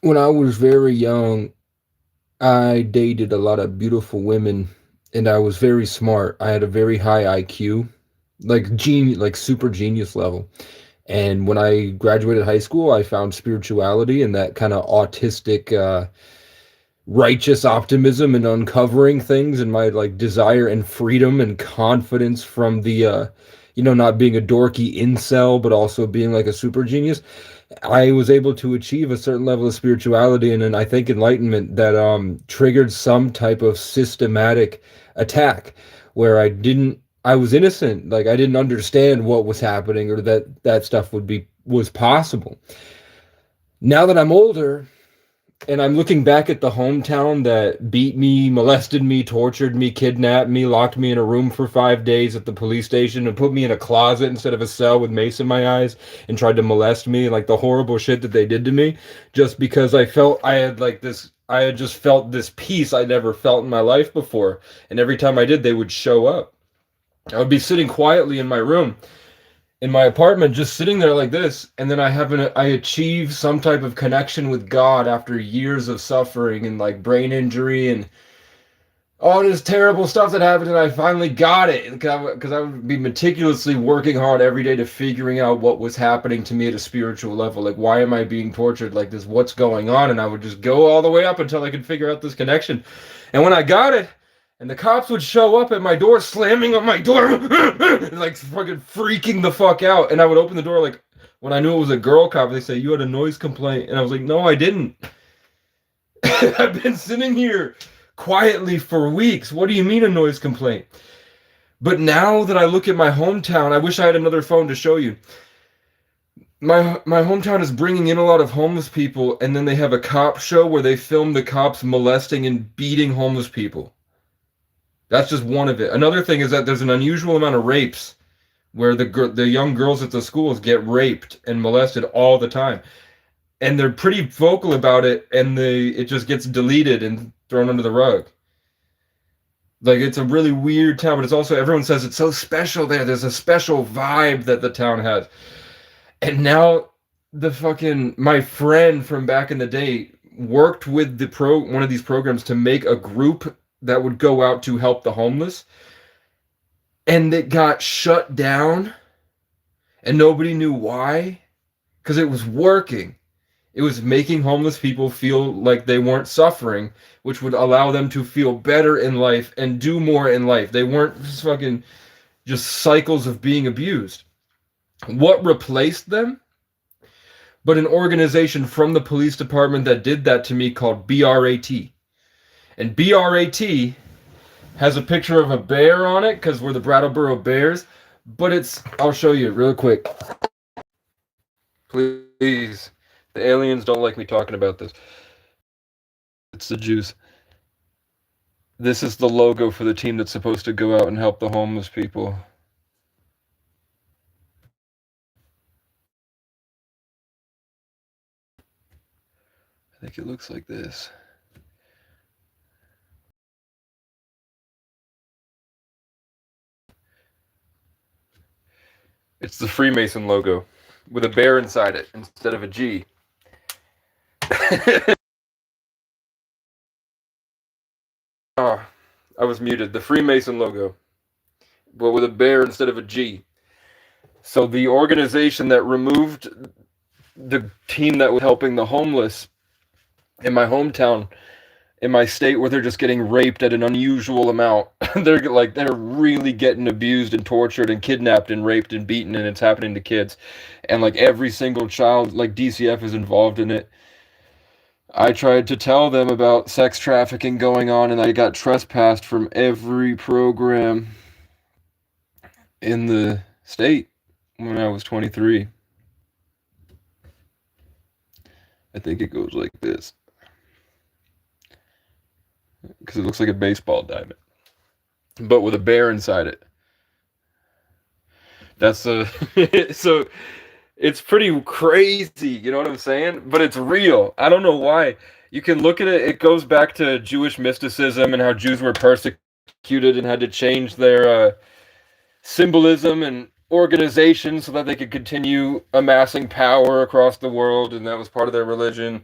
When I was very young, I dated a lot of beautiful women and I was very smart. I had a very high IQ, like super genius level. And when I graduated high school, I found spirituality and that kind of autistic righteous optimism and uncovering things and my like desire and freedom and confidence from the not being a dorky incel but also being like a super genius. I was able to achieve a certain level of spirituality and then I think enlightenment that triggered some type of systematic attack where I was innocent, like I didn't understand what was happening or that stuff was possible. Now that I'm older and I'm looking back at the hometown that beat me, molested me, tortured me, kidnapped me, locked me in a room for 5 days at the police station, and put me in a closet instead of a cell with mace in my eyes, and tried to molest me, like the horrible shit that they did to me, just because I had just felt this peace I never felt in my life before. And every time I did, they would show up. I would be sitting quietly in my room in my apartment just sitting there like this, and then I achieve some type of connection with God after years of suffering and like brain injury and all this terrible stuff that happened, and I finally got it because I would be meticulously working hard every day to figuring out what was happening to me at a spiritual level. Like, why am I being tortured like this? What's going on? And I would just go all the way up until I could figure out this connection. And when I got it, and the cops would show up at my door, slamming on my door, like fucking freaking the fuck out. And I would open the door, like when I knew it was a girl cop, they say, "You had a noise complaint," and I was like, "No, I didn't. I've been sitting here quietly for weeks. What do you mean a noise complaint?" But now that I look at my hometown, I wish I had another phone to show you. My hometown is bringing in a lot of homeless people, and then they have a cop show where they film the cops molesting and beating homeless people. That's just one of it. Another thing is that there's an unusual amount of rapes where the young girls at the schools get raped and molested all the time, and they're pretty vocal about it, and it just gets deleted and thrown under the rug. Like, it's a really weird town, but it's also, everyone says it's so special there. There's a special vibe that the town has. And now my friend from back in the day worked with one of these programs to make a group that would go out to help the homeless, and it got shut down and nobody knew why, because it was working. It was making homeless people feel like they weren't suffering, which would allow them to feel better in life and do more in life. They weren't just cycles of being abused. What replaced them? But an organization from the police department that did that to me called BRAT. And BRAT has a picture of a bear on it because we're the Brattleboro Bears. But I'll show you real quick. Please. The aliens don't like me talking about this. It's the juice. This is the logo for the team that's supposed to go out and help the homeless people. I think it looks like this. It's the Freemason logo with a bear inside it instead of a G. Oh, I was muted. The Freemason logo, but with a bear instead of a G. So the organization that removed the team that was helping the homeless in my hometown, in my state, where they're just getting raped at an unusual amount. they're really getting abused and tortured and kidnapped and raped and beaten, and it's happening to kids. And like every single child, like DCF is involved in it. I tried to tell them about sex trafficking going on, and I got trespassed from every program in the State when I was 23. I think it goes like this because it looks like a baseball diamond, but with a bear inside it. That's a so it's pretty crazy, you know what I'm saying? But it's real. I don't know why. You can look at it. It goes back to Jewish mysticism and how Jews were persecuted and had to change their symbolism and organization so that they could continue amassing power across the world, and that was part of their religion.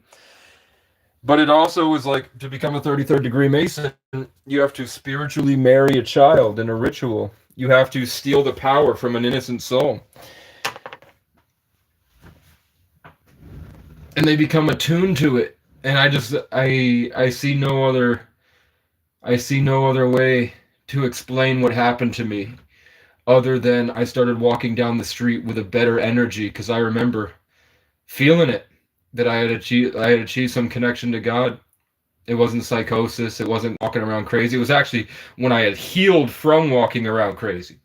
But it also was like to become a 33rd degree Mason, you have to spiritually marry a child in a ritual. You have to steal the power from an innocent soul. And they become attuned to it. And I see no other way to explain what happened to me other than I started walking down the street with a better energy because I remember feeling it that I had achieved some connection to God. It wasn't psychosis. It wasn't walking around crazy. It was actually when I had healed from walking around crazy.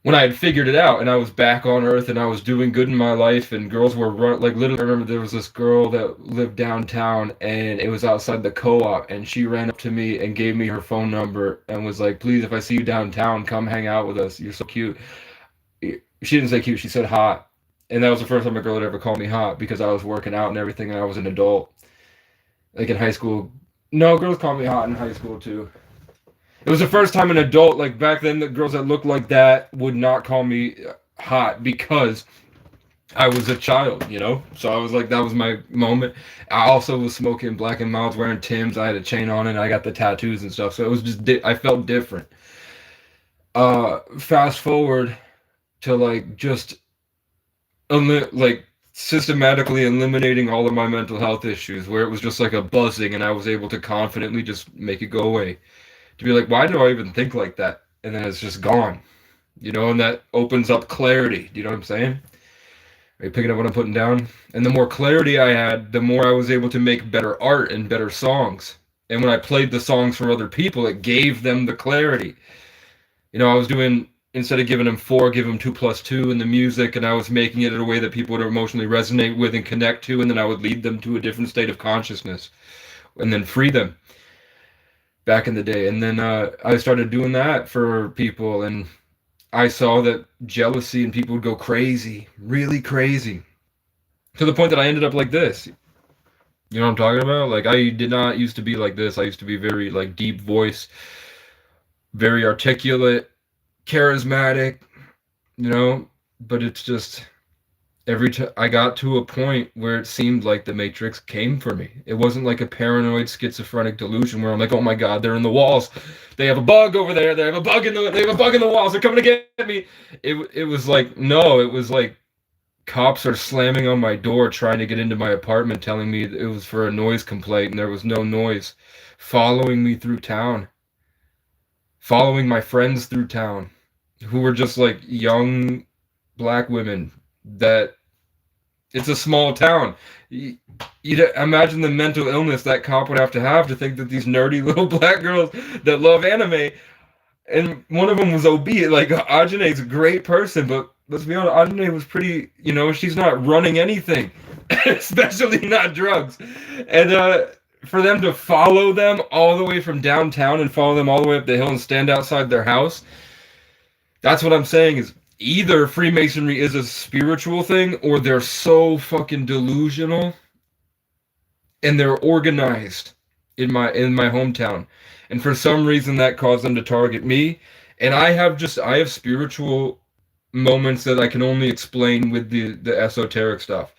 When I had figured it out and I was back on earth and I was doing good in my life and girls were like literally. I remember there was this girl that lived downtown and it was outside the co-op and she ran up to me and gave me her phone number and was like, please, if I see you downtown, come hang out with us. You're so cute. She didn't say cute. She said hot. And that was the first time a girl had ever called me hot because I was working out and everything and I was an adult. Like in high school. No, girls called me hot in high school too. It was the first time an adult, like back then, the girls that looked like that would not call me hot because I was a child, you know? So I was like, that was my moment. I also was smoking Black and Milds, wearing Timbs. I had a chain on and I got the tattoos and stuff. So it was just, I felt different. Fast forward to like just, like systematically eliminating all of my mental health issues where it was just like a buzzing and I was able to confidently just make it go away. To be like, why do I even think like that? And then it's just gone, you know, and that opens up clarity. Do you know what I'm saying? Are you picking up what I'm putting down? And the more clarity I had, the more I was able to make better art and better songs. And when I played the songs for other people, it gave them the clarity. You know, I was doing, instead of giving them 4, give them 2 plus 2 in the music, and I was making it in a way that people would emotionally resonate with and connect to, and then I would lead them to a different state of consciousness and then free them. Back in the day. And then I started doing that for people and I saw that jealousy and people would go crazy, really crazy, to the point that I ended up like this. You know what I'm talking about? Like I did not used to be like this. I used to be very like deep voice, very articulate, charismatic, you know, but it's just every time I got to a point where it seemed like the Matrix came for me. It wasn't like a paranoid schizophrenic delusion where I'm like, oh my God, they're in the walls. They have a bug over there. They have a bug in the walls. They're coming to get me. It was like, no, it was like cops are slamming on my door trying to get into my apartment telling me it was for a noise complaint and there was no noise. Following me through town. Following my friends through town who were just like young black women that it's a small town. You imagine the mental illness that cop would have to think that these nerdy little black girls that love anime, and one of them was obese. Like Ajane is a great person, but let's be honest, Ajane was pretty. You know, she's not running anything, especially not drugs, and for them to follow them all the way from downtown and follow them all the way up the hill and stand outside their house. That's what I'm saying is either Freemasonry is a spiritual thing or they're so fucking delusional and they're organized in my hometown. And for some reason that caused them to target me. And I have spiritual moments that I can only explain with the esoteric stuff.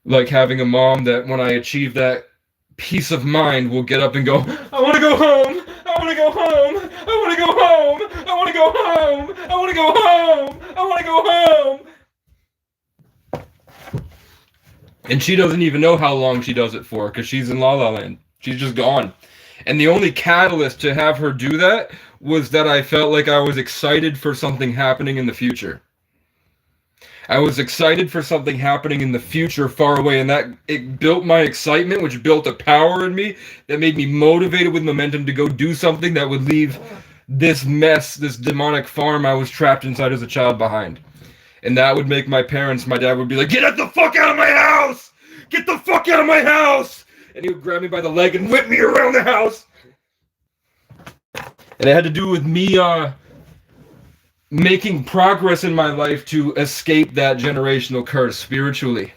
Like having a mom that when I achieve that peace of mind will get up and go, I want to go home. I want to go home. I want to go home. I want to go home. I want to go home. I want to go home. And she doesn't even know how long she does it for because she's in La La Land. She's just gone. And the only catalyst to have her do that was that I felt like I was excited for something happening in the future. I was excited for something happening in the future far away, and that it built my excitement, which built a power in me that made me motivated with momentum to go do something that would leave this mess, this demonic farm I was trapped inside as a child behind. And that would make my dad would be like, get the fuck out of my house! Get the fuck out of my house! And he would grab me by the leg and whip me around the house. And it had to do with me making progress in my life to escape that generational curse spiritually.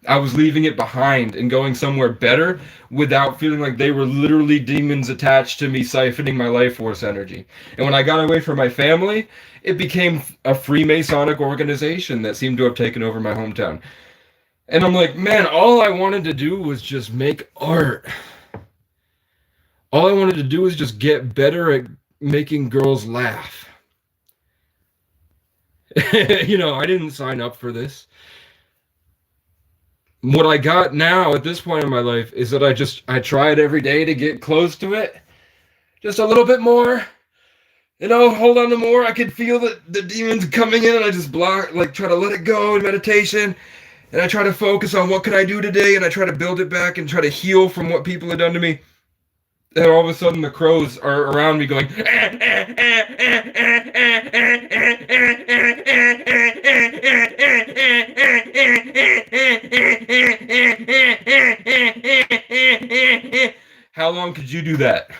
I was leaving it behind and going somewhere better without feeling like they were literally demons attached to me, siphoning my life force energy. And when I got away from my family, it became a Freemasonic organization that seemed to have taken over my hometown. And I'm like, man, all I wanted to do was just make art. All I wanted to do was just get better at making girls laugh. You know, I didn't sign up for this. What I got now at this point in my life is that I try it every day to get close to it. Just a little bit more. You know, hold on to more. I could feel the demons coming in, and I just try to let it go in meditation. And I try to focus on what can I do today, and I try to build it back and try to heal from what people have done to me. And all of a sudden the crows are around me going, how long could you do that?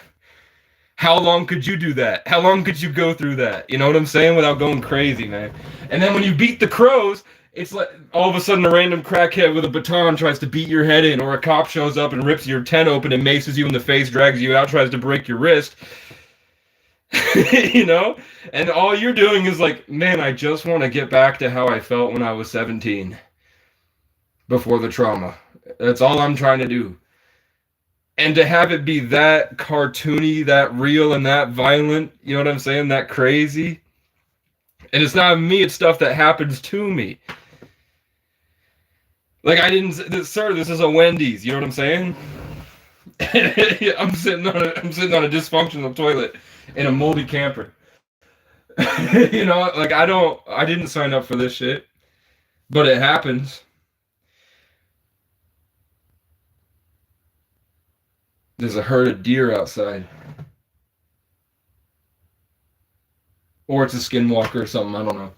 How long could you do that? How long could you go through that? You know what I'm saying? Without going crazy, man. And then when you beat the crows, it's like all of a sudden a random crackhead with a baton tries to beat your head in, or a cop shows up and rips your tent open and maces you in the face, drags you out, tries to break your wrist. You know? And all you're doing is like, man, I just want to get back to how I felt when I was 17. Before the trauma. That's all I'm trying to do. And to have it be that cartoony, that real, and that violent, you know what I'm saying? That crazy. And it's not me, it's stuff that happens to me. Like, sir, this is a Wendy's, you know what I'm saying? I'm sitting on a dysfunctional toilet in a moldy camper. You know, like, I didn't sign up for this shit. But it happens. There's a herd of deer outside. Or it's a skinwalker or something, I don't know.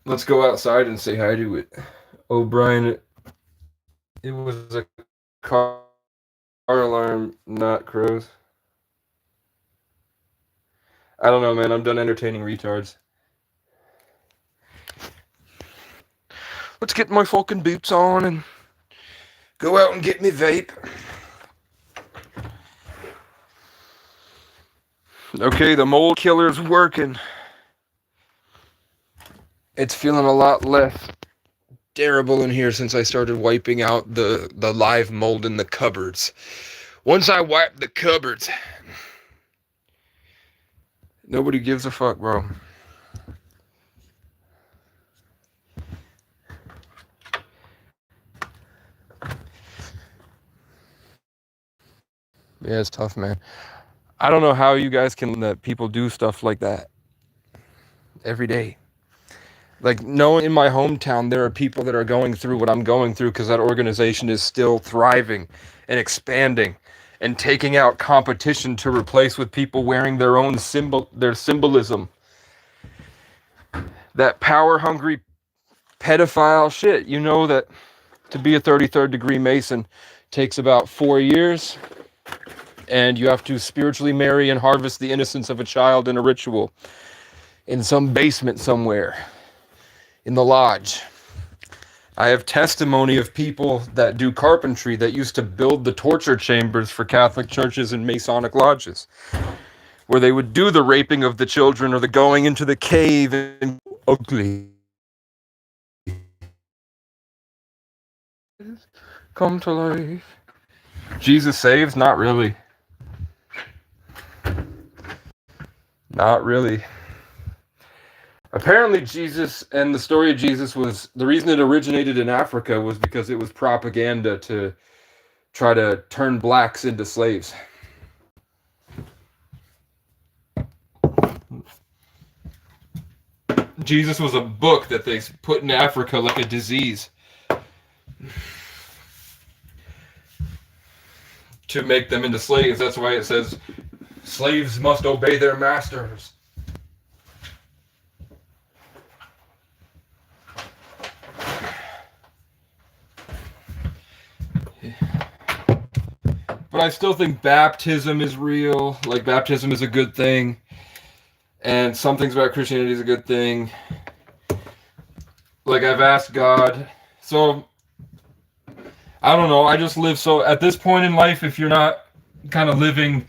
Let's go outside and say hi to it. Oh, Brian, it was a car alarm, not crows. I don't know, man. I'm done entertaining retards. Let's get my fucking boots on and go out and get me vape. Okay, the mole killer's working. It's feeling a lot less terrible in here since I started wiping out the live mold in the cupboards. Once I wipe the cupboards, nobody gives a fuck, bro. Yeah, it's tough, man. I don't know how you guys can let people do stuff like that every day. Like, knowing in my hometown there are people that are going through what I'm going through because that organization is still thriving and expanding and taking out competition to replace with people wearing their own their symbolism. That power-hungry pedophile shit. You know that to be a 33rd degree Mason takes about 4 years, and you have to spiritually marry and harvest the innocence of a child in a ritual in some basement somewhere. In the lodge. I have testimony of people that do carpentry that used to build the torture chambers for Catholic churches and Masonic lodges, where they would do the raping of the children or the going into the cave and ugly. Come to life. Jesus saves? Not really. Not really. Apparently Jesus, and the story of Jesus was, the reason it originated in Africa was because it was propaganda to try to turn blacks into slaves. Jesus was a book that they put in Africa like a disease to make them into slaves. That's why it says Slaves must obey their masters. But I still think baptism is real. Like, baptism is a good thing. And some things about Christianity is a good thing. Like, I've asked God. So, I don't know. I just live so... At this point in life, if you're not kind of living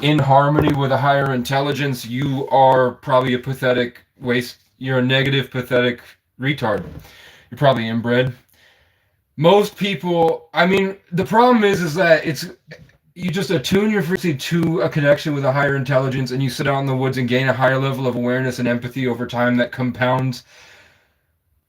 in harmony with a higher intelligence, you are probably a pathetic waste. You're a negative, pathetic retard. You're probably inbred. Most people, I mean, the problem is that you just attune your frequency to a connection with a higher intelligence, and you sit out in the woods and gain a higher level of awareness and empathy over time that compounds.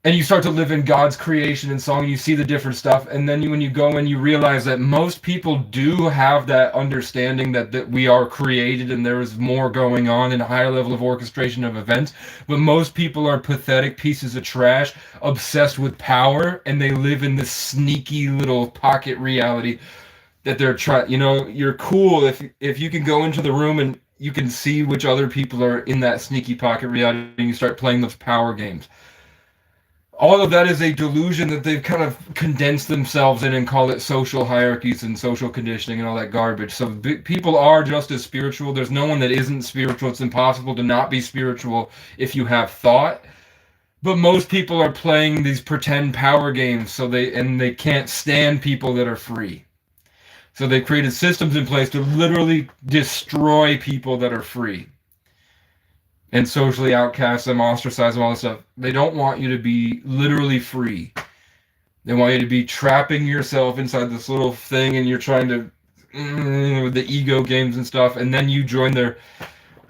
And you start to live in God's creation and song, and you see the different stuff. And then when you go and you realize that most people do have that understanding that we are created and there is more going on and a higher level of orchestration of events. But most people are pathetic pieces of trash, obsessed with power, and they live in this sneaky little pocket reality that they're trying. You know, you're cool if you can go into the room and you can see which other people are in that sneaky pocket reality, and you start playing those power games. All of that is a delusion that they've kind of condensed themselves in and call it social hierarchies and social conditioning and all that garbage. So people are just as spiritual. There's no one that isn't spiritual. It's impossible to not be spiritual if you have thought. But most people are playing these pretend power games, so they can't stand people that are free. So they've created systems in place to literally destroy people that are free. And socially outcast them, ostracize them, all this stuff. They don't want you to be literally free. They want you to be trapping yourself inside this little thing, and you're trying to with the ego games and stuff, and then you join their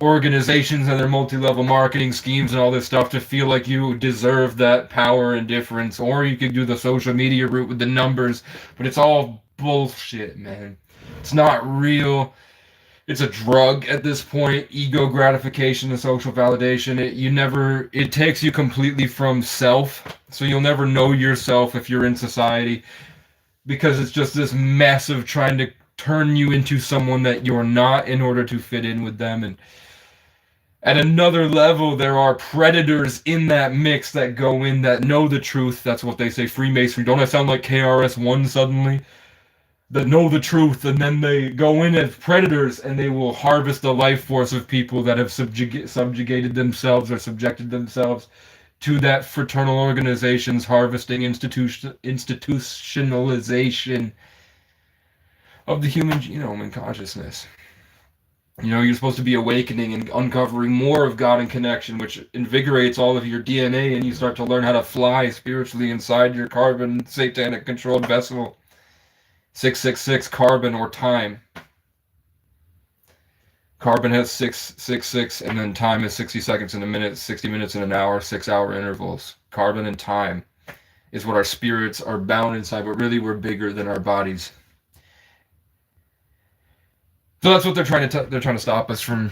organizations and their multi-level marketing schemes and all this stuff to feel like you deserve that power and difference. Or you could do the social media route with the numbers, but it's all bullshit, man. It's not real. It's a drug at this point. Ego gratification and social validation. It takes you completely from self. So you'll never know yourself if you're in society, because it's just this mess of trying to turn you into someone that you're not in order to fit in with them. And at another level, there are predators in that mix that go in, that know the truth. That's what they say, Freemasonry. Don't I sound like KRS-One suddenly? That know the truth, and then they go in as predators, and they will harvest the life force of people that have subjugated themselves or subjected themselves to that fraternal organization's harvesting institutionalization of the human genome and consciousness. You know, you're supposed to be awakening and uncovering more of God and connection, which invigorates all of your DNA, and you start to learn how to fly spiritually inside your carbon satanic controlled vessel. 666 carbon, or time. Carbon has 666, and then time is 60 seconds in a minute, 60 minutes in an hour, 6-hour intervals. Carbon and time is what our spirits are bound inside, but really we're bigger than our bodies. So that's what they're trying to stop us from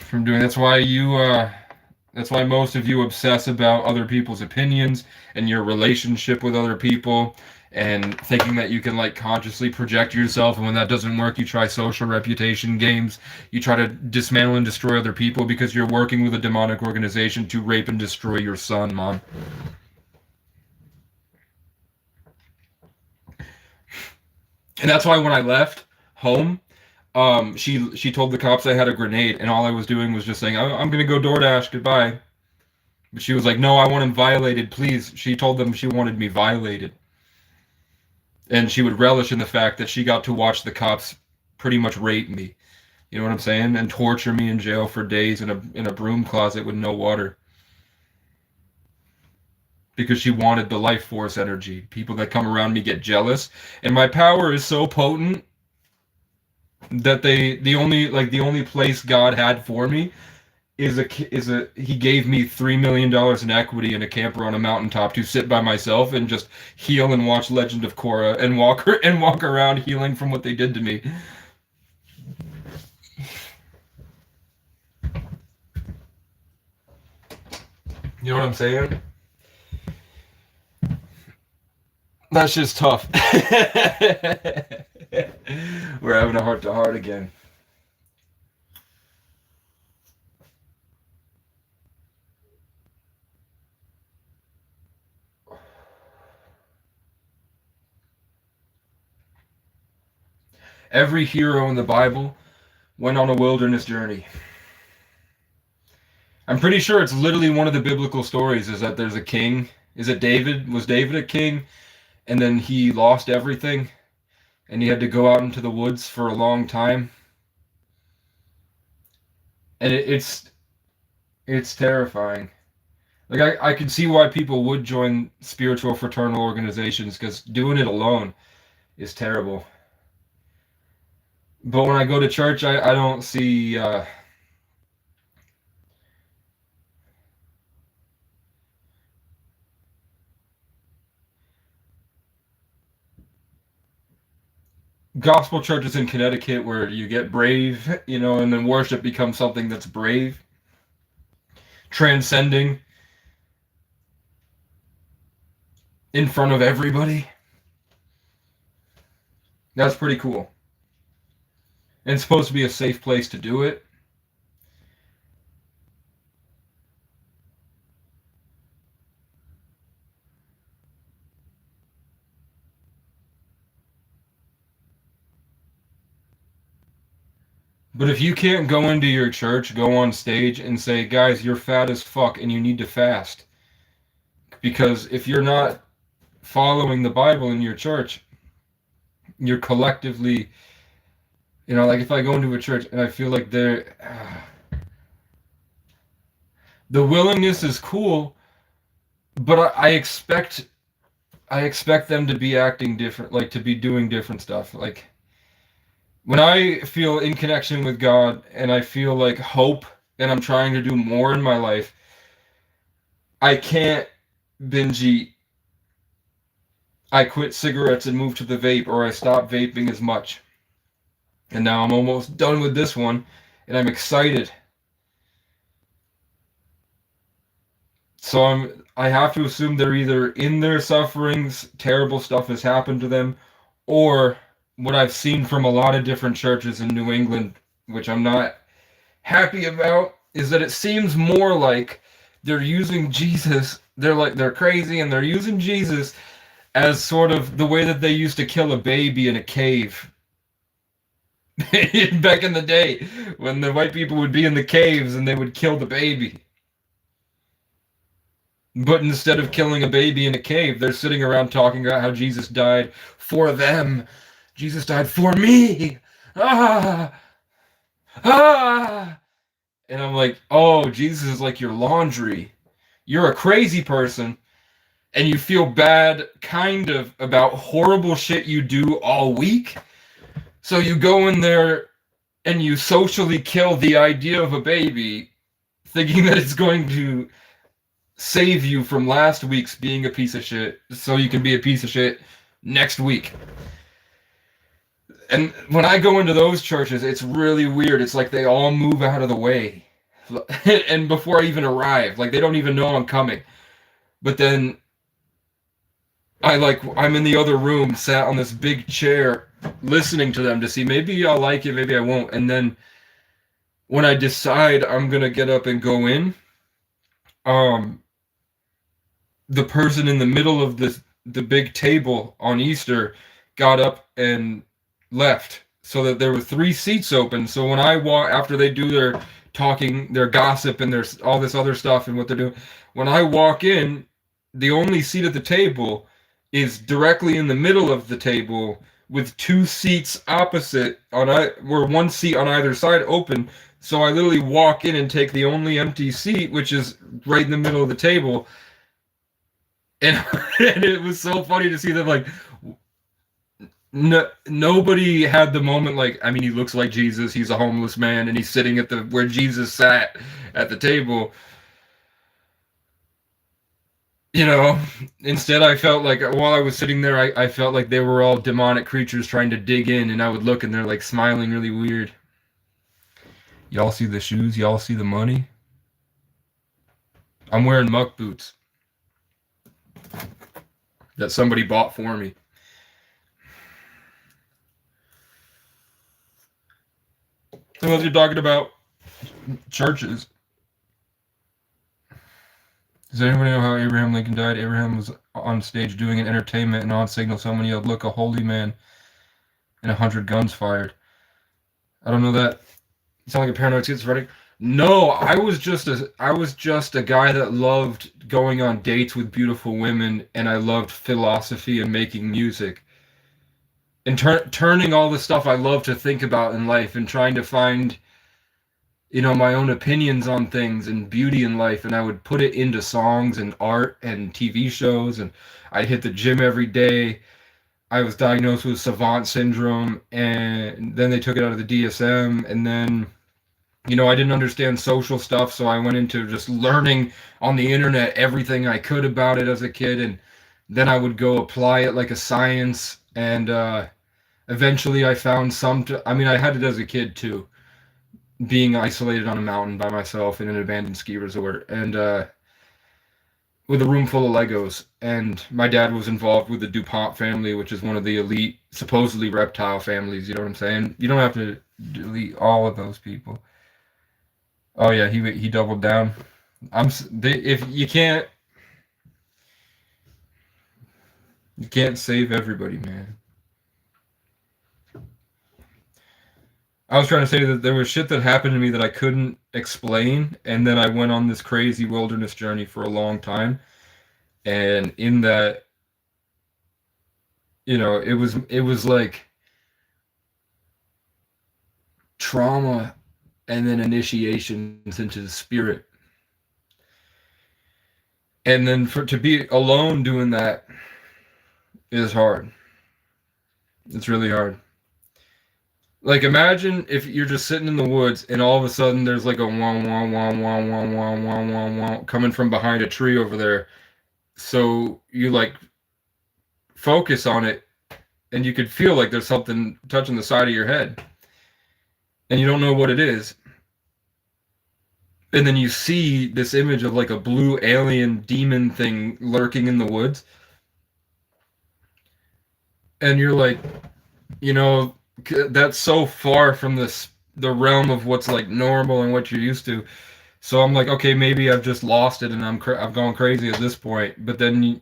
doing. That's why that's why most of you obsess about other people's opinions and your relationship with other people, and thinking that you can like consciously project yourself, and when that doesn't work, you try social reputation games. You try to dismantle and destroy other people because you're working with a demonic organization to rape and destroy your son, Mom. And that's why when I left home, she told the cops I had a grenade, and all I was doing was just saying, I'm gonna go DoorDash, goodbye. But she was like, no, I want him violated, please. She told them she wanted me violated. And she would relish in the fact that she got to watch the cops pretty much rape me. You know what I'm saying? And torture me in jail for days in a broom closet with no water. Because she wanted the life force energy. People that come around me get jealous. And my power is so potent that the only place God had for me he gave me $3 million in equity in a camper on a mountaintop to sit by myself and just heal and watch Legend of Korra and walk around healing from what they did to me. You know what I'm saying? That's just tough. We're having a heart-to-heart again. Every hero in the Bible went on a wilderness journey. I'm pretty sure it's literally one of the biblical stories is that there's a king. Is it David? Was David a king? And then he lost everything and he had to go out into the woods for a long time. And it's terrifying. Like I can see why people would join spiritual fraternal organizations because doing it alone is terrible. But when I go to church, I don't see gospel churches in Connecticut where you get brave, you know, and then worship becomes something that's brave, transcending in front of everybody. That's pretty cool. And it's supposed to be a safe place to do it. But if you can't go into your church, go on stage and say, guys, you're fat as fuck and you need to fast. Because if you're not following the Bible in your church, you're collectively, you know, like if I go into a church and I feel like the willingness is cool, but I expect them to be acting different, like to be doing different stuff. Like when I feel in connection with God and I feel like hope and I'm trying to do more in my life, I can't binge eat. I quit cigarettes and moved to the vape, or I stopped vaping as much. And now I'm almost done with this one, and I'm excited. So I have to assume they're either in their sufferings, terrible stuff has happened to them, or what I've seen from a lot of different churches in New England, which I'm not happy about, is that it seems more like they're using Jesus. They're crazy and they're using Jesus as sort of the way that they used to kill a baby in a cave. Back in the day when the white people would be in the caves and they would kill the baby. But instead of killing a baby in a cave, they're sitting around talking about how Jesus died for them. Jesus died for me. Ah! Ah! And I'm like, oh, Jesus is like your laundry. You're a crazy person, and you feel bad, kind of, about horrible shit you do all week. So you go in there and you socially kill the idea of a baby, thinking that it's going to save you from last week's being a piece of shit, so you can be a piece of shit next week. And when I go into those churches, it's really weird. It's like they all move out of the way. And before I even arrive, like they don't even know I'm coming. But then I'm in the other room, sat on this big chair, listening to them to see maybe I'll like it, maybe I won't. And then when I decide I'm gonna get up and go in, the person in the middle of the big table on Easter got up and left, so that there were 3 seats open. So when I walk, after they do their talking, their gossip, and there's all this other stuff and what they're doing, when I walk in, the only seat at the table is directly in the middle of the table with 2 seats opposite where 1 seat on either side open. So I literally walk in and take the only empty seat, which is right in the middle of the table. And, and it was so funny to see that, like, nobody had the moment like, I mean, he looks like Jesus, he's a homeless man, and he's sitting at where Jesus sat at the table. You know, instead I felt like while I was sitting there, I felt like they were all demonic creatures trying to dig in, and I would look and they're like smiling really weird. Y'all see the shoes? Y'all see the money? I'm wearing muck boots that somebody bought for me. So as you're talking about churches, does anybody know how Abraham Lincoln died? Abraham was on stage doing an entertainment, and on signal someone yelled, "Look, a holy man." and 100 guns fired. I don't know that. You sound like a paranoid schizophrenic. No, I was just a guy that loved going on dates with beautiful women, and I loved philosophy and making music. And turning all the stuff I love to think about in life and trying to find, my own opinions on things and beauty in life, and I would put it into songs and art and TV shows, and I'd hit the gym every day. I was diagnosed with savant syndrome, and then they took it out of the DSM, and then I didn't understand social stuff, so I went into just learning on the internet everything I could about it as a kid, and then I would go apply it like a science, and eventually I found I had it as a kid too, being isolated on a mountain by myself in an abandoned ski resort, and with a room full of Legos. And my dad was involved with the DuPont family, which is one of the elite, supposedly reptile families. You know what I'm saying? You don't have to delete all of those people. Oh yeah, he doubled down. If you can't save everybody, man. I was trying to say that there was shit that happened to me that I couldn't explain, and then I went on this crazy wilderness journey for a long time. And in that, it was like trauma and then initiations into the spirit. And then to be alone doing that is hard. It's really hard. Like, imagine if you're just sitting in the woods and all of a sudden there's like a wah wah wah wah wah wah wah wah wah coming from behind a tree over there. So you like focus on it and you could feel like there's something touching the side of your head. And you don't know what it is. And then you see this image of like a blue alien demon thing lurking in the woods. And you're like, that's so far from the realm of what's like normal and what you're used to. So I'm like, okay, maybe I've just lost it and I've gone crazy at this point. But then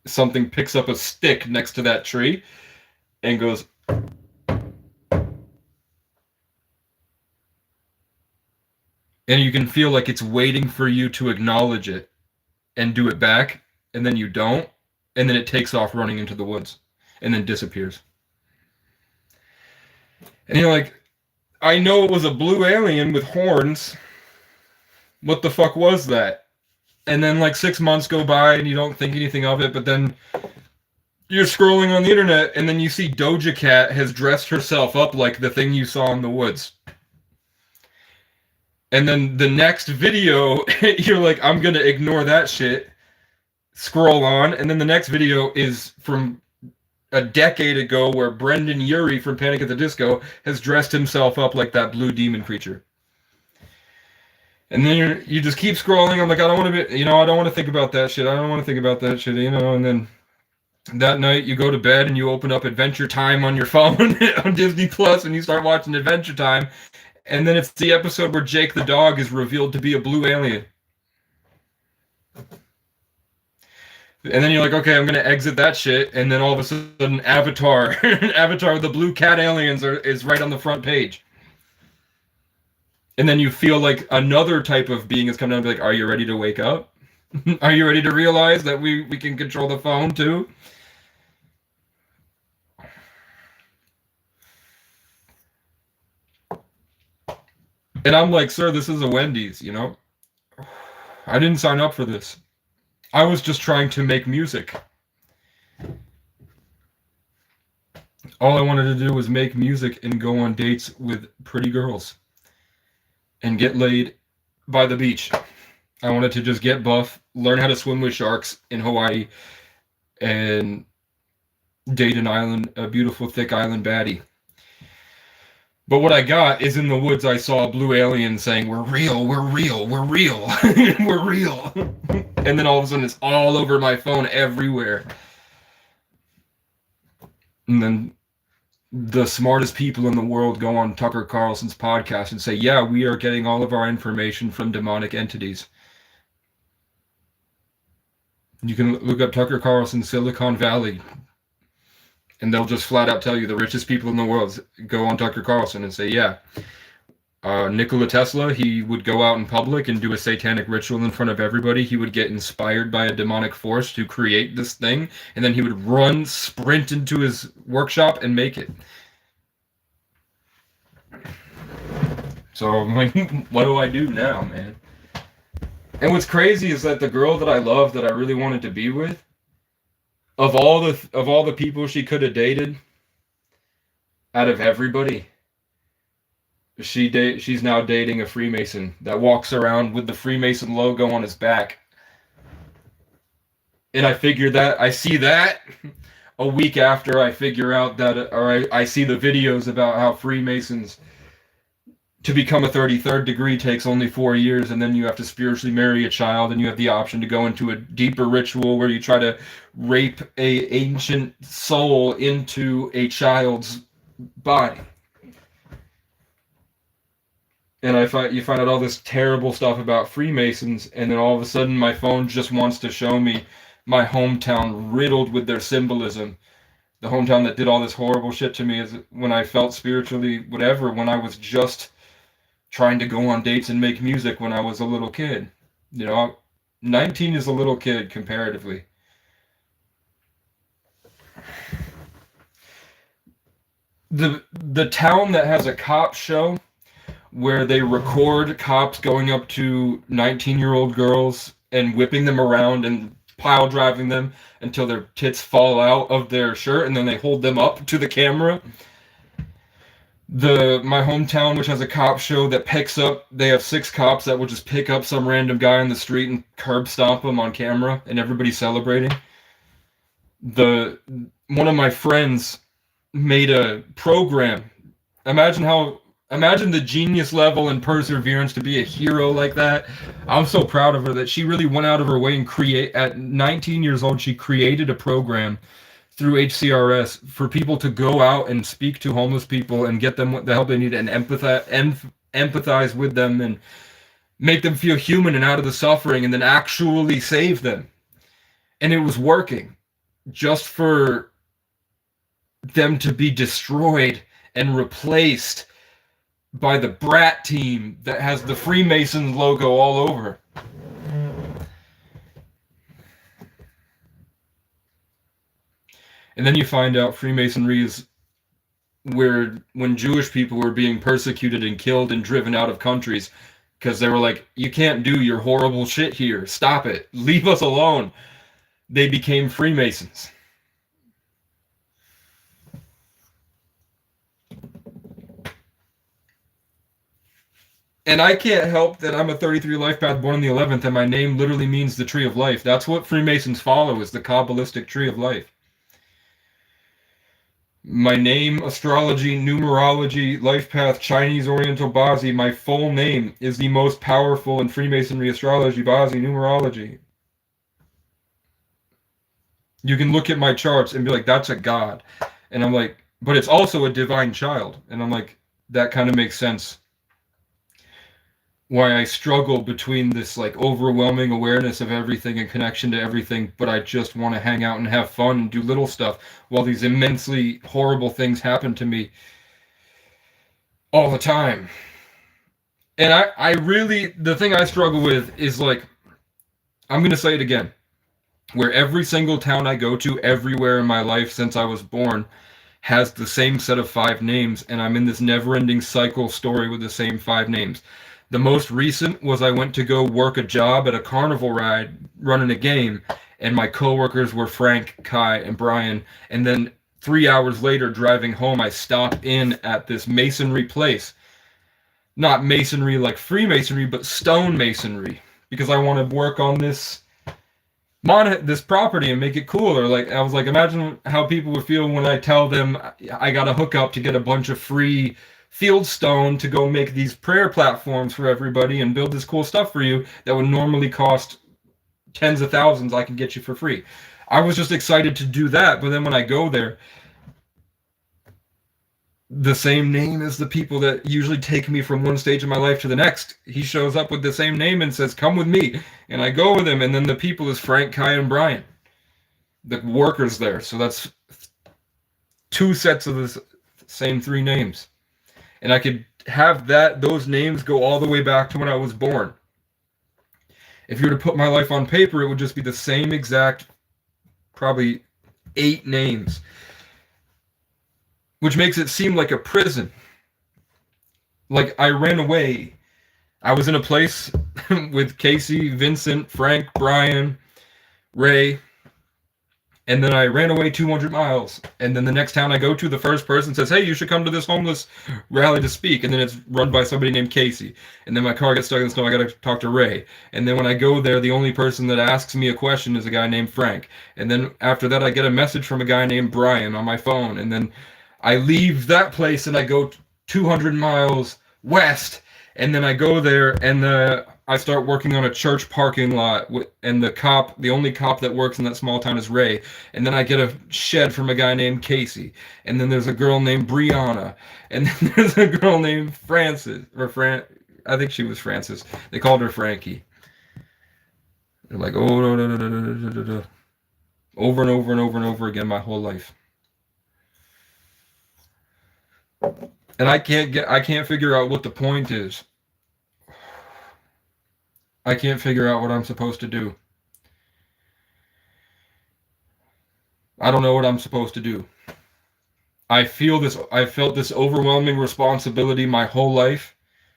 something picks up a stick next to that tree and goes, and you can feel like it's waiting for you to acknowledge it and do it back, and then you don't, and then it takes off running into the woods and then disappears. And you're like, I know it was a blue alien with horns. What the fuck was that? And then like 6 months go by and you don't think anything of it, but then you're scrolling on the internet and then you see Doja Cat has dressed herself up like the thing you saw in the woods. And then the next video, you're like, I'm going to ignore that shit. Scroll on. And then the next video is from a decade ago where Brendan Urie from Panic at the Disco has dressed himself up like that blue demon creature. And then you just keep scrolling. I'm like, I don't want to be, I don't want to think about that shit. I don't want to think about that shit, And then that night you go to bed and you open up Adventure Time on your phone on Disney Plus and you start watching Adventure Time. And then it's the episode where Jake the dog is revealed to be a blue alien. And then you're like, okay, I'm going to exit that shit. And then all of a sudden, Avatar, Avatar with the blue cat aliens is right on the front page. And then you feel like another type of being is coming down and be like, are you ready to wake up? Are you ready to realize that we can control the phone too? And I'm like, sir, this is a Wendy's, I didn't sign up for this. I was just trying to make music. All I wanted to do was make music and go on dates with pretty girls and get laid by the beach. I wanted to just get buff, learn how to swim with sharks in Hawaii, and date a beautiful, thick island baddie. But what I got is in the woods, I saw a blue alien saying, we're real, we're real, we're real, we're real. And then all of a sudden it's all over my phone everywhere. And then the smartest people in the world go on Tucker Carlson's podcast and say, yeah, we are getting all of our information from demonic entities. You can look up Tucker Carlson, Silicon Valley. And they'll just flat out tell you the richest people in the world go on Tucker Carlson and say, yeah, Nikola Tesla, he would go out in public and do a satanic ritual in front of everybody. He would get inspired by a demonic force to create this thing, and then he would run, sprint into his workshop and make it. So I'm like, what do I do now, man? And what's crazy is that the girl that I love, that I really wanted to be with, of all the people she could have dated, out of everybody, she's now dating a Freemason that walks around with the Freemason logo on his back. And I see that a week after I figure out that, or I see the videos about how Freemasons, to become a 33rd degree takes only 4 years, and then you have to spiritually marry a child, and you have the option to go into a deeper ritual where you try to rape a ancient soul into a child's body. And you find out all this terrible stuff about Freemasons, and then all of a sudden my phone just wants to show me my hometown riddled with their symbolism. The hometown that did all this horrible shit to me is when I felt spiritually whatever, when I was just trying to go on dates and make music when I was a little kid. 19 is a little kid comparatively. The town that has a cop show where they record cops going up to 19-year-old girls and whipping them around and pile driving them until their tits fall out of their shirt, and then they hold them up to the camera. My hometown, which has a cop show that they have 6 cops that will just pick up some random guy on the street and curb stomp him on camera, and everybody's celebrating. One of my friends made a program. Imagine the genius level and perseverance to be a hero like that. I'm so proud of her that she really went out of her way and at 19 years old, she created a program through HCRS for people to go out and speak to homeless people and get them the help they need and empathize with them and make them feel human and out of the suffering, and then actually save them. And it was working, just for them to be destroyed and replaced by the brat team that has the Freemason logo all over. And then you find out Freemasonry is when Jewish people were being persecuted and killed and driven out of countries because they were like, you can't do your horrible shit here. Stop it. Leave us alone. They became Freemasons. And I can't help that I'm a 33 life path born on the 11th, and my name literally means the tree of life. That's what Freemasons follow, is the Kabbalistic tree of life. My name, astrology, numerology, life path, Chinese Oriental Bazi, my full name is the most powerful in Freemasonry, astrology, Bazi, numerology. You can look at my charts and be like, that's a god. And I'm like, but it's also a divine child. And I'm like, that kind of makes sense. Why I struggle between this like overwhelming awareness of everything and connection to everything, but I just want to hang out and have fun and do little stuff while these immensely horrible things happen to me all the time. And I really, the thing I struggle with is like, I'm going to say it again, where every single town I go to everywhere in my life since I was born has the same set of 5 names, and I'm in this never-ending cycle story with the same 5 names. The most recent was I went to go work a job at a carnival ride running a game, and my coworkers were Frank, Kai, and Brian. And then 3 hours later, driving home, I stopped in at this masonry place. Not masonry like Freemasonry, but stone masonry, because I want to work on this property and make it cooler. Like, I was like, imagine how people would feel when I tell them I got a hookup to get a bunch of free field stone to go make these prayer platforms for everybody and build this cool stuff for you that would normally cost tens of thousands. I can get you for free. I was just excited to do that, but then when I go there, the same name as the people that usually take me from one stage of my life to the next, he shows up with the same name and says, come with me. And I go with him, and then the people is Frank, Kai, and Brian, the workers there. So that's two sets of the same three names. And I could have those names go all the way back to when I was born. If you were to put my life on paper, it would just be the same exact, probably 8 names, which makes it seem like a prison. Like I ran away. I was in a place with Casey, Vincent, Frank, Brian, Ray, and then I ran away 200 miles. And then the next town I go to, the first person says, hey, you should come to this homeless rally to speak. And then it's run by somebody named Casey. And then my car gets stuck in the snow. I got to talk to Ray. And then when I go there, the only person that asks me a question is a guy named Frank. And then after that, I get a message from a guy named Brian on my phone. And then I leave that place and I go 200 miles west. And then I go there and I start working on a church parking lot, and the only cop that works in that small town is Ray. And then I get a shed from a guy named Casey. And then there's a girl named Brianna. And then there's a girl named Frances, I think she was Frances. They called her Frankie. They're like, oh, no, no, no, no, no, no, no. Over and over and over and over again my whole life. And I can't figure out what the point is. I can't figure out what I'm supposed to do. I don't know what I'm supposed to do. I felt this overwhelming responsibility my whole life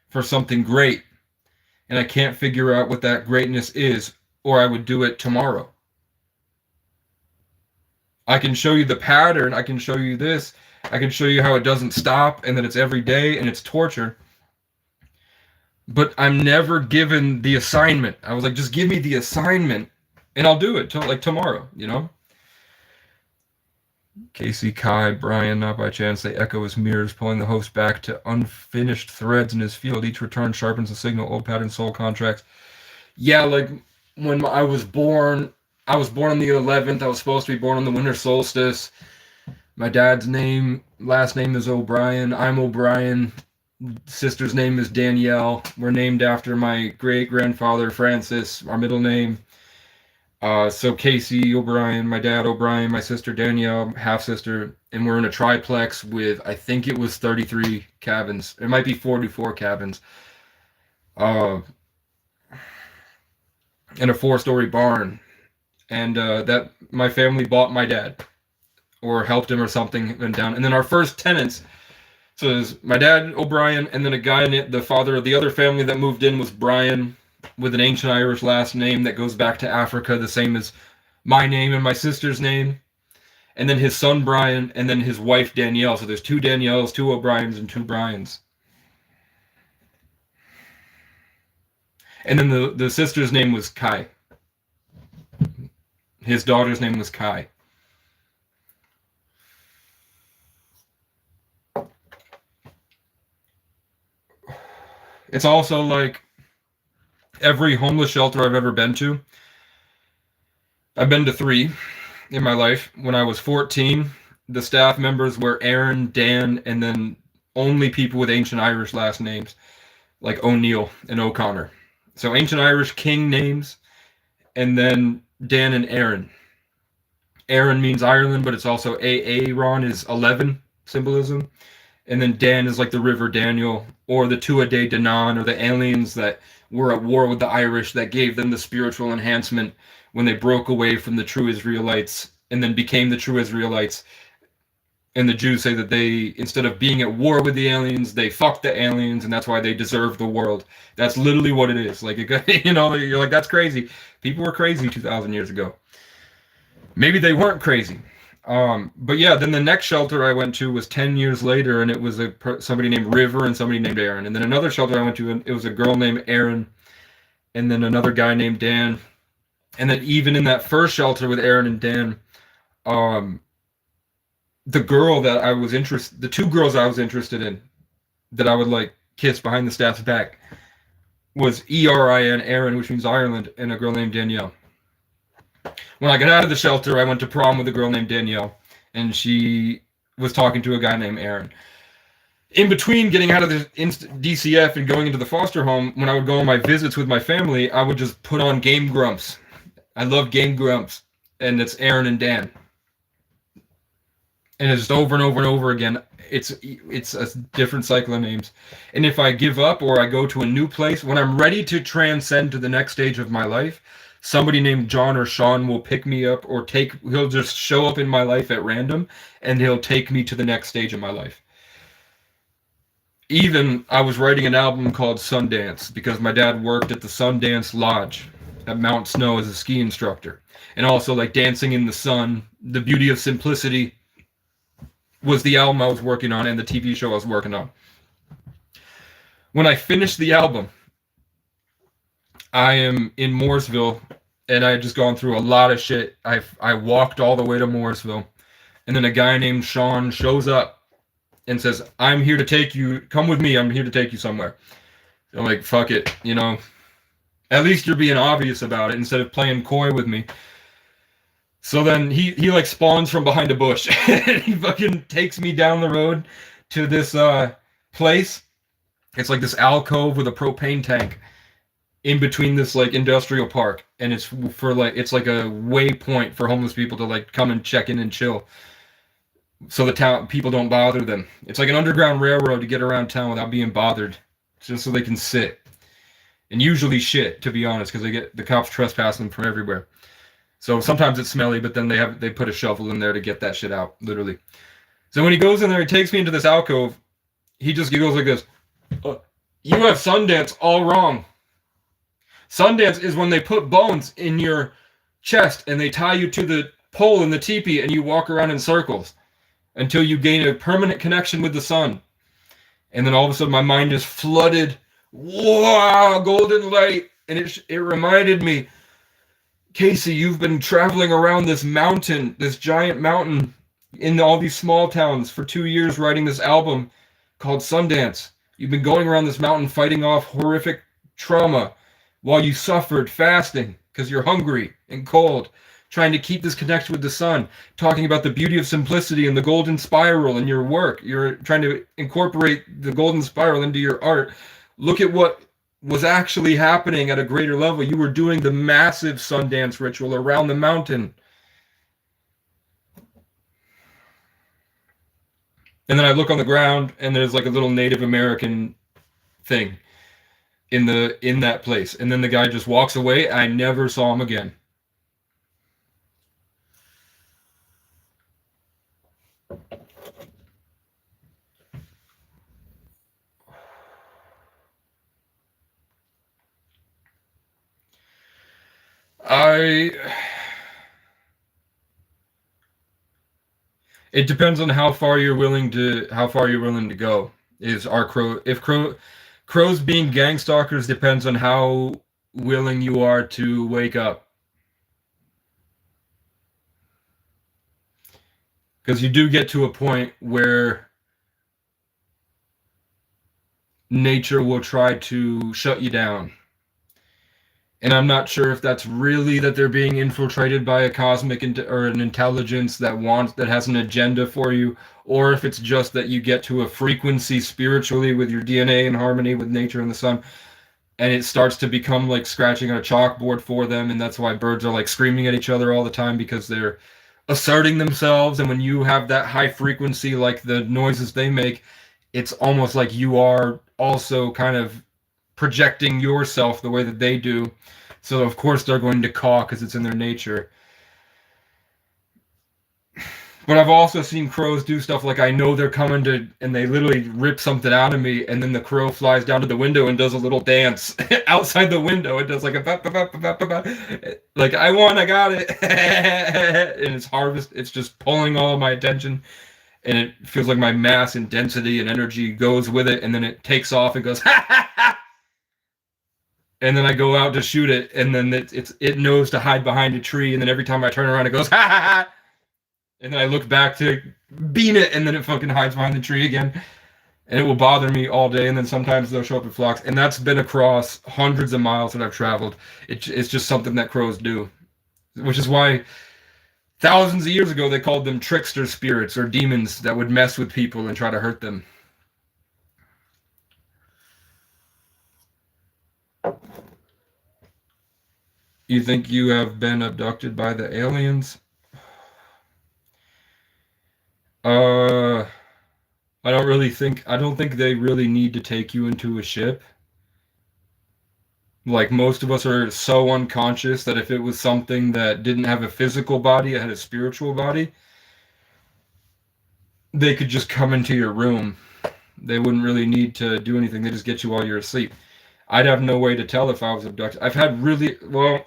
for something great. And I can't figure out what that greatness is, or I would do it tomorrow. I can show you the pattern. I can show you this. I can show you how it doesn't stop and that it's every day and it's torture. But I'm never given the assignment. I was like, just give me the assignment and I'll do it till like tomorrow, you know? Casey, Kai, Brian, not by chance, they echo his mirrors, pulling the host back to unfinished threads in his field. Each return sharpens the signal, old pattern, soul contracts. Yeah, like when I was born on the 11th. I was supposed to be born on the winter solstice. My dad's last name is O'Brien. I'm O'Brien. Sister's name is Danielle. We're named after my great-grandfather, Francis, our middle name. So Casey O'Brien, my dad O'Brien, my sister Danielle, half-sister, and we're in a triplex with, I think it was 33 cabins. It might be 44 cabins. And a 4-story barn. And that my family bought my dad, or helped him or something, and down. And then our first tenants, so there's my dad, O'Brien, and then a guy, the father of the other family that moved in was Brian, with an ancient Irish last name that goes back to Africa, the same as my name and my sister's name. And then his son, Brian, and then his wife, Danielle. So there's 2 Danielles, 2 O'Briens, and 2 Brians. And then the sister's name was Kai. His daughter's name was Kai. It's also like every homeless shelter I've ever been to. I've been to 3 in my life. When I was 14, the staff members were Aaron, Dan, and then only people with ancient Irish last names, like O'Neill and O'Connor. So ancient Irish king names, and then Dan and Aaron. Aaron means Ireland, but it's also Aaron is 11 symbolism. And then Dan is like the River Daniel, or the Tuatha De Danann, or the aliens that were at war with the Irish that gave them the spiritual enhancement when they broke away from the true Israelites and then became the true Israelites. And the Jews say that they, instead of being at war with the aliens, they fucked the aliens, and that's why they deserve the world. That's literally what it is. Like, you know, you're like, that's crazy. People were crazy 2,000 years ago. Maybe they weren't crazy. But yeah, then the next shelter I went to was 10 years later, and it was somebody named River and somebody named Aaron. And then another shelter I went to, and it was a girl named Aaron, and then another guy named Dan. And then even in that first shelter with Aaron and Dan, the 2 girls I was interested in, that I would like kiss behind the staff's back, was Erin, Aaron, which means Ireland, and a girl named Danielle. When I got out of the shelter, I went to prom with a girl named Danielle, and she was talking to a guy named Aaron. In between getting out of the DCF and going into the foster home, when I would go on my visits with my family, I would just put on Game Grumps. I love Game Grumps, and it's Aaron and Dan. and it's just over and over and over again. It's a different cycle of names. And if I give up or I go to a new place, when I'm ready to transcend to the next stage of my life, somebody named John or Sean will pick me up or he'll just show up in my life at random and he'll take me to the next stage of my life. Even I was writing an album called Sundance because my dad worked at the Sundance Lodge at Mount Snow as a ski instructor. And also like Dancing in the Sun, The Beauty of Simplicity was the album I was working on and the TV show I was working on. When I finished the album, I am in Mooresville and I had just gone through a lot of shit. I walked all the way to Mooresville, and then a guy named Sean shows up and says, "I'm here to take you. Come with me. I'm here to take you somewhere." I'm like, "Fuck it, you know. At least you're being obvious about it instead of playing coy with me." So then he like spawns from behind a bush and he fucking takes me down the road to this place. It's like this alcove with a propane tank in between this like industrial park, and it's for like it's like a waypoint for homeless people to like come and check in and chill, so the town people don't bother them. It's like an underground railroad to get around town without being bothered, just so they can sit and usually shit, to be honest, because the cops trespass them from everywhere. So sometimes it's smelly, but then they put a shovel in there to get that shit out, literally. So when he goes in there, he takes me into this alcove. He goes like this. You have Sundance all wrong. Sundance is when they put bones in your chest and they tie you to the pole in the teepee and you walk around in circles until you gain a permanent connection with the sun. And then all of a sudden my mind is flooded. Wow, golden light. And it reminded me, Casey, you've been traveling around this mountain, this giant mountain in all these small towns for 2 years writing this album called Sundance. You've been going around this mountain fighting off horrific trauma while you suffered fasting because you're hungry and cold, trying to keep this connection with the sun, talking about the beauty of simplicity and the golden spiral in your work. You're trying to incorporate the golden spiral into your art. Look at what was actually happening at a greater level. You were doing the massive Sundance ritual around the mountain. And then I look on the ground and there's like a little Native American thing in that place. And then the guy just walks away. I never saw him again. It depends on how far you're willing to go. Crows being gang stalkers depends on how willing you are to wake up. Because you do get to a point where nature will try to shut you down. And I'm not sure if that's really that they're being infiltrated by a cosmic or an intelligence that has an agenda for you, or if it's just that you get to a frequency spiritually with your DNA in harmony with nature and the sun, and it starts to become like scratching on a chalkboard for them, and that's why birds are like screaming at each other all the time because they're asserting themselves. And when you have that high frequency, like the noises they make, it's almost like you are also kind of projecting yourself the way that they do. So of course they're going to caw because it's in their nature. But I've also seen crows do stuff like I know they're coming to, and they literally rip something out of me, and then the crow flies down to the window and does a little dance outside the window. It does like a like I got it, and it's just pulling all of my attention, and it feels like my mass and density and energy goes with it, and then it takes off and goes ha ha ha. And then I go out to shoot it, and then it knows to hide behind a tree, and then every time I turn around, it goes ha ha ha. And then I look back to beam it, and then it fucking hides behind the tree again. And it will bother me all day, and then sometimes they'll show up in flocks. And that's been across hundreds of miles that I've traveled. It's just something that crows do. Which is why thousands of years ago they called them trickster spirits or demons that would mess with people and try to hurt them. You think you have been abducted by the aliens? Uh, I don't think they really need to take you into a ship. Like most of us are so unconscious that if it was something that didn't have a physical body, it had a spiritual body, they could just come into your room. They wouldn't really need to do anything. They just get you while you're asleep. I'd have no way to tell if I was abducted. I've had really, well,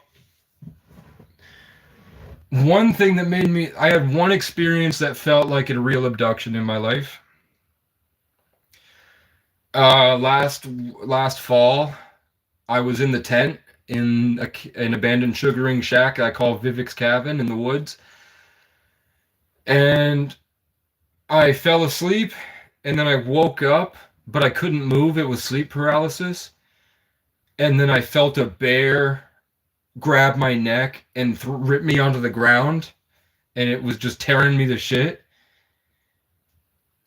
one thing that made me, I had one experience that felt like a real abduction in my life. Last fall, I was in the tent in an abandoned sugaring shack I call Vivek's Cabin in the woods, and I fell asleep, and then I woke up, but I couldn't move. It was sleep paralysis, and then I felt a bear grab my neck and rip me onto the ground, and it was just tearing me to shit,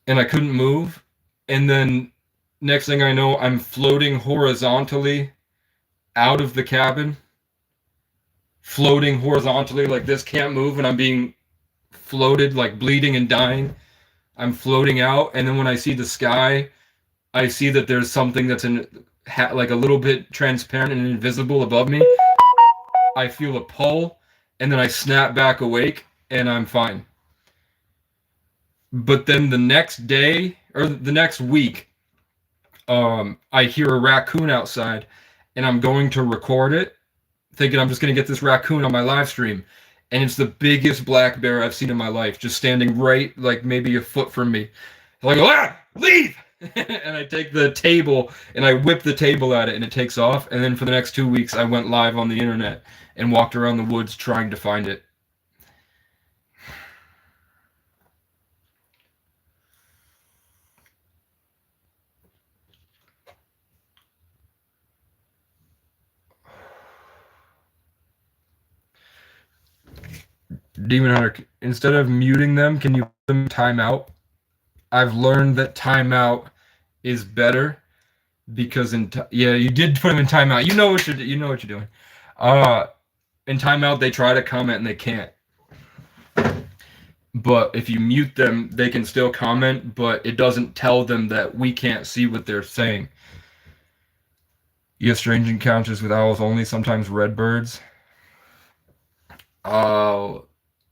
and I couldn't move. And then next thing I know, I'm floating horizontally out of the cabin, floating horizontally like this, can't move, and I'm being floated, like bleeding and dying. I'm floating out, and then when I see the sky, I see that there's something that's like a little bit transparent and invisible above me. I feel a pull, and then I snap back awake, and I'm fine. But then the next day, or the next week, I hear a raccoon outside, and I'm going to record it, thinking I'm just going to get this raccoon on my live stream. And it's the biggest black bear I've seen in my life, just standing right, like maybe a foot from me. Like, leave! And I take the table and I whip the table at it, and it takes off. And then for the next 2 weeks, I went live on the internet and walked around the woods trying to find it. Demon Hunter, instead of muting them, can you put them timeout? I've learned that timeout is better because yeah, you did put them in timeout. You know what you're doing. In timeout, they try to comment and they can't. But if you mute them, they can still comment, but it doesn't tell them that we can't see what they're saying. You have strange encounters with owls only, sometimes redbirds.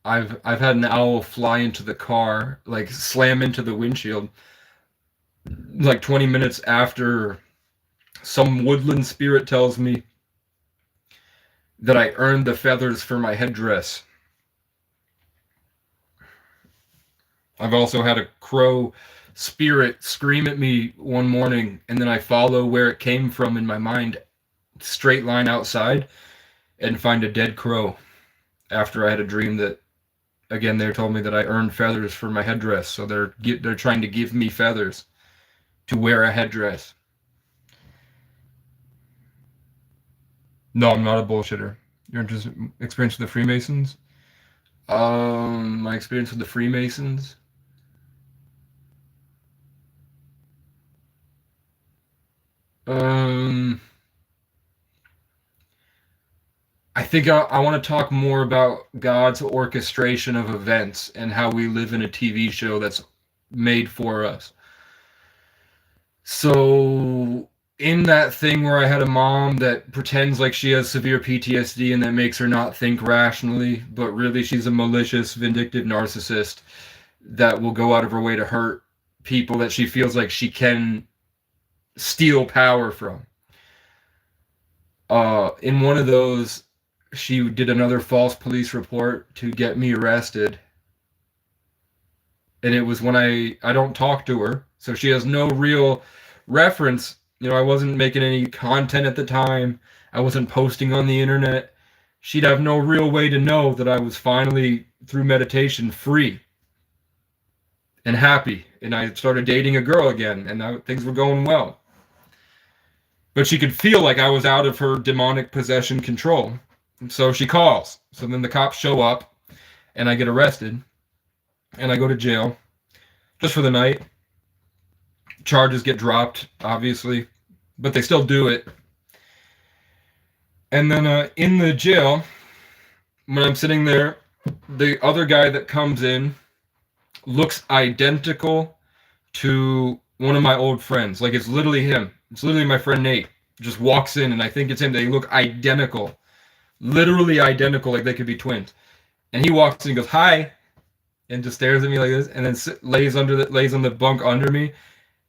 I've had an owl fly into the car, like slam into the windshield, like 20 minutes after some woodland spirit tells me that I earned the feathers for my headdress. I've also had a crow spirit scream at me one morning, and then I follow where it came from in my mind, straight line outside, and find a dead crow after I had a dream that, again, they told me that I earned feathers for my headdress, so they're trying to give me feathers to wear a headdress. No, I'm not a bullshitter. Your experience with the Freemasons? My experience with the Freemasons? I think I want to talk more about God's orchestration of events and how we live in a TV show that's made for us. So, in that thing where I had a mom that pretends like she has severe PTSD and that makes her not think rationally, but really she's a malicious, vindictive narcissist that will go out of her way to hurt people that she feels like she can steal power from. In one of those, she did another false police report to get me arrested. And it was when I don't talk to her, so she has no real reference. You know, I wasn't making any content at the time. I wasn't posting on the internet. She'd have no real way to know that I was finally, through meditation, free and happy. And I started dating a girl again, and things were going well. But she could feel like I was out of her demonic possession control. So she calls. So then the cops show up, and I get arrested, and I go to jail just for the night. Charges get dropped, obviously, but they still do it. And then in the jail, when I'm sitting there, the other guy that comes in looks identical to one of my old friends. Like it's literally him. It's literally my friend Nate. Just walks in and I think it's him. They look identical. Literally identical, like they could be twins. And he walks in and goes, "Hi," and just stares at me like this, and then lays on the bunk under me,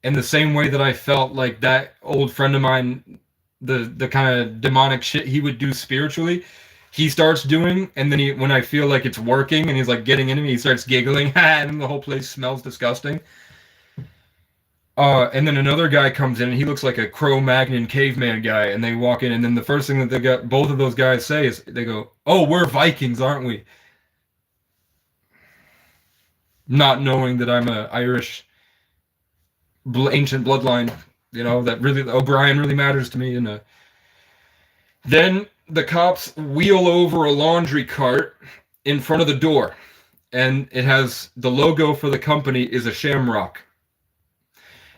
in the same way that I felt like that old friend of mine, the kind of demonic shit he would do spiritually, he starts doing, and then when I feel like it's working and he's like getting into me, he starts giggling, and the whole place smells disgusting. And then another guy comes in and he looks like a Cro-Magnon caveman guy, and they walk in, and then the first thing that both of those guys say is they go, "Oh, we're Vikings, aren't we?" Not knowing that I'm a Irish ancient bloodline, that really O'Brien really matters to me. And then the cops wheel over a laundry cart in front of the door, and it has the logo for the company is a shamrock.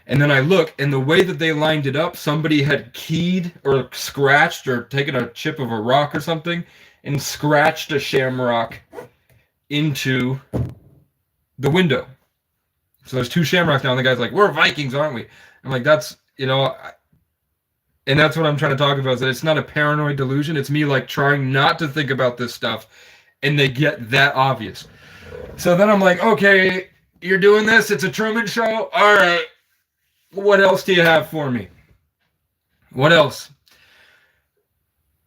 And then I look, and the way that they lined it up, somebody had keyed or scratched or taken a chip of a rock or something and scratched a shamrock into the window. So there's two shamrocks now, and the guy's like, "We're Vikings, aren't we?" I'm like, that's, and that's what I'm trying to talk about, is that it's not a paranoid delusion. It's me like trying not to think about this stuff, and they get that obvious. So then I'm like, okay, you're doing this. It's a Truman Show. All right. What else do you have for me? What else?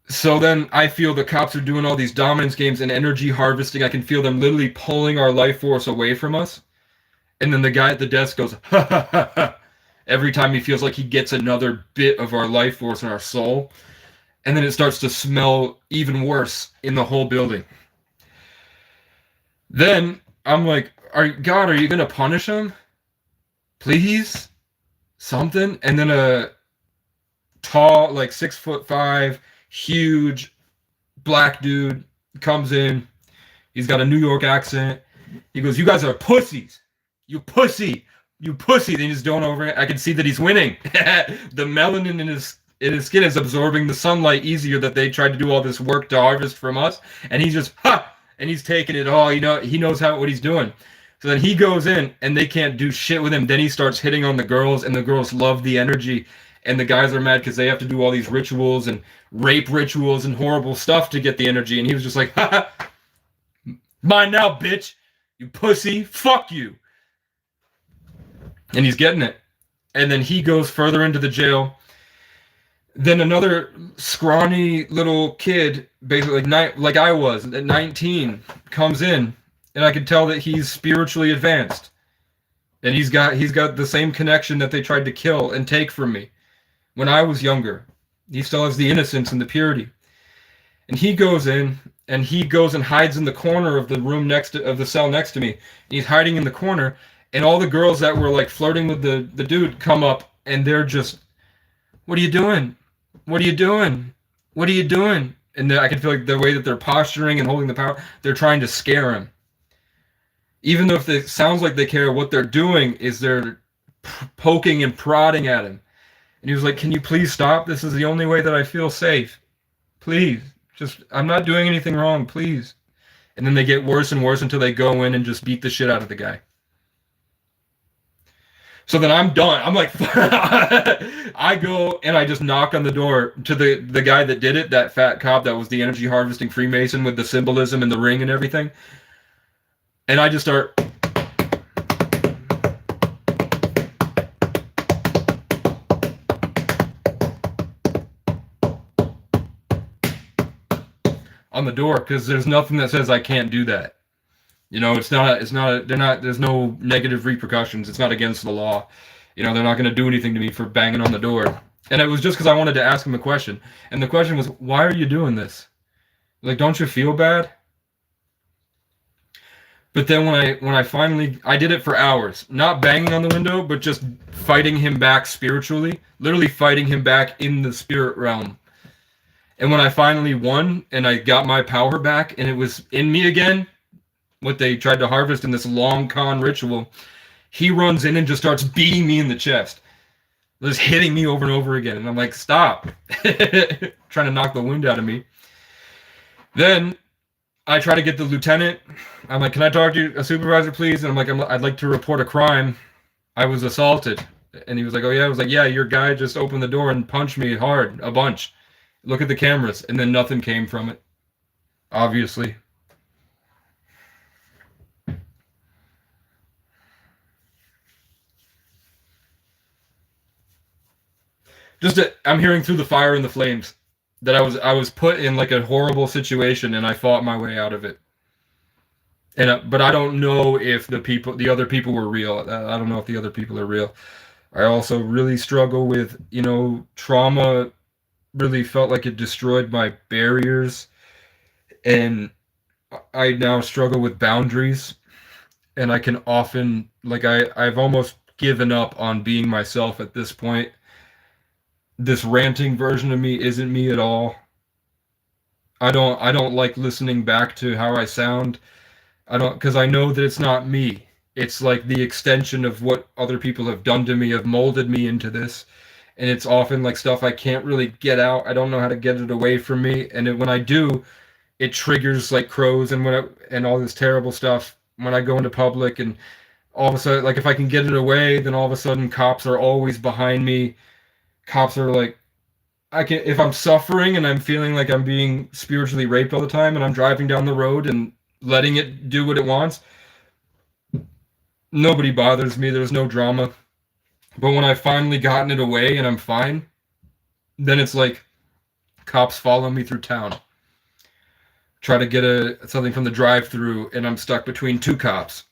So then I feel the cops are doing all these dominance games and energy harvesting. I can feel them literally pulling our life force away from us. And then the guy at the desk goes, "Ha ha ha ha," every time he feels like he gets another bit of our life force and our soul. And then it starts to smell even worse in the whole building. Then I'm like, God, are you going to punish him? Please? Something? And then a tall, like 6'5", huge black dude comes in. He's got a New York accent. He goes, "You guys are pussies. You pussy. You pussy." Then he's going over it. I can see that he's winning. The melanin in his skin is absorbing the sunlight easier that they tried to do all this work to harvest from us. And he's just, and he's taking it all. He knows what he's doing. So then he goes in, and they can't do shit with him. Then he starts hitting on the girls, and the girls love the energy. And the guys are mad because they have to do all these rituals and rape rituals and horrible stuff to get the energy. And he was just like, "Mine now, bitch. You pussy. Fuck you." And he's getting it. And then he goes further into the jail. Then another scrawny little kid, basically like I was at 19, comes in, and I can tell that he's spiritually advanced. And he's got the same connection that they tried to kill and take from me when I was younger. He still has the innocence and the purity. And he goes in, and he goes and hides in the corner of the room of the cell next to me. And he's hiding in the corner, and all the girls that were like flirting with the dude come up, and they're just, "What are you doing? What are you doing? What are you doing?" And I can feel like the way that they're posturing and holding the power, they're trying to scare him. Even though if it sounds like they care, what they're doing is they're poking and prodding at him. And he was like, "Can you please stop? This is the only way that I feel safe. Please. I'm not doing anything wrong, please." And then they get worse and worse until they go in and just beat the shit out of the guy. So then I'm done. I'm like, I go and I just knock on the door to the guy that did it, that fat cop that was the energy harvesting Freemason with the symbolism and the ring and everything. And I just start. On the door, because there's nothing that says I can't do that. There's no negative repercussions. It's not against the law. They're not going to do anything to me for banging on the door. And it was just because I wanted to ask him a question. And the question was, "Why are you doing this? Like, don't you feel bad?" But then when I finally, I did it for hours, not banging on the window, but just fighting him back spiritually, literally fighting him back in the spirit realm. And when I finally won and I got my power back and it was in me again, what they tried to harvest in this long con ritual, he runs in and just starts beating me in the chest, just hitting me over and over again. And I'm like, "Stop." Trying to knock the wind out of me. Then I try to get the lieutenant. I'm like, can I talk to a supervisor, please? And I'm like, I'd like to report a crime. I was assaulted. And he was like, oh, yeah. I was like, yeah, your guy just opened the door and punched me hard, a bunch. Look at the cameras. And then nothing came from it, obviously. I'm hearing through the fire and the flames that I was put in like a horrible situation and I fought my way out of it. And but I don't know if the other people were real. I don't know if the other people are real. I also really struggle with, trauma really felt like it destroyed my barriers, and I now struggle with boundaries, and I can often like I've almost given up on being myself at this point. This ranting version of me isn't me at all. I don't like listening back to how I sound. I don't, because I know that it's not me. It's like the extension of what other people have done to me, have molded me into this. And it's often like stuff I can't really get out. I don't know how to get it away from me. And when I do, it triggers like crows and all this terrible stuff when I go into public. And all of a sudden, like if I can get it away, then all of a sudden cops are always behind me. Cops are like, if I'm suffering and I'm feeling like I'm being spiritually raped all the time and I'm driving down the road and letting it do what it wants, nobody bothers me. There's no drama. But when I've finally gotten it away and I'm fine, then it's like cops follow me through town. Try to get something from the drive-through and I'm stuck between two cops.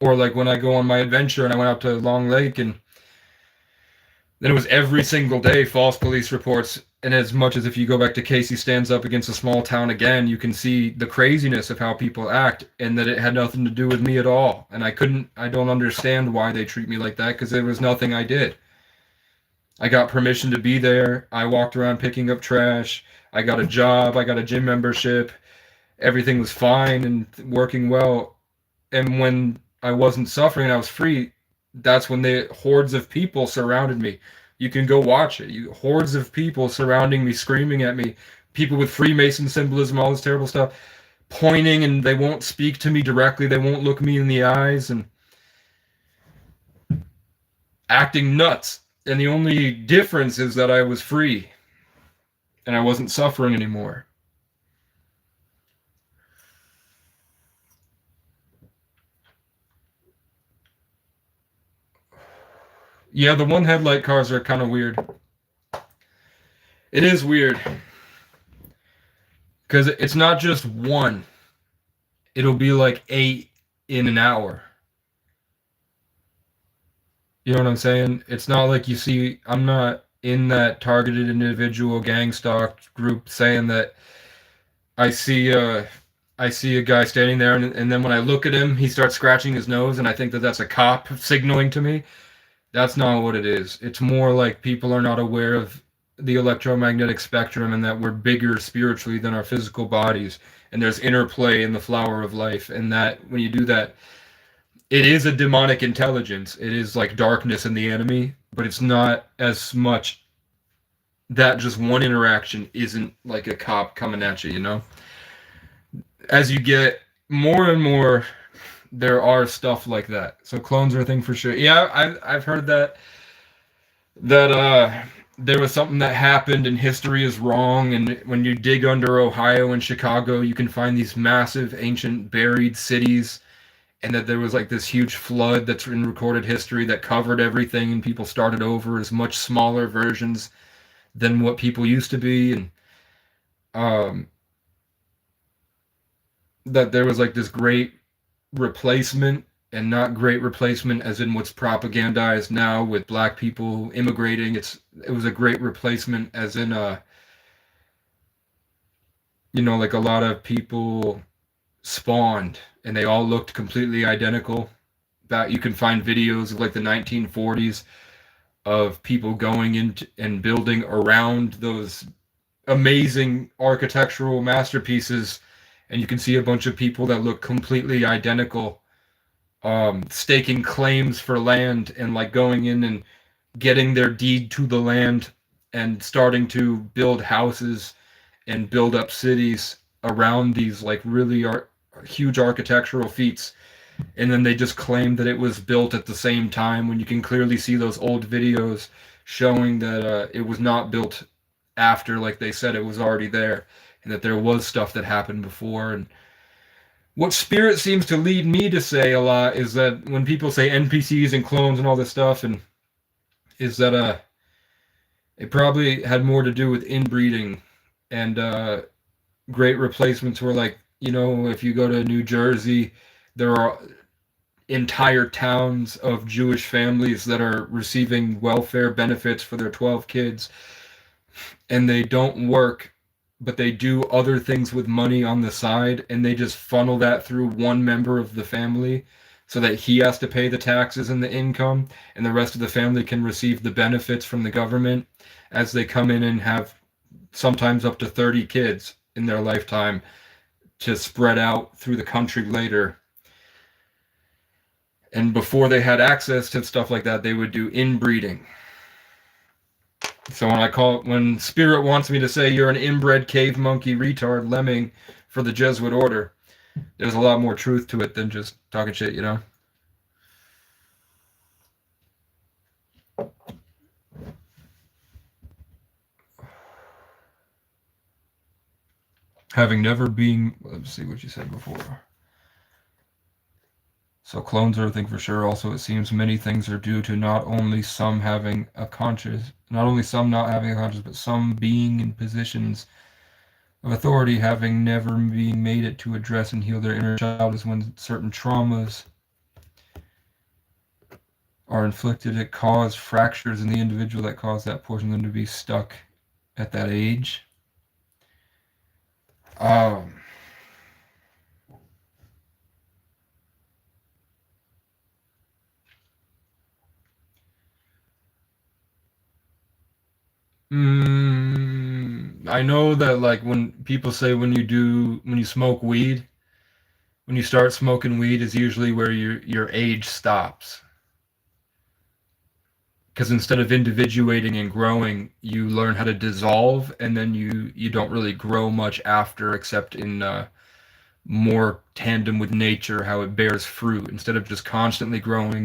Or like when I go on my adventure and I went out to Long Lake, and then it was every single day false police reports. And as much as if you go back to Casey Stands Up Against a Small Town again, you can see the craziness of how people act, and that it had nothing to do with me at all. And I don't understand why they treat me like that, because there was nothing I did. I got permission to be there. I walked around picking up trash. I got a job. I got a gym membership. Everything was fine and working well. And when I wasn't suffering and I was free, that's when the hordes of people surrounded me. You can go watch it. Hordes of people surrounding me, screaming at me, people with Freemason symbolism, all this terrible stuff, pointing, and they won't speak to me directly. They won't look me in the eyes, and acting nuts. And the only difference is that I was free and I wasn't suffering anymore. Yeah, the one headlight cars are kind of weird. It is weird. Because it's not just one. It'll be like 8 in an hour. You know what I'm saying? It's not like you see, I'm not in that targeted individual gang stalk group saying that I see a guy standing there, and then when I look at him, he starts scratching his nose, and I think that that's a cop signaling to me. That's not what it is. It's more like people are not aware of the electromagnetic spectrum, and that we're bigger spiritually than our physical bodies. And there's interplay in the flower of life. And that when you do that, it is a demonic intelligence. It is like darkness in the enemy, but it's not as much that just one interaction isn't like a cop coming at you, you know? As you get more and more, there are stuff like that. So clones are a thing for sure. Yeah, I've heard that there was something that happened and history is wrong, and when you dig under Ohio and Chicago, you can find these massive ancient buried cities, and that there was like this huge flood that's in recorded history that covered everything, and people started over as much smaller versions than what people used to be, and that there was like this great replacement, and not great replacement as in what's propagandized now with black people immigrating. It was a great replacement as in like a lot of people spawned and they all looked completely identical. That you can find videos of like the 1940s of people going into and building around those amazing architectural masterpieces, and you can see a bunch of people that look completely identical, staking claims for land and like going in and getting their deed to the land and starting to build houses and build up cities. around these like really huge architectural feats, and then they just claim that it was built at the same time when you can clearly see those old videos showing that it was not built after, like they said it was already there, and that there was stuff that happened before. And what Spirit seems to lead me to say a lot is that when people say NPCs and clones and all this stuff, and is that it probably had more to do with inbreeding and great replacements were like, you know, if you go to New Jersey, there are entire towns of Jewish families that are receiving welfare benefits for their 12 kids, and they don't work, but they do other things with money on the side, and they just funnel that through one member of the family so that he has to pay the taxes and the income, and the rest of the family can receive the benefits from the government as they come in and have sometimes up to 30 kids in their lifetime to spread out through the country later. And before they had access to stuff like that, they would do inbreeding. So when Spirit wants me to say you're an inbred cave monkey retard lemming for the Jesuit order, there's a lot more truth to it than just talking shit, you know? Having never been, let's see what you said before. So clones are a thing for sure. Also, it seems many things are due to not only some not having a conscience, but some being in positions of authority having never being made it to address and heal their inner child is when certain traumas are inflicted. It causes fractures in the individual that cause that portion of them to be stuck at that age. I know that like when people say when you smoke weed, when you start smoking weed is usually where your age stops. Because instead of individuating and growing, you learn how to dissolve, and then you don't really grow much after, except in more tandem with nature, how it bears fruit. Instead of just constantly growing,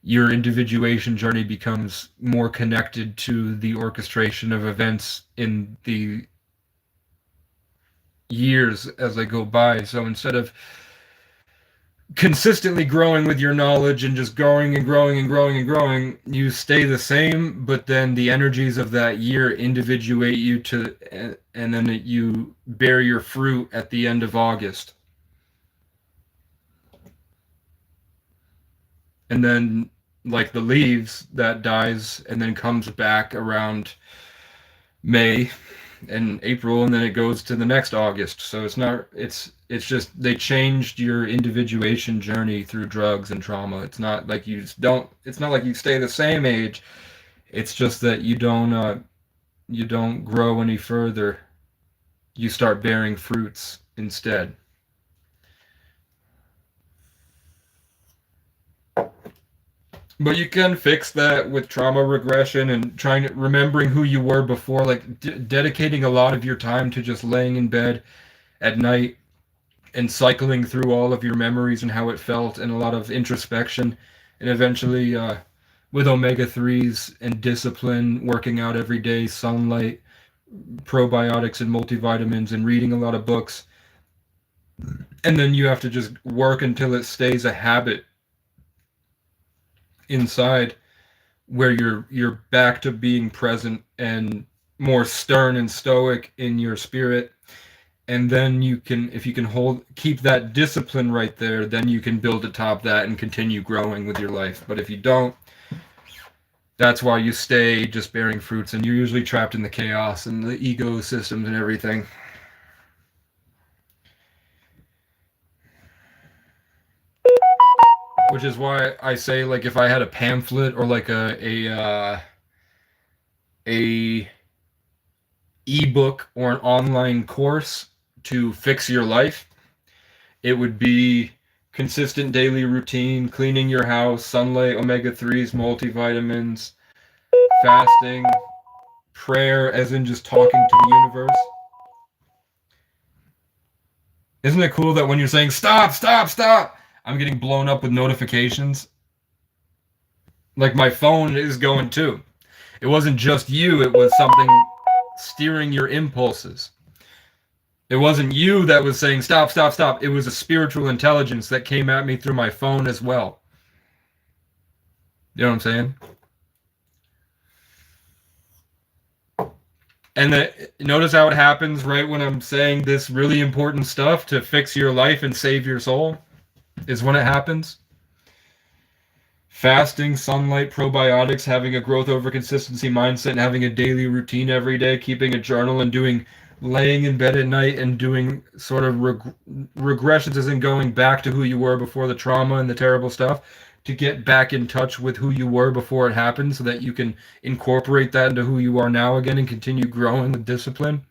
your individuation journey becomes more connected to the orchestration of events in the years as they go by. So instead of consistently growing with your knowledge and just growing and growing and growing and growing, you stay the same, but then the energies of that year individuate you to, and then you bear your fruit at the end of August. And then like the leaves, that dies and then comes back around May and April, and then it goes to the next August. So it's just they changed your individuation journey through drugs and trauma. It's not like you stay the same age. It's just that you don't grow any further. You start bearing fruits instead. But you can fix that with trauma regression and remembering who you were before, like dedicating a lot of your time to just laying in bed at night and cycling through all of your memories and how it felt, and a lot of introspection, and eventually with omega-3s and discipline, working out every day, sunlight, probiotics and multivitamins, and reading a lot of books. And then you have to just work until it stays a habit inside, where you're back to being present and more stern and stoic in your spirit. And then you can, if you can keep that discipline right there, then you can build atop that and continue growing with your life. But if you don't, that's why you stay just bearing fruits, and you're usually trapped in the chaos and the ego systems and everything. Which is why I say, like, if I had a pamphlet or like a ebook or an online course to fix your life, it would be consistent daily routine, cleaning your house, sunlight, omega-3s, multivitamins, fasting, prayer, as in just talking to the universe, Isn't it cool that when you're saying stop, stop, stop, I'm getting blown up with notifications? Like my phone is going too. It wasn't just you, it was something steering your impulses. It wasn't you that was saying stop, stop, stop. It was a spiritual intelligence that came at me through my phone as well. You know what I'm saying? And notice how it happens right when I'm saying this really important stuff to fix your life and save your soul is when it happens. Fasting, sunlight, probiotics, having a growth over consistency mindset, and having a daily routine every day, keeping a journal and laying in bed at night and doing sort of regressions, as in going back to who you were before the trauma and the terrible stuff, to get back in touch with who you were before it happened so that you can incorporate that into who you are now again and continue growing with discipline.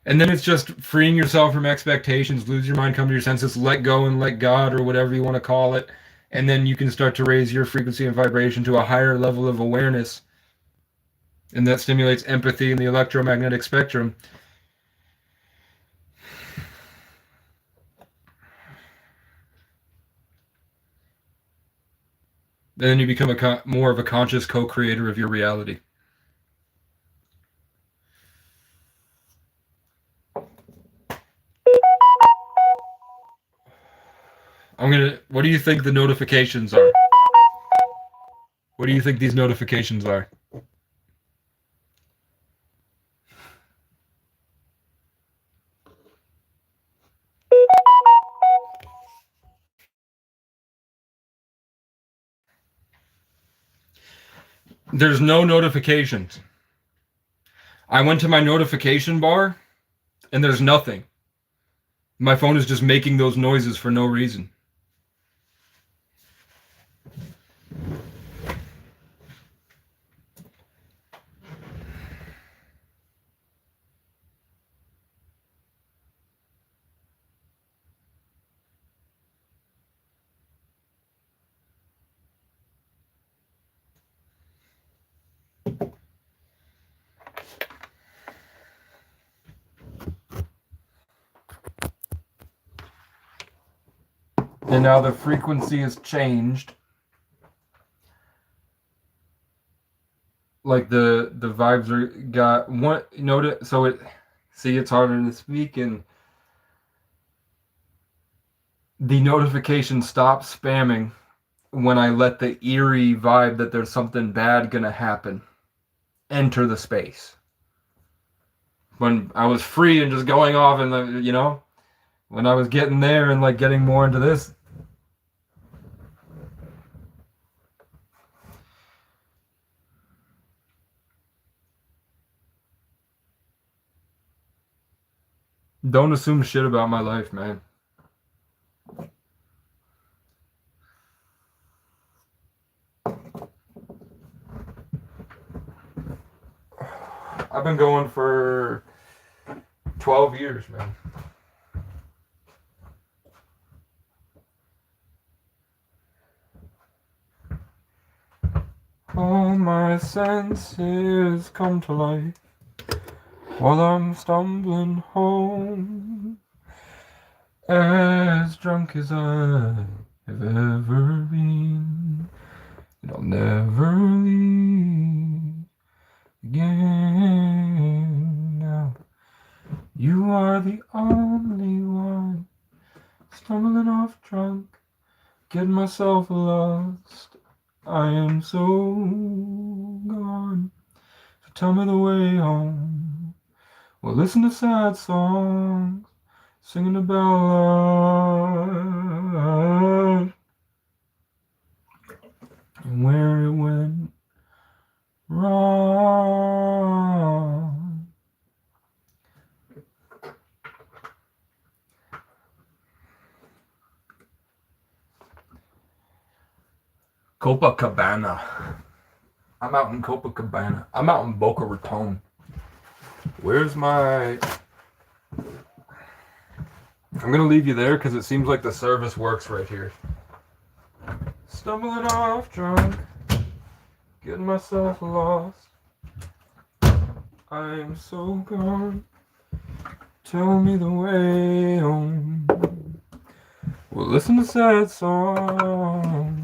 And then it's just freeing yourself from expectations, lose your mind, come to your senses, let go and let God, or whatever you want to call it. And then you can start to raise your frequency and vibration to a higher level of awareness. And that stimulates empathy in the electromagnetic spectrum. Then you become more of a conscious co-creator of your reality. What do you think the notifications are? What do you think these notifications are? There's no notifications. I went to my notification bar and there's nothing. My phone is just making those noises for no reason. And now the frequency has changed. Like the vibes are got one notice, so it's harder to speak, and the notification stops spamming when I let the eerie vibe that there's something bad gonna happen enter the space. When I was free and just going off and when I was getting there and like getting more into this, don't assume shit about my life, man. I've been going for 12 years, man. All my senses come to life while I'm stumbling home, as drunk as I have ever been, and I'll never leave again. Now you are the only one, stumbling off drunk, getting myself lost. I am so gone, so tell me the way home. Well, listen to sad songs, singing about love and where it went wrong. Copacabana. I'm out in Copacabana. I'm out in Boca Raton. Where's my... I'm going to leave you there because it seems like the service works right here. Stumbling off drunk, getting myself lost. I am so gone. Tell me the way home. We'll listen to sad songs.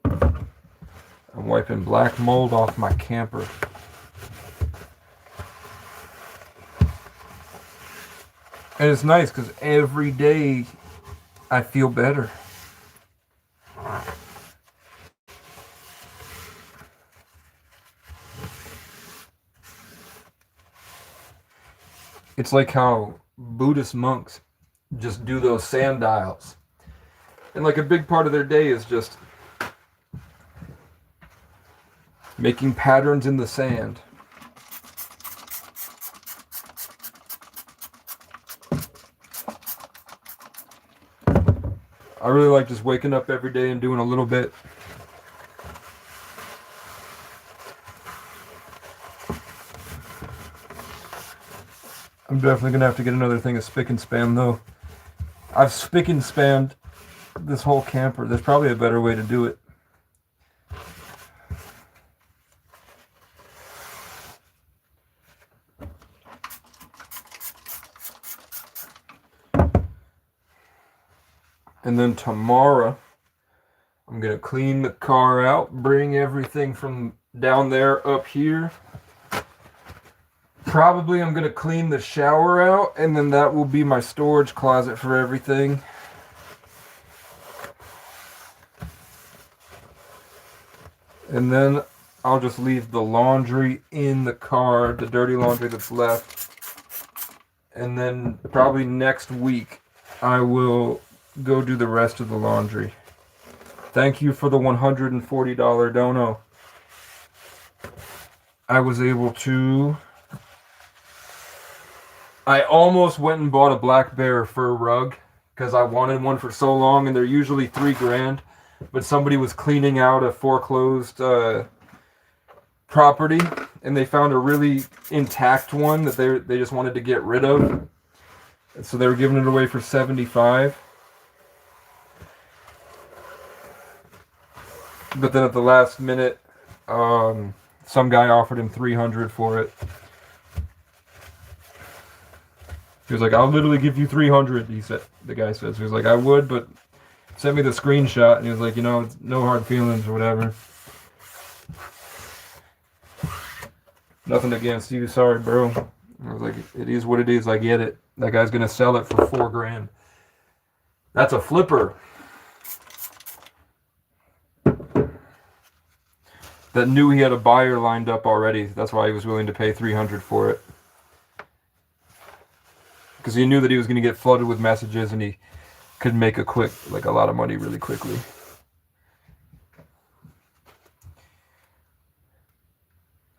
I'm wiping black mold off my camper. And it's nice because every day I feel better. It's like how Buddhist monks just do those sand dials. And like a big part of their day is just making patterns in the sand. I really like just waking up every day and doing a little bit. I'm definitely going to have to get another thing of spick and span though. I've spick and spanned this whole camper. There's probably a better way to do it. And then tomorrow, I'm going to clean the car out, bring everything from down there up here. Probably I'm going to clean the shower out, and then that will be my storage closet for everything. And then I'll just leave the laundry in the car, the dirty laundry that's left. And then probably next week, I will go do the rest of the laundry. Thank you for the $140 dono. I was able to... I almost went and bought a Black Bear fur rug because I wanted one for so long, and they're usually $3,000. But somebody was cleaning out a foreclosed property, and they found a really intact one that they just wanted to get rid of. And so they were giving it away for $75. But then at the last minute, some guy offered him $300 for it. He was like, "I'll literally give you $300." He said, the guy says, he was like, "I would, but sent me the screenshot," and he was like, "It's no hard feelings or whatever. Nothing against you, sorry, bro." I was like, "It is what it is. I get it. That guy's gonna sell it for $4,000. That's a flipper." That knew he had a buyer lined up already. That's why he was willing to pay $300 for it. Because he knew that he was going to get flooded with messages, and he could make a lot of money really quickly.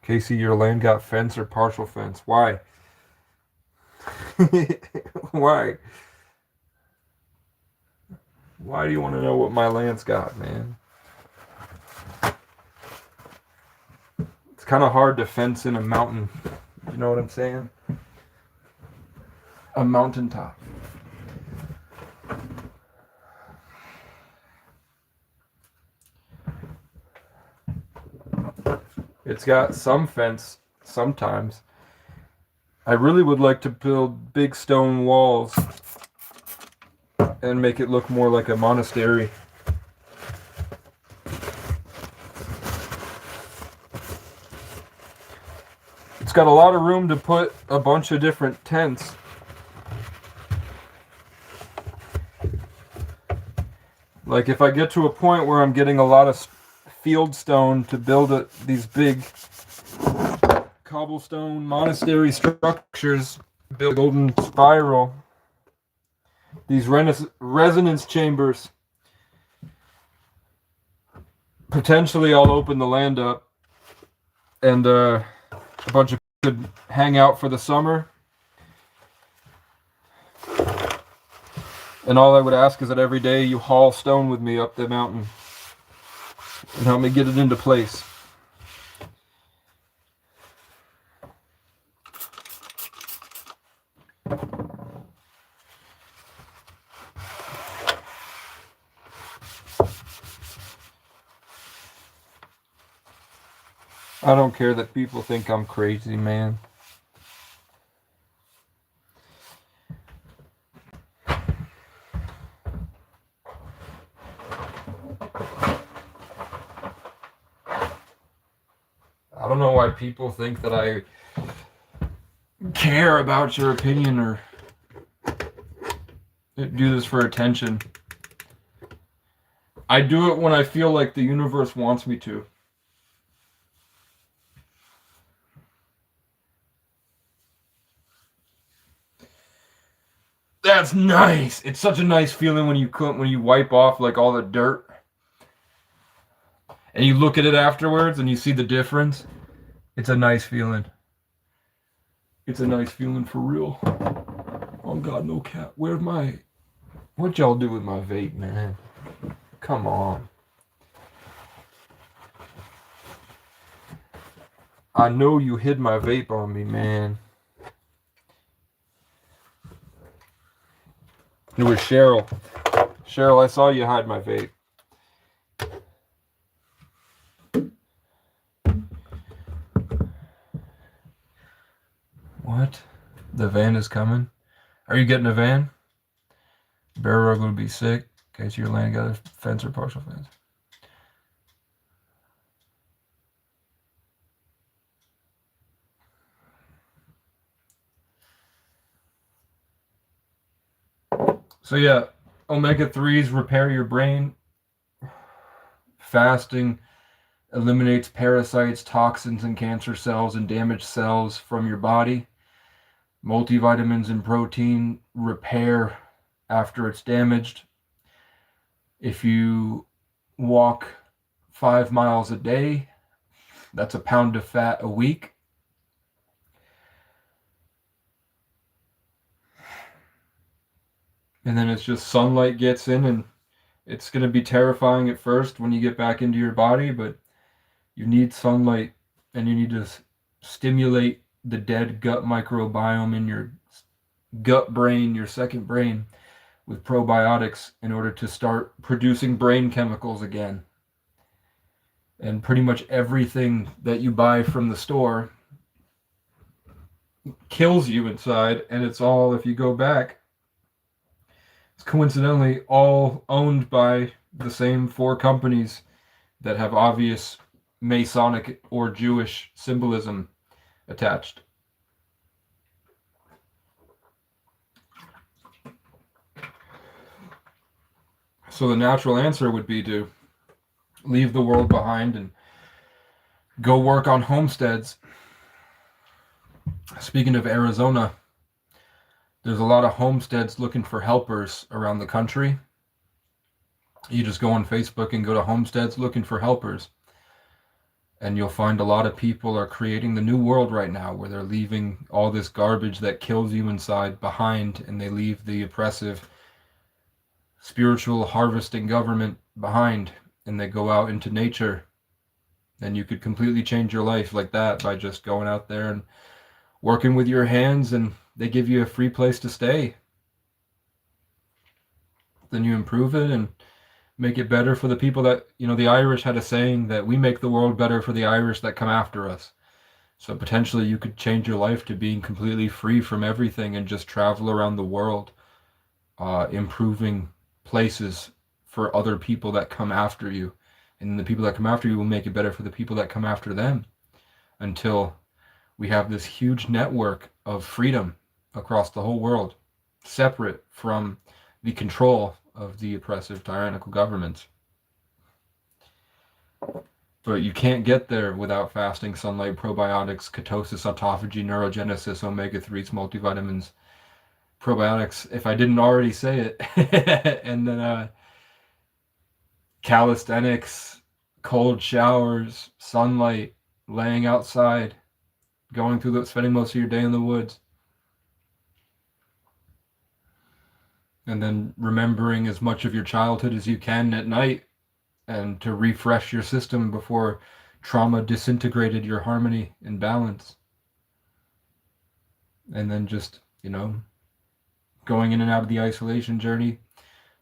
Casey, your land got fence or partial fence? Why? Why? Why do you want to know what my land's got, man? It's kind of hard to fence in a mountain. You know what I'm saying? A mountaintop. It's got some fence sometimes. I really would like to build big stone walls and make it look more like a monastery. It's got a lot of room to put a bunch of different tents. Like if I get to a point where I'm getting a lot of field stone to build these big cobblestone monastery structures, build golden spiral, these resonance chambers, potentially I'll open the land up, and a bunch of people could hang out for the summer. And all I would ask is that every day you haul stone with me up the mountain and help me get it into place. I don't care that people think I'm crazy, man. I don't know why people think that I care about your opinion or do this for attention. I do it when I feel like the universe wants me to. That's nice. It's such a nice feeling when you wipe off like all the dirt and you look at it afterwards and you see the difference. It's a nice feeling. It's a nice feeling for real. Oh God, no cat. What y'all do with my vape, man? Come on. I know you hid my vape on me, man. It was Cheryl. Cheryl, I saw you hide my vape. What? The van is coming? Are you getting a van? Bear Rug would be sick in case your land got a fence or partial fence. So yeah, omega-3s repair your brain. Fasting eliminates parasites, toxins, and cancer cells and damaged cells from your body. Multivitamins and protein repair after it's damaged. If you walk 5 miles a day, that's a pound of fat a week. And then it's just sunlight gets in, and it's going to be terrifying at first when you get back into your body, but you need sunlight and you need to stimulate the dead gut microbiome in your gut brain, your second brain, with probiotics in order to start producing brain chemicals again. And pretty much everything that you buy from the store kills you inside, and it's all, if you go back, it's coincidentally all owned by the same 4 companies that have obvious Masonic or Jewish symbolism attached. So the natural answer would be to leave the world behind and go work on homesteads. Speaking of Arizona, there's a lot of homesteads looking for helpers around the country. You just go on Facebook and go to homesteads looking for helpers. And you'll find a lot of people are creating the new world right now where they're leaving all this garbage that kills you inside behind, and they leave the oppressive spiritual harvesting government behind, and they go out into nature. And you could completely change your life like that by just going out there and working with your hands, and they give you a free place to stay. Then you improve it and make it better for the people that, the Irish had a saying that we make the world better for the Irish that come after us. So potentially you could change your life to being completely free from everything and just travel around the world, improving places for other people that come after you. And the people that come after you will make it better for the people that come after them, until we have this huge network of freedom across the whole world, separate from the control of the oppressive tyrannical governments. But you can't get there without fasting, sunlight, probiotics, ketosis, autophagy, neurogenesis, omega-3s, multivitamins, probiotics, if I didn't already say it. And then calisthenics, cold showers, sunlight, laying outside, spending most of your day in the woods. And then remembering as much of your childhood as you can at night, and to refresh your system before trauma disintegrated your harmony and balance. And then just, going in and out of the isolation journey,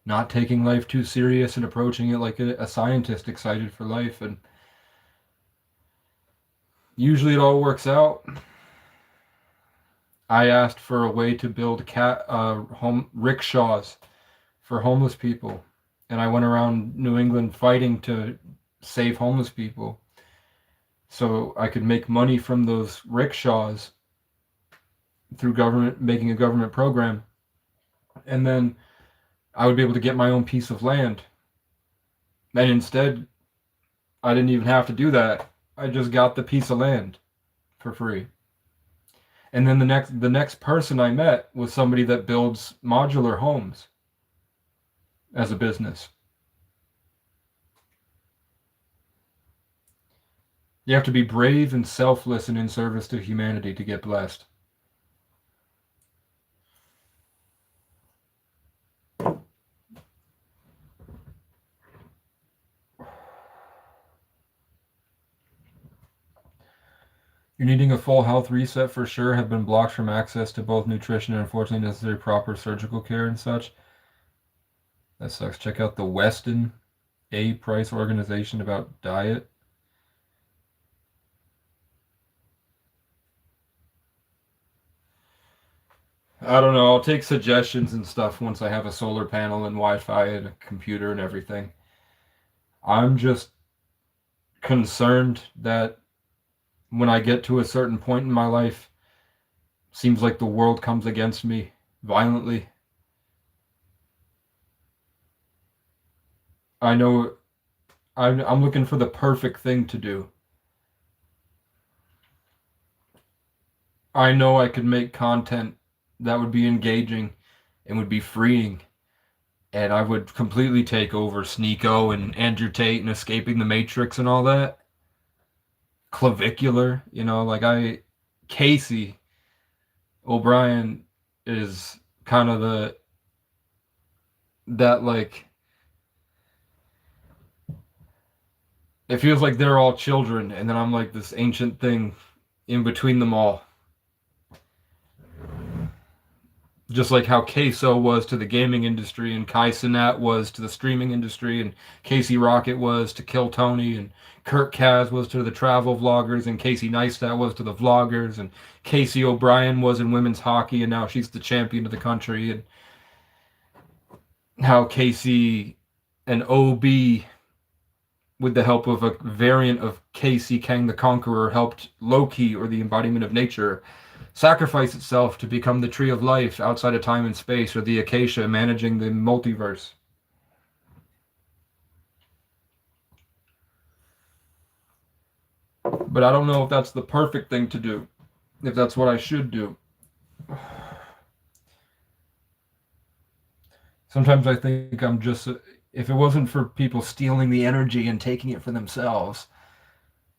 not taking life too serious and approaching it like a scientist excited for life. And Usually it all works out. I asked for a way to build home rickshaws for homeless people, and I went around New England fighting to save homeless people so I could make money from those rickshaws through government making a government program, and then I would be able to get my own piece of land. And instead, I didn't even have to do that. I just got the piece of land for free. And then the next person I met was somebody that builds modular homes as a business. You have to be brave and selfless and in service to humanity to get blessed. You're needing a full health reset for sure, have been blocked from access to both nutrition and unfortunately necessary proper surgical care and such. That sucks. Check out the Weston A. Price organization about diet. I don't know. I'll take suggestions and stuff once I have a solar panel and Wi-Fi and a computer and everything. I'm just concerned that when I get to a certain point in my life, seems like the world comes against me violently. I know I'm looking for the perfect thing to do. I know I could make content that would be engaging and would be freeing, and I would completely take over Sneeko and Andrew Tate and Escaping the Matrix and all that. Clavicular, Casey O'Brien is kind of that like it feels like they're all children, and then I'm like this ancient thing in between them all. Just like how Queso was to the gaming industry, and Kai Cenat was to the streaming industry, and Casey Rocket was to Kill Tony, and Kurt Kaz was to the travel vloggers, and Casey Neistat was to the vloggers, and Casey O'Brien was in women's hockey, and now she's the champion of the country, and how Casey and OB, with the help of a variant of Casey Kang the Conqueror, helped Loki, or the embodiment of nature, sacrifice itself to become the tree of life outside of time and space, or the acacia managing the multiverse. But I don't know if that's the perfect thing to do, if that's what I should do. Sometimes I think I'm just, if it wasn't for people stealing the energy and taking it for themselves,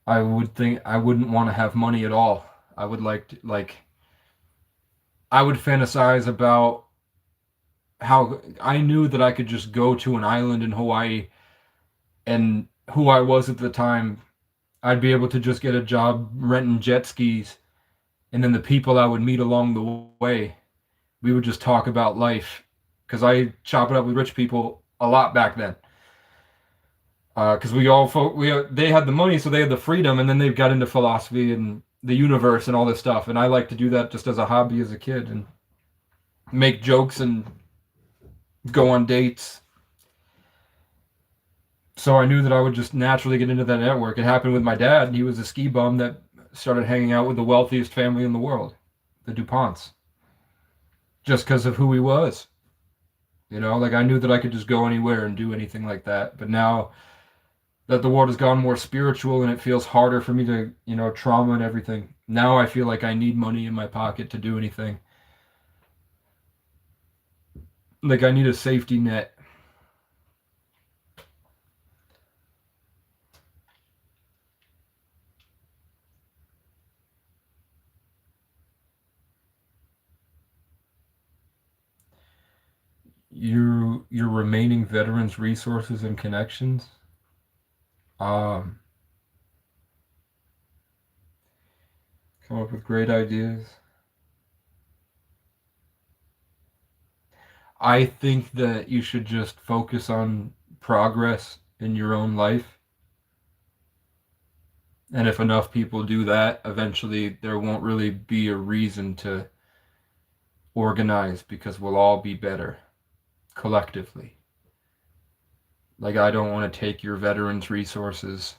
I would think I wouldn't want to have money at all. I would I would fantasize about how I knew that I could just go to an island in Hawaii, and who I was at the time, I'd be able to just get a job renting jet skis, and then the people I would meet along the way, we would just talk about life, because I chop it up with rich people a lot back then. Because they had the money, so they had the freedom, and then they got into philosophy and the universe and all this stuff, and I like to do that just as a hobby as a kid and make jokes and go on dates. So I knew that I would just naturally get into that network. It happened with my dad. He was a ski bum that started hanging out with the wealthiest family in the world, the DuPonts, just because of who he was. I knew that I could just go anywhere and do anything like that. But now that the world has gone more spiritual and it feels harder for me to, trauma and everything, now I feel like I need money in my pocket to do anything. Like I need a safety net. Your remaining veterans resources and connections. Um, Come up with great ideas. I think that you should just focus on progress in your own life. And if enough people do that, eventually there won't really be a reason to organize because we'll all be better collectively. Like, I don't want to take your veterans' resources,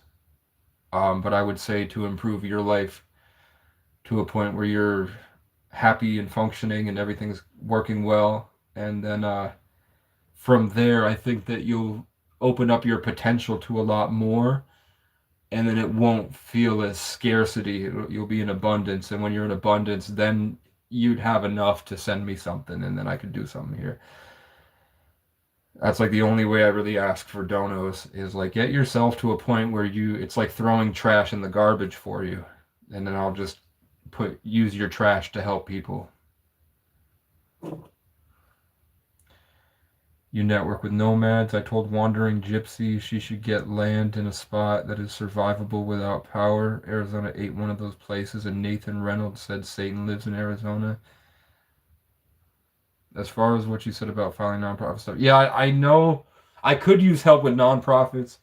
but I would say to improve your life to a point where you're happy and functioning and everything's working well. And then from there, I think that you'll open up your potential to a lot more. And then it won't feel as scarcity. You'll be in abundance. And when you're in abundance, then you'd have enough to send me something, and then I could do something here. That's like the only way I really ask for donos is like get yourself to a point where it's like throwing trash in the garbage for you. And then I'll just use your trash to help people. You network with nomads. I told Wandering Gypsy she should get land in a spot that is survivable without power. Arizona ate one of those places, and Nathan Reynolds said Satan lives in Arizona. As far as what you said about filing nonprofit stuff, yeah, I know I could use help with nonprofits.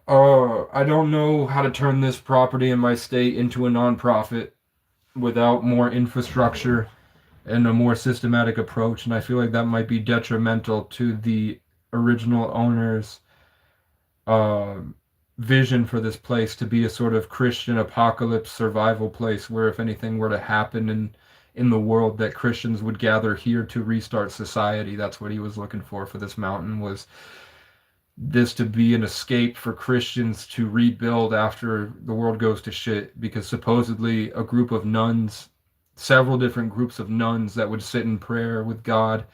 I don't know how to turn this property in my state into a nonprofit without more infrastructure and a more systematic approach, and I feel like that might be detrimental to the original owner's uh, vision for this place to be a sort of Christian apocalypse survival place where if anything were to happen in the world that Christians would gather here to restart society. That's what he was looking for this mountain, was this to be an escape for Christians to rebuild after the world goes to shit, because supposedly a group of nuns, several different groups of nuns that would sit in prayer with God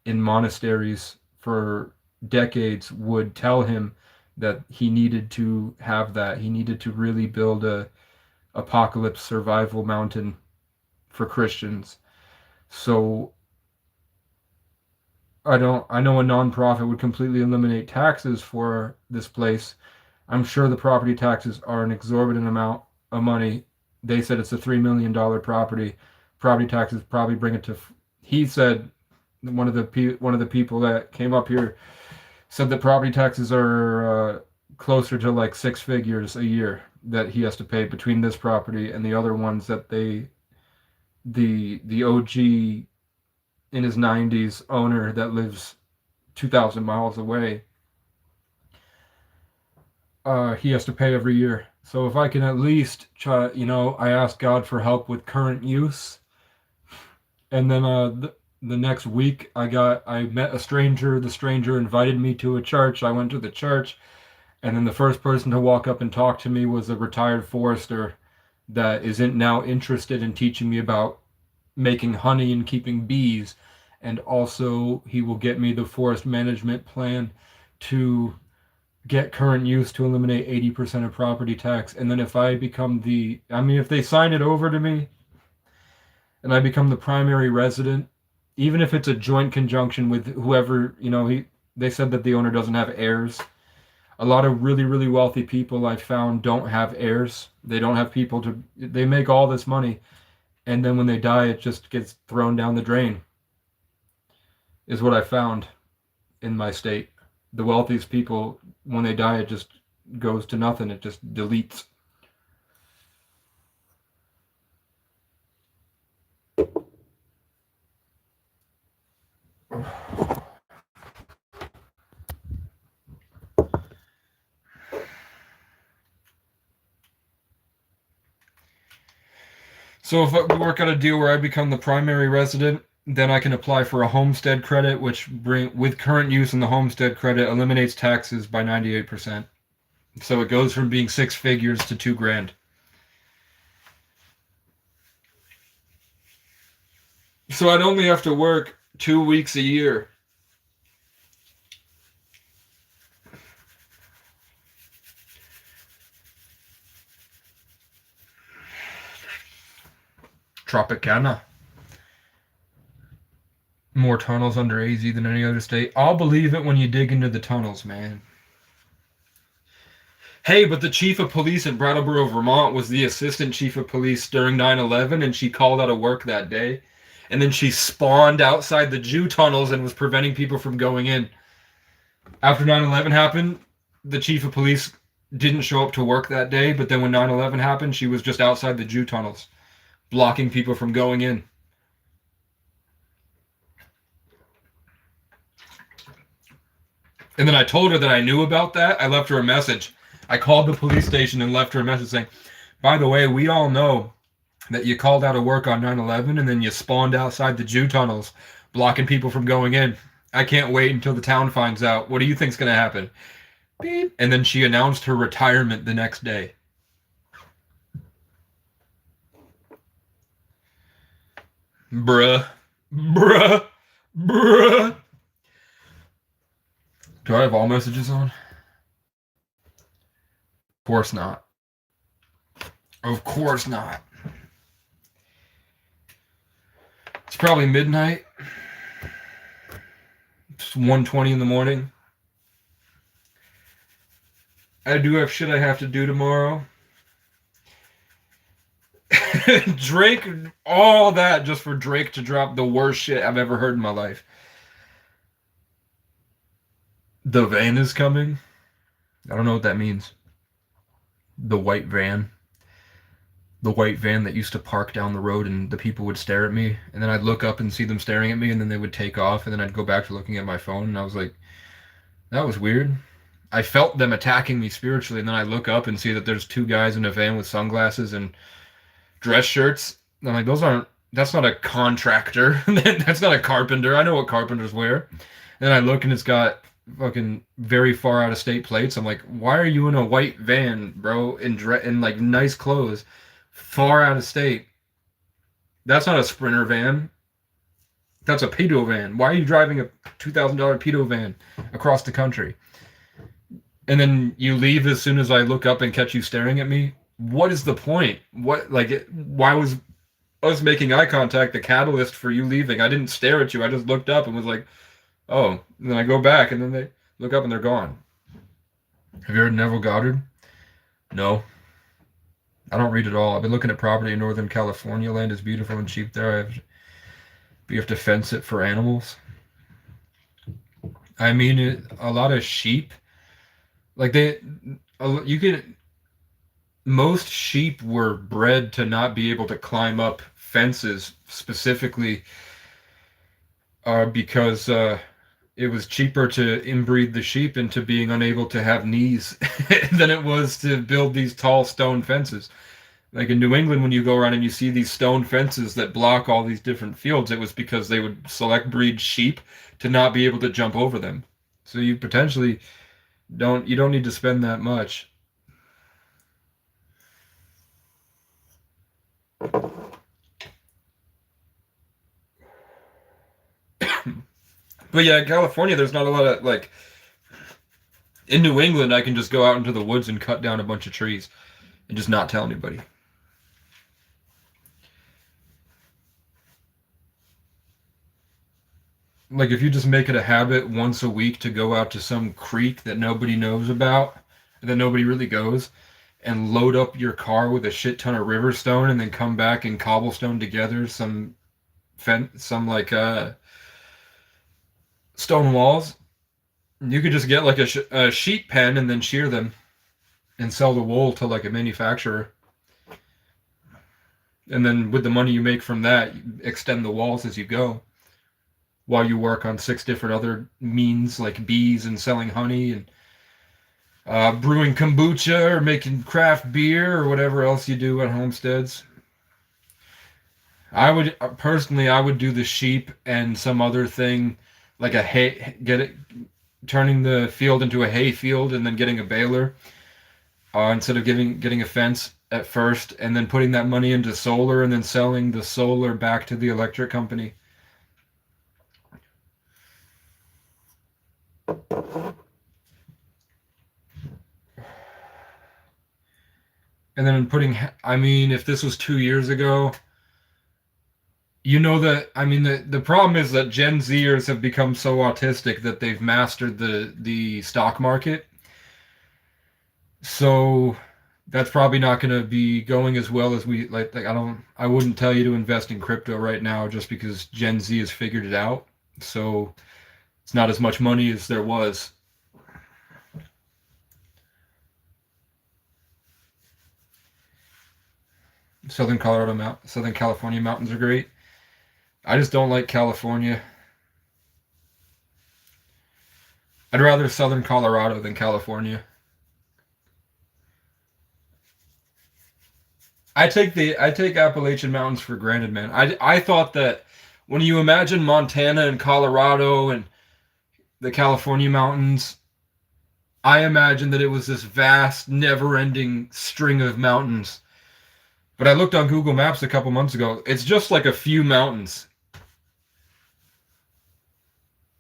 in monasteries for decades would tell him that he needed to have that. He needed to really build a apocalypse survival mountain for Christians. So I know a nonprofit would completely eliminate taxes for this place. I'm sure the property taxes are an exorbitant amount of money. They said it's a $3 million property. Property taxes probably bring it to. He said one of the people that came up here said that property taxes are closer to like six figures a year that he has to pay between this property and the other ones that the OG in his 90s owner that lives 2,000 miles away, he has to pay every year. So if I can at least try, I asked God for help with current use, and then the next week I met a stranger. The stranger invited me to a church. I went to the church, and then the first person to walk up and talk to me was a retired forester that isn't now interested in teaching me about making honey and keeping bees. And also he will get me the forest management plan to get current use to eliminate 80% of property tax. And then if if they sign it over to me and I become the primary resident, even if it's a joint conjunction with whoever, they said that the owner doesn't have heirs. A lot of really, really wealthy people I found don't have heirs. They don't have they make all this money, and then when they die, it just gets thrown down the drain, is what I found in my state. The wealthiest people, when they die, it just goes to nothing. It just deletes. So if we work out a deal where I become the primary resident, then I can apply for a homestead credit, which with current use in the homestead credit eliminates taxes by 98%. So it goes from being six figures to $2,000. So I'd only have to work 2 weeks a year. Tropicana. More tunnels under AZ than any other state. I'll believe it when you dig into the tunnels, man. Hey, but the chief of police in Brattleboro, Vermont was the assistant chief of police during 9/11, and she called out of work that day. And then she spawned outside the Jew tunnels and was preventing people from going in. After 9/11 happened, the chief of police didn't show up to work that day, but then when 9/11 happened, she was just outside the Jew tunnels, blocking people from going in. And then I told her that I knew about that. I left her a message. I called the police station and left her a message saying, by the way, we all know that you called out of work on 9/11 and then you spawned outside the Jew tunnels, blocking people from going in. I can't wait until the town finds out. What do you think's going to happen? Beep. And then she announced her retirement the next day. Bruh. Bruh. Bruh. Do I have all messages on? Of course not. Of course not. It's probably midnight. It's 1:20 in the morning. I do have shit I have to do tomorrow. Drake, all that just for Drake to drop the worst shit I've ever heard in my life. The van is coming. I don't know what that means. The white van. The white van that used to park down the road and the people would stare at me. And then I'd look up and see them staring at me and then they would take off. And then I'd go back to looking at my phone and I was like, that was weird. I felt them attacking me spiritually. And then I look up and see that there's two guys in a van with sunglasses and dress shirts. And I'm like, that's not a contractor. That's not a carpenter. I know what carpenters wear. And I look and it's got fucking very far out of state plates. I'm like, why are you in a white van, bro, in like nice clothes, far out of state? That's not a Sprinter van. That's a pedo van. Why are you driving a $2,000 pedo van across the country? And then you leave as soon as I look up and catch you staring at me. What is the point? Why was us making eye contact the catalyst for you leaving? I didn't stare at you. I just looked up and was like, oh. And then I go back and then they look up and they're gone. Have you heard Neville Goddard? No. I don't read it all. I've been looking at property in Northern California. Land is beautiful and cheap there. You have to fence it for animals. I mean, a lot of sheep. Like most sheep were bred to not be able to climb up fences specifically because it was cheaper to inbreed the sheep into being unable to have knees than it was to build these tall stone fences. Like in New England, when you go around and you see these stone fences that block all these different fields, it was because they would select breed sheep to not be able to jump over them. So you potentially don't need to spend that much. But yeah, in California, there's not a lot of like. In New England, I can just go out into the woods and cut down a bunch of trees and just not tell anybody. Like if you just make it a habit once a week to go out to some creek that nobody knows about, that nobody really goes, and load up your car with a shit ton of river stone and then come back and cobblestone together some stone walls. You could just get like a sheep pen and then shear them and sell the wool to like a manufacturer. And then with the money you make from that, you extend the walls as you go while you work on 6 different other means like bees and selling honey and brewing kombucha or making craft beer or whatever else you do at homesteads. I would do the sheep and some other thing like turning the field into a hay field and then getting a baler instead of getting a fence at first and then putting that money into solar and then selling the solar back to the electric company. And then if this was 2 years ago, the problem is that Gen Zers have become so autistic that they've mastered the stock market. So that's probably not going to be going as well as we like. I wouldn't tell you to invest in crypto right now just because Gen Z has figured it out. So it's not as much money as there was. Southern California mountains are great. I just don't like California. I'd rather Southern Colorado than California. I take Appalachian Mountains for granted, man. I thought that when you imagine Montana and Colorado and the California mountains, I imagined that it was this vast, never-ending string of mountains. But I looked on Google Maps a couple months ago. It's just like a few mountains.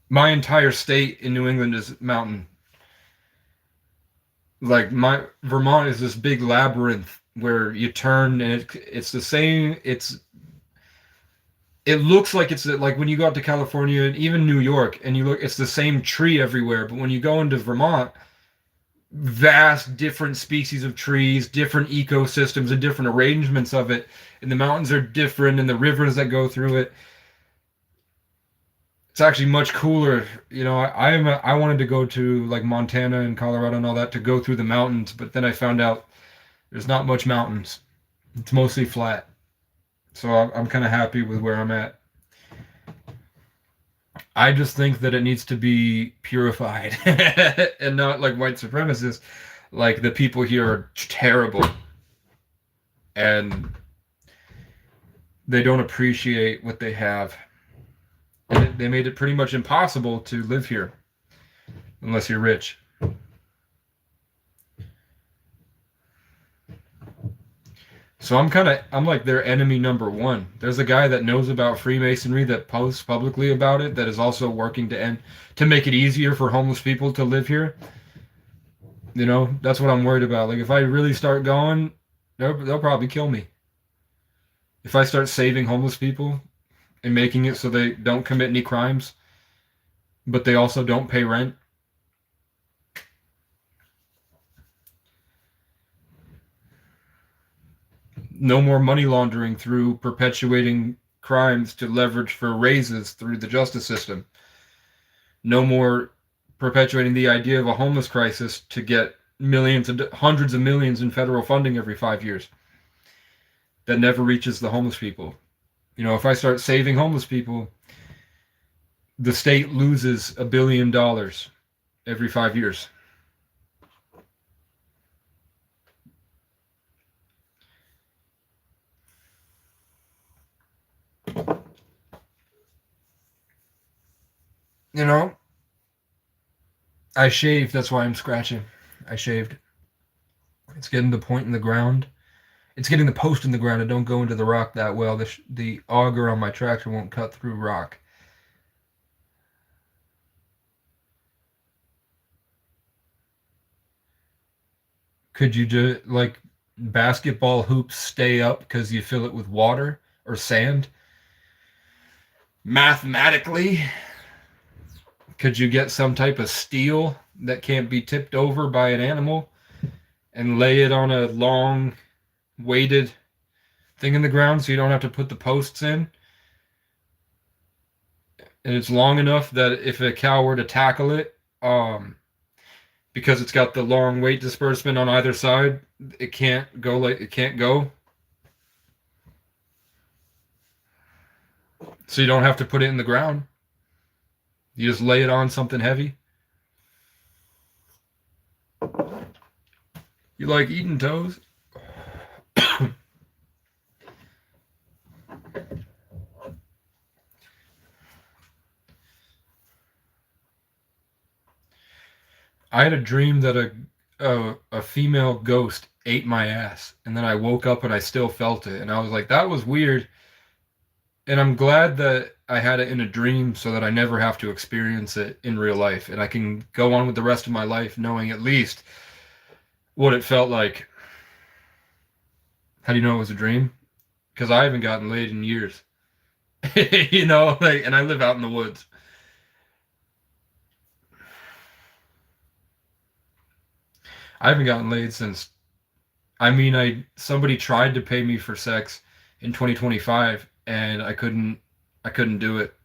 My entire state in New England is mountain. Like my Vermont is this big labyrinth where you turn and it's the same. It looks like it's like when you go out to California and even New York and you look, it's the same tree everywhere. But when you go into Vermont, vast different species of trees, different ecosystems, and different arrangements of it. And the mountains are different, and the rivers that go through it. It's actually much cooler. You know, I wanted to go to like Montana and Colorado and all that to go through the mountains, but then I found out there's not much mountains. It's mostly flat. So I'm kind of happy with where I'm at. I just think that it needs to be purified and not like white supremacists. Like the people here are terrible and they don't appreciate what they have. And they made it pretty much impossible to live here unless you're rich. So I'm like their enemy number one. There's a guy that knows about Freemasonry that posts publicly about it that is also working to make it easier for homeless people to live here. You know, that's what I'm worried about. Like if I really start going, they'll probably kill me. If I start saving homeless people and making it so they don't commit any crimes, but they also don't pay rent. No more money laundering through perpetuating crimes to leverage for raises through the justice system. No more perpetuating the idea of a homeless crisis to get hundreds of millions in federal funding every 5 years that never reaches the homeless people. You know, if I start saving homeless people, the state loses $1 billion every 5 years. You know, I shaved. That's why I'm scratching. I shaved. It's getting the point in the ground. It's getting the post in the ground. It don't go into the rock that well. The auger on my tractor won't cut through rock. Could you do like basketball hoops stay up because you fill it with water or sand? Mathematically, could you get some type of steel that can't be tipped over by an animal and lay it on a long weighted thing in the ground so you don't have to put the posts in? And it's long enough that if a cow were to tackle it, because it's got the long weight disbursement on either side, it can't go. So you don't have to put it in the ground. You just lay it on something heavy. You like eating toes? I had a dream that a female ghost ate my ass, and then I woke up and I still felt it, and I was like, that was weird. And I'm glad that I had it in a dream so that I never have to experience it in real life, and I can go on with the rest of my life knowing at least what it felt like. How do you know it was a dream? Because I haven't gotten laid in years. You know, like, and I live out in the woods. I haven't gotten laid since, somebody tried to pay me for sex in 2025 and I couldn't do it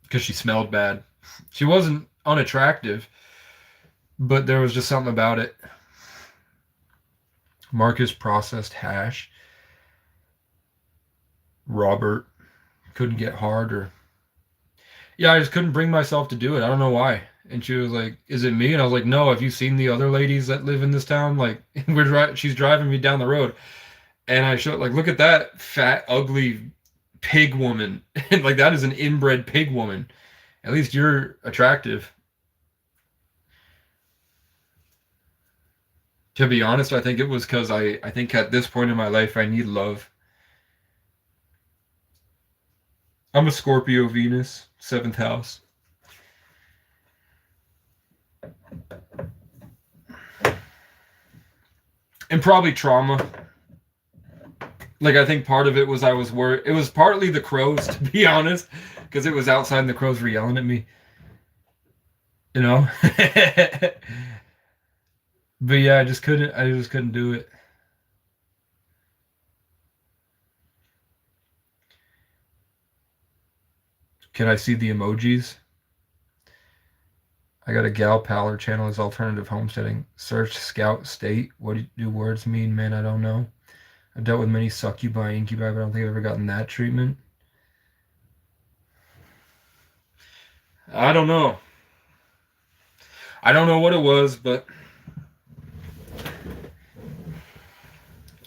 because she smelled bad. She wasn't unattractive, but there was just something about it. Marcus processed hash. Robert. Couldn't get hard or yeah, I just couldn't bring myself to do it. I don't know why. And she was like, "Is it me?" And I was like, "No. Have you seen the other ladies that live in this town? Like, she's driving me down the road, and I showed like, look at that fat, ugly pig woman. And like that is an inbred pig woman. At least you're attractive." To be honest, I think it was because I think at this point in my life I need love. I'm a Scorpio Venus, seventh house. And probably trauma. Like I think part of it was I was worried. It was partly the crows, to be honest, because it was outside and the crows were yelling at me. You know? But yeah, I just couldn't do it. Can I see the emojis? I got a gal pal. Her channel is alternative homesteading. Search scout state. What do words mean, man? I don't know. I've dealt with many succubi, incubi, but I don't think I've ever gotten that treatment. I don't know. I don't know what it was, but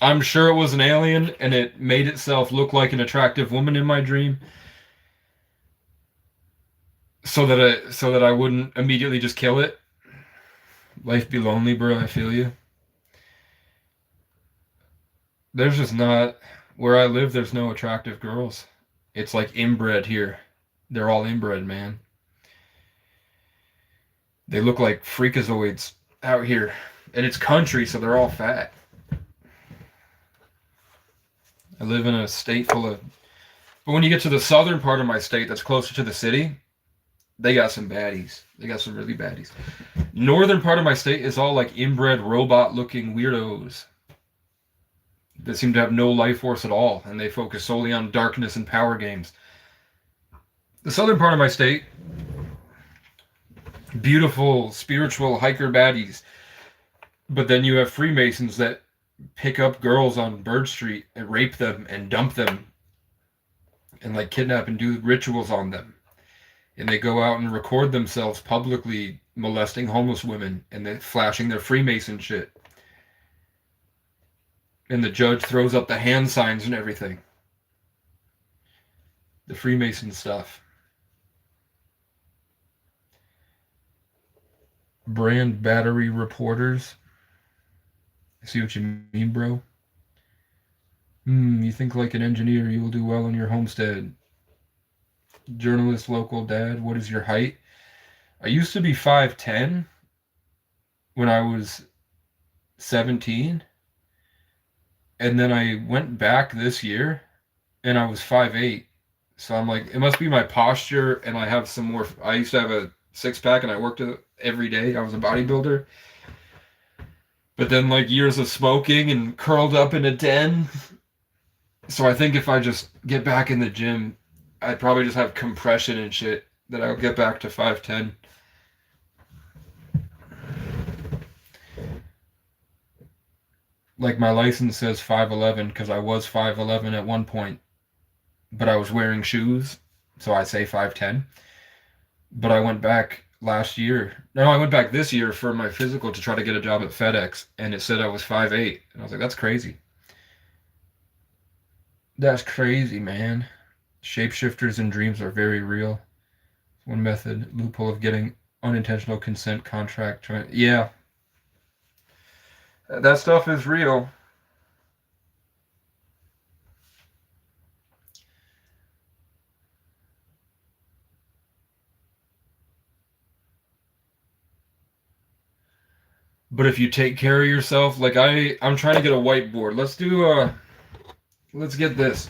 I'm sure it was an alien and it made itself look like an attractive woman in my dream. So that I wouldn't immediately just kill it. Life be lonely, bro. I feel you. There's just not where I live. There's no attractive girls. It's like inbred here. They're all inbred, man. They look like freakazoids out here, and it's country, so they're all fat. I live in a state full of. But when you get to the southern part of my state, that's closer to the city, they got some baddies. They got some really baddies. Northern part of my state is all like inbred robot-looking weirdos that seem to have no life force at all, and they focus solely on darkness and power games. The southern part of my state, beautiful, spiritual hiker baddies. But then you have Freemasons that pick up girls on Bird Street and rape them and dump them and like kidnap and do rituals on them. And they go out and record themselves publicly molesting homeless women and then flashing their Freemason shit. And the judge throws up the hand signs and everything. The Freemason stuff. Brand battery reporters. I see what you mean, bro. You think like an engineer, you will do well in your homestead. Journalist, local dad, what is your height? I used to be 5'10" when I was 17. And then I went back this year and I was 5'8". So I'm like, it must be my posture, and I have some more. I used to have a six-pack and I worked it every day. I was a bodybuilder. But then like years of smoking and curled up in a den. So I think if I just get back in the gym, I'd probably just have compression and shit that I'll get back to 5'10". Like my license says 5'11" because I was 5'11" at one point, but I was wearing shoes, so I say 5'10". But I went back last year. No, I went back this year for my physical to try to get a job at FedEx, and it said I was 5'8", and I was like, that's crazy. That's crazy, man. Shapeshifters and dreams are very real. One method, loophole of getting unintentional consent contract. Yeah. That stuff is real. But if you take care of yourself, like I'm trying to get a whiteboard. Let's get this.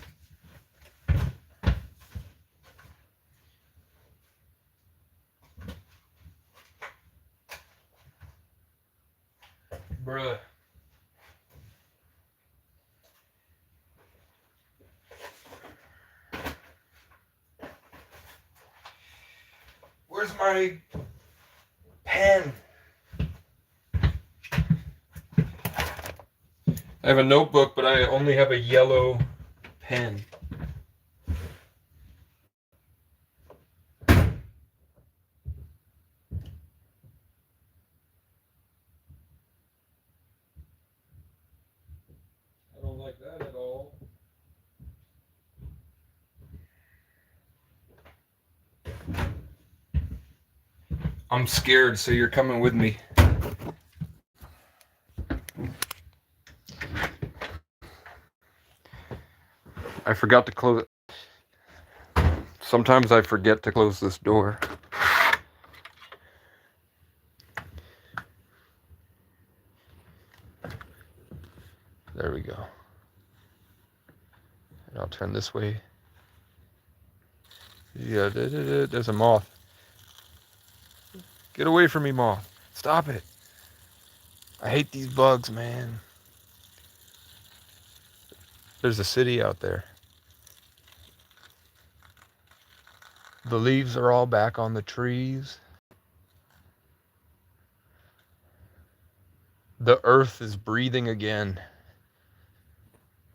Bruh. Where's my pen? I have a notebook, but I only have a yellow pen. like that at all. I'm scared, so you're coming with me. I forgot to close it. Sometimes I forget to close this door. There we go. And I'll turn this way. Yeah, there's a moth. Get away from me, moth. Stop it. I hate these bugs, man. There's a city out there. The leaves are all back on the trees. The earth is breathing again.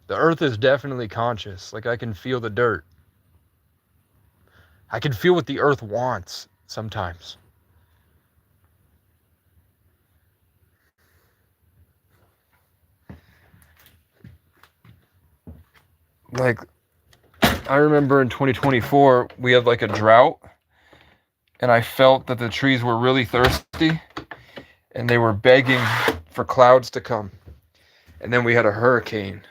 The earth is definitely conscious. Like, I can feel the dirt. I can feel what the earth wants sometimes. Like, I remember in 2024, we had like a drought, and I felt that the trees were really thirsty, and they were begging for clouds to come. And then we had a hurricane.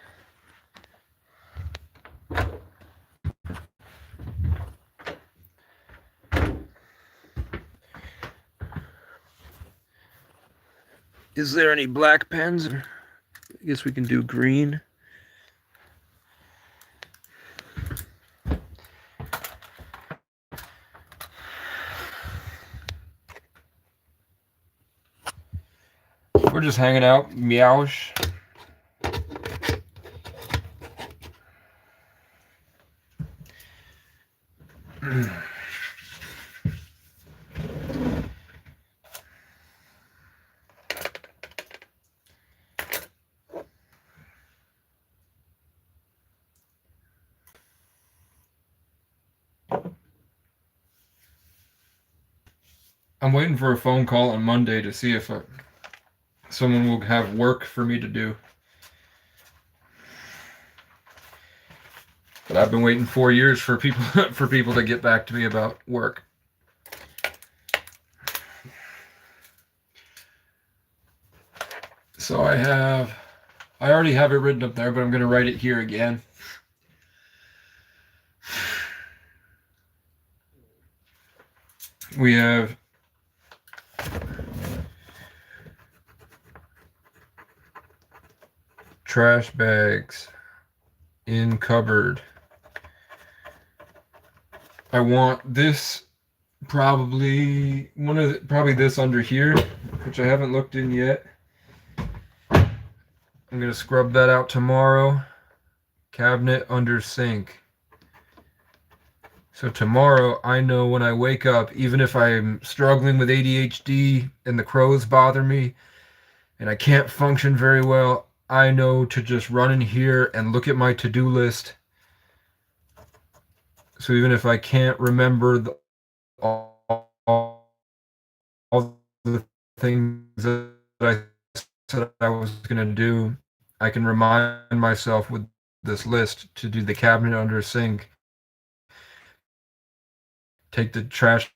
Is there any black pens? I guess we can do green. We're just hanging out, meowish. I'm waiting for a phone call on Monday to see if someone will have work for me to do. But I've been waiting 4 years for people for people to get back to me about work. So I already have it written up there, but I'm going to write it here again. We have trash bags in cupboard. I want this probably this under here, which I haven't looked in yet. I'm going to scrub that out tomorrow. Cabinet under sink. So tomorrow, I know when I wake up, even if I'm struggling with ADHD and the crows bother me and I can't function very well, I know to just run in here and look at my to-do list. So even if I can't remember all the things that I said I was going to do, I can remind myself with this list to do the cabinet under sink. Take the trash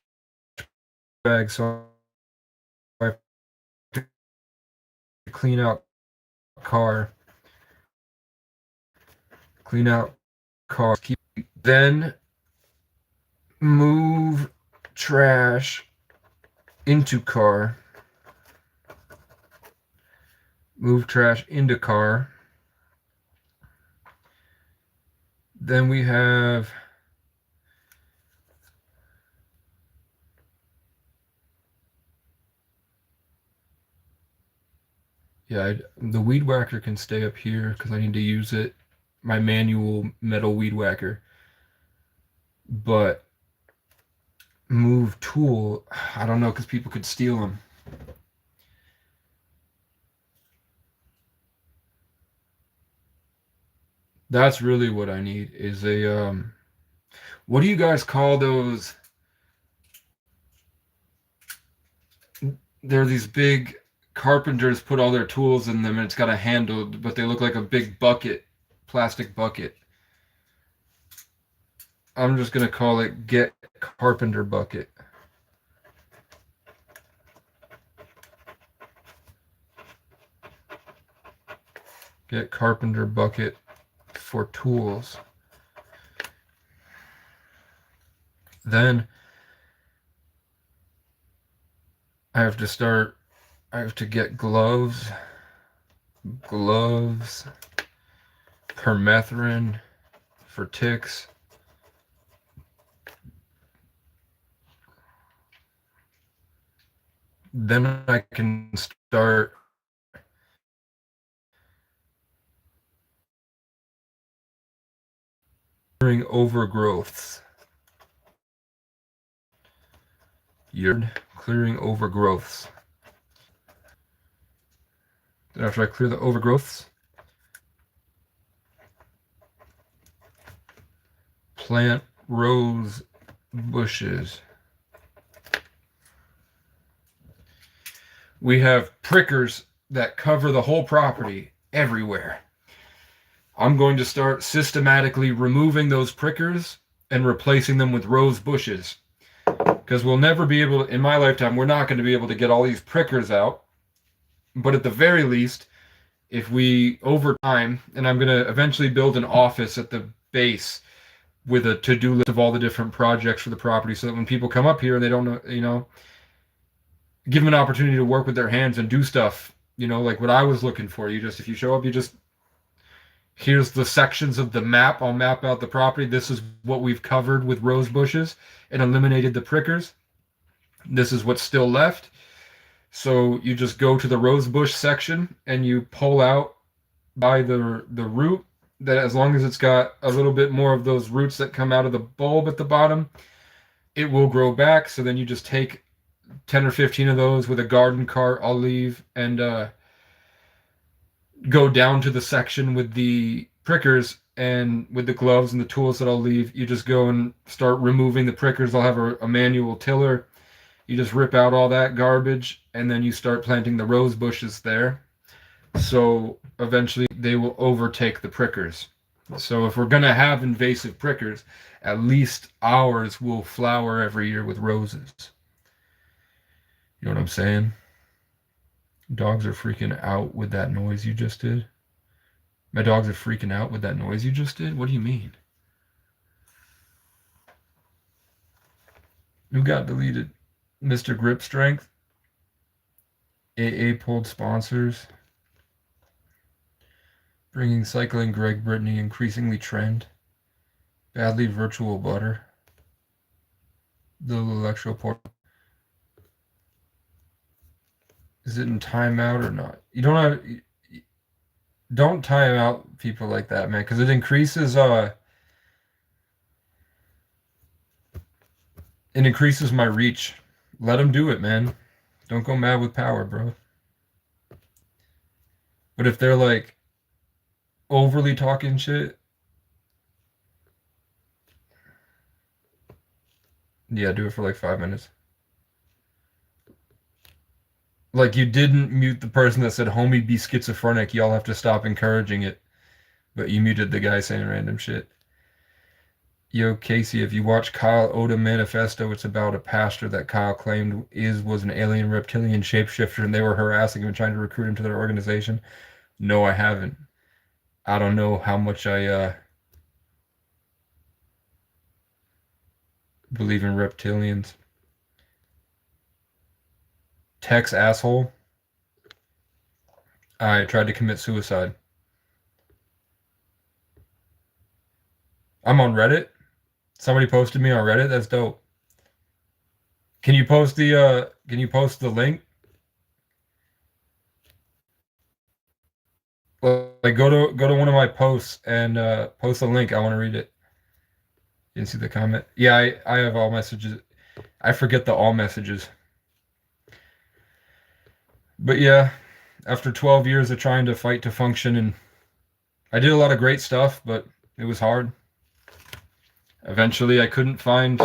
bag so I have to clean out car. Clean out car. Then move trash into car. Move trash into car. Then we have the weed whacker can stay up here because I need to use it, my manual metal weed whacker. But move tool, I don't know because people could steal them. That's really what I need is a what do you guys call those? They're these big carpenters put all their tools in them and it's got a handle, but they look like a big bucket. plastic bucket. I'm just gonna call it Get Carpenter Bucket. Get Carpenter Bucket for tools. Then I have to get gloves, permethrin for ticks. Then I can start clearing overgrowths. Clearing overgrowths. Then after I clear the overgrowths, plant rose bushes. We have prickers that cover the whole property everywhere. I'm going to start systematically removing those prickers and replacing them with rose bushes. Because we'll never be able to, in my lifetime, we're not going to be able to get all these prickers out. But at the very least, if we, over time, and I'm going to eventually build an office at the base with a to-do list of all the different projects for the property so that when people come up here and they don't know, give them an opportunity to work with their hands and do stuff, like what I was looking for. If you show up, here's the sections of the map. I'll map out the property. This is what we've covered with rose bushes and eliminated the prickers. This is what's still left. So you just go to the rose bush section and you pull out by the root, that as long as it's got a little bit more of those roots that come out of the bulb at the bottom, it will grow back. So then you just take 10 or 15 of those with a garden cart, I'll leave, and go down to the section with the prickers, and with the gloves and the tools that I'll leave, you just go and start removing the prickers. I'll have a manual tiller. You just rip out all that garbage, and then you start planting the rose bushes there. So eventually they will overtake the prickers. So if we're going to have invasive prickers, at least ours will flower every year with roses. You know what I'm saying? Dogs are freaking out with that noise you just did. My dogs are freaking out with that noise you just did? What do you mean? Who got deleted? Mr. Grip Strength? AA pulled sponsors. Bringing cycling Greg Brittany increasingly trend. Badly virtual butter. Little electroport. Is it in timeout or not? You don't time out people like that, man, because it increases my reach. Let them do it, man. Don't go mad with power, bro. But if they're like overly talking shit, yeah, do it for like 5 minutes. Like, you didn't mute the person that said, homie, be schizophrenic. Y'all have to stop encouraging it. But you muted the guy saying random shit. Yo, Casey, if you watch Kyle Oda Manifesto, it's about a pastor that Kyle claimed was an alien reptilian shapeshifter, and they were harassing him and trying to recruit him to their organization. No, I haven't. I don't know how much I believe in reptilians. Tex asshole. I tried to commit suicide. I'm on Reddit. Somebody posted me on Reddit. That's dope. Can you post the link? Like, go to one of my posts and post a link. I want to read it. You didn't see the comment? Yeah, I have all messages. I forget the all messages. But yeah, after 12 years of trying to fight to function, and I did a lot of great stuff, but it was hard. Eventually I couldn't find,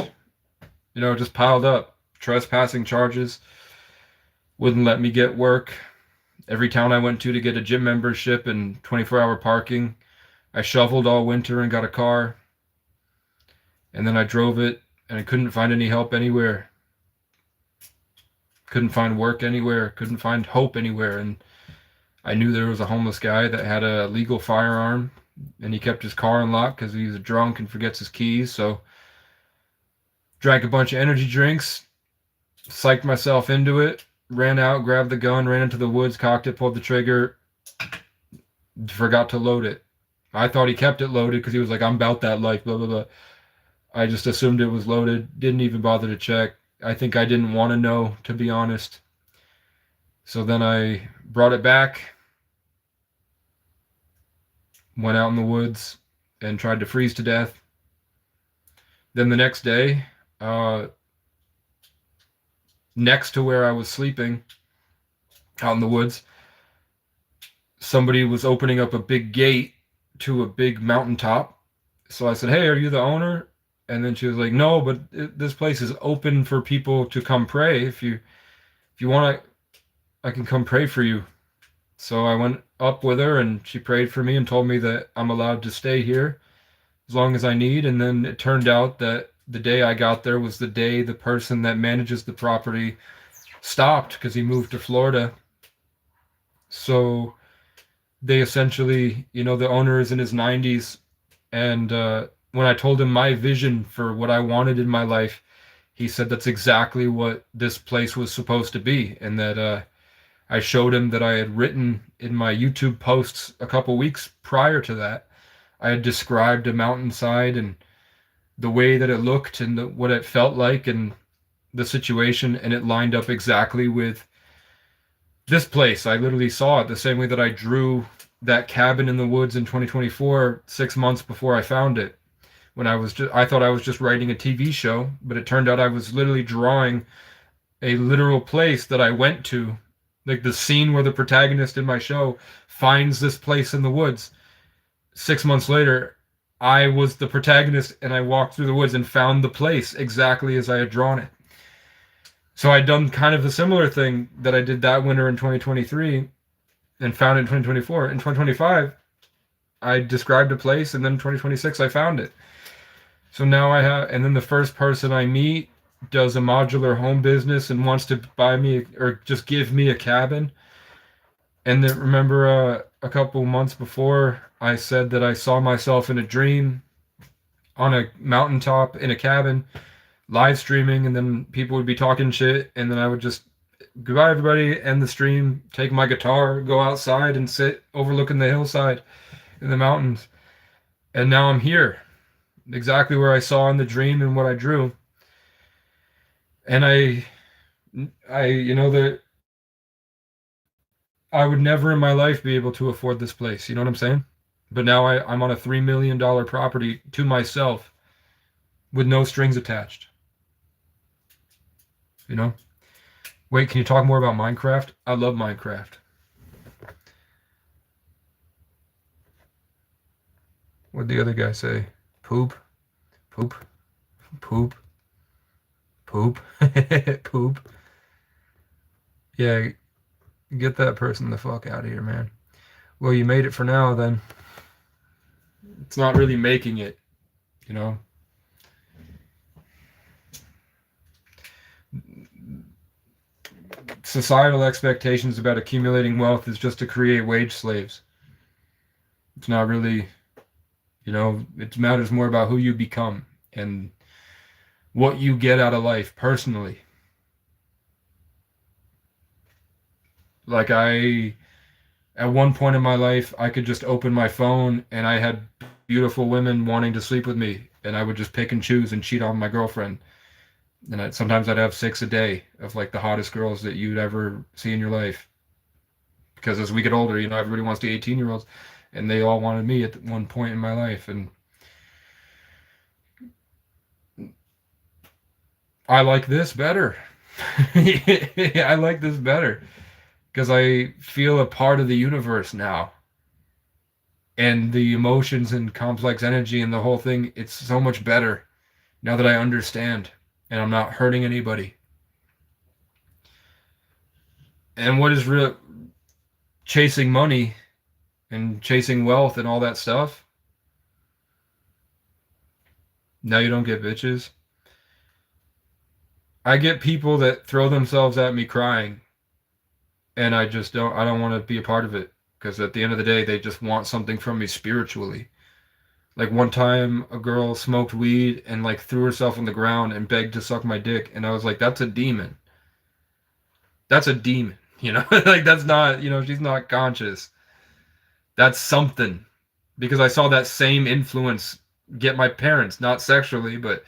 just piled up. Trespassing charges wouldn't let me get work. Every town I went to get a gym membership and 24-hour parking, I shoveled all winter and got a car, and then I drove it, and I couldn't find any help anywhere. Couldn't find work anywhere. Couldn't find hope anywhere. And I knew there was a homeless guy that had a legal firearm, and he kept his car unlocked because he was drunk and forgets his keys. So drank a bunch of energy drinks, psyched myself into it, ran out, grabbed the gun, ran into the woods, cocked it, pulled the trigger, forgot to load it. I thought he kept it loaded because he was like, I'm about that life, blah, blah, blah. I just assumed it was loaded, didn't even bother to check. I think I didn't want to know, to be honest. So then I brought it back, went out in the woods, and tried to freeze to death. Then the next day, next to where I was sleeping out in the woods, somebody was opening up a big gate to a big mountaintop. So I said, hey, are you the owner? And then she was like, no, but this place is open for people to come pray. If you want to, I can come pray for you. So I went up with her, and she prayed for me and told me that I'm allowed to stay here as long as I need. And then it turned out that the day I got there was the day the person that manages the property stopped because he moved to Florida. So they essentially, the owner is in his 90s. And when I told him my vision for what I wanted in my life, he said that's exactly what this place was supposed to be. And that I showed him that I had written in my YouTube posts a couple weeks prior to that. I had described a mountainside and the way that it looked and what it felt like and the situation, and it lined up exactly with this place. I literally saw it the same way that I drew that cabin in the woods in 2024, 6 months before I found it. When I thought I was just writing a TV show, but it turned out I was literally drawing a literal place that I went to. Like the scene where the protagonist in my show finds this place in the woods. 6 months later, I was the protagonist, and I walked through the woods and found the place exactly as I had drawn it. So I'd done kind of a similar thing that I did that winter in 2023 and found it in 2024. In 2025, I described a place, and then in 2026, I found it. So now I have, and then the first person I meet does a modular home business and wants to buy me or just give me a cabin. And then remember a couple months before, I said that I saw myself in a dream on a mountaintop in a cabin, live streaming, and then people would be talking shit, and then I would just, goodbye everybody, end the stream, take my guitar, go outside and sit overlooking the hillside in the mountains. And now I'm here, exactly where I saw in the dream and what I drew. And that I would never in my life be able to afford this place. You know what I'm saying? But now I'm on a $3 million property to myself with no strings attached. Wait, can you talk more about Minecraft? I love Minecraft. What'd the other guy say? Poop, poop, poop, poop, poop. Yeah, get that person the fuck out of here, man. Well, you made it for now, then. It's not really making it, Societal expectations about accumulating wealth is just to create wage slaves. It's not really, it matters more about who you become and what you get out of life personally. Like at one point in my life, I could just open my phone and I had beautiful women wanting to sleep with me, and I would just pick and choose and cheat on my girlfriend. And sometimes I'd have 6 a day of like the hottest girls that you'd ever see in your life. Because as we get older, everybody wants the 18-year-olds, and they all wanted me at one point in my life. And I like this better. I like this better because I feel a part of the universe now. And the emotions and complex energy and the whole thing, it's so much better now that I understand. And I'm not hurting anybody. And what is real chasing money and chasing wealth and all that stuff? Now you don't get bitches. I get people that throw themselves at me crying, and I don't want to be a part of it because at the end of the day, they just want something from me spiritually. Like one time, a girl smoked weed and like threw herself on the ground and begged to suck my dick, and I was like, "That's a demon. That's a demon." You know, like that's not, she's not conscious. That's something. Because I saw that same influence get my parents, not sexually, but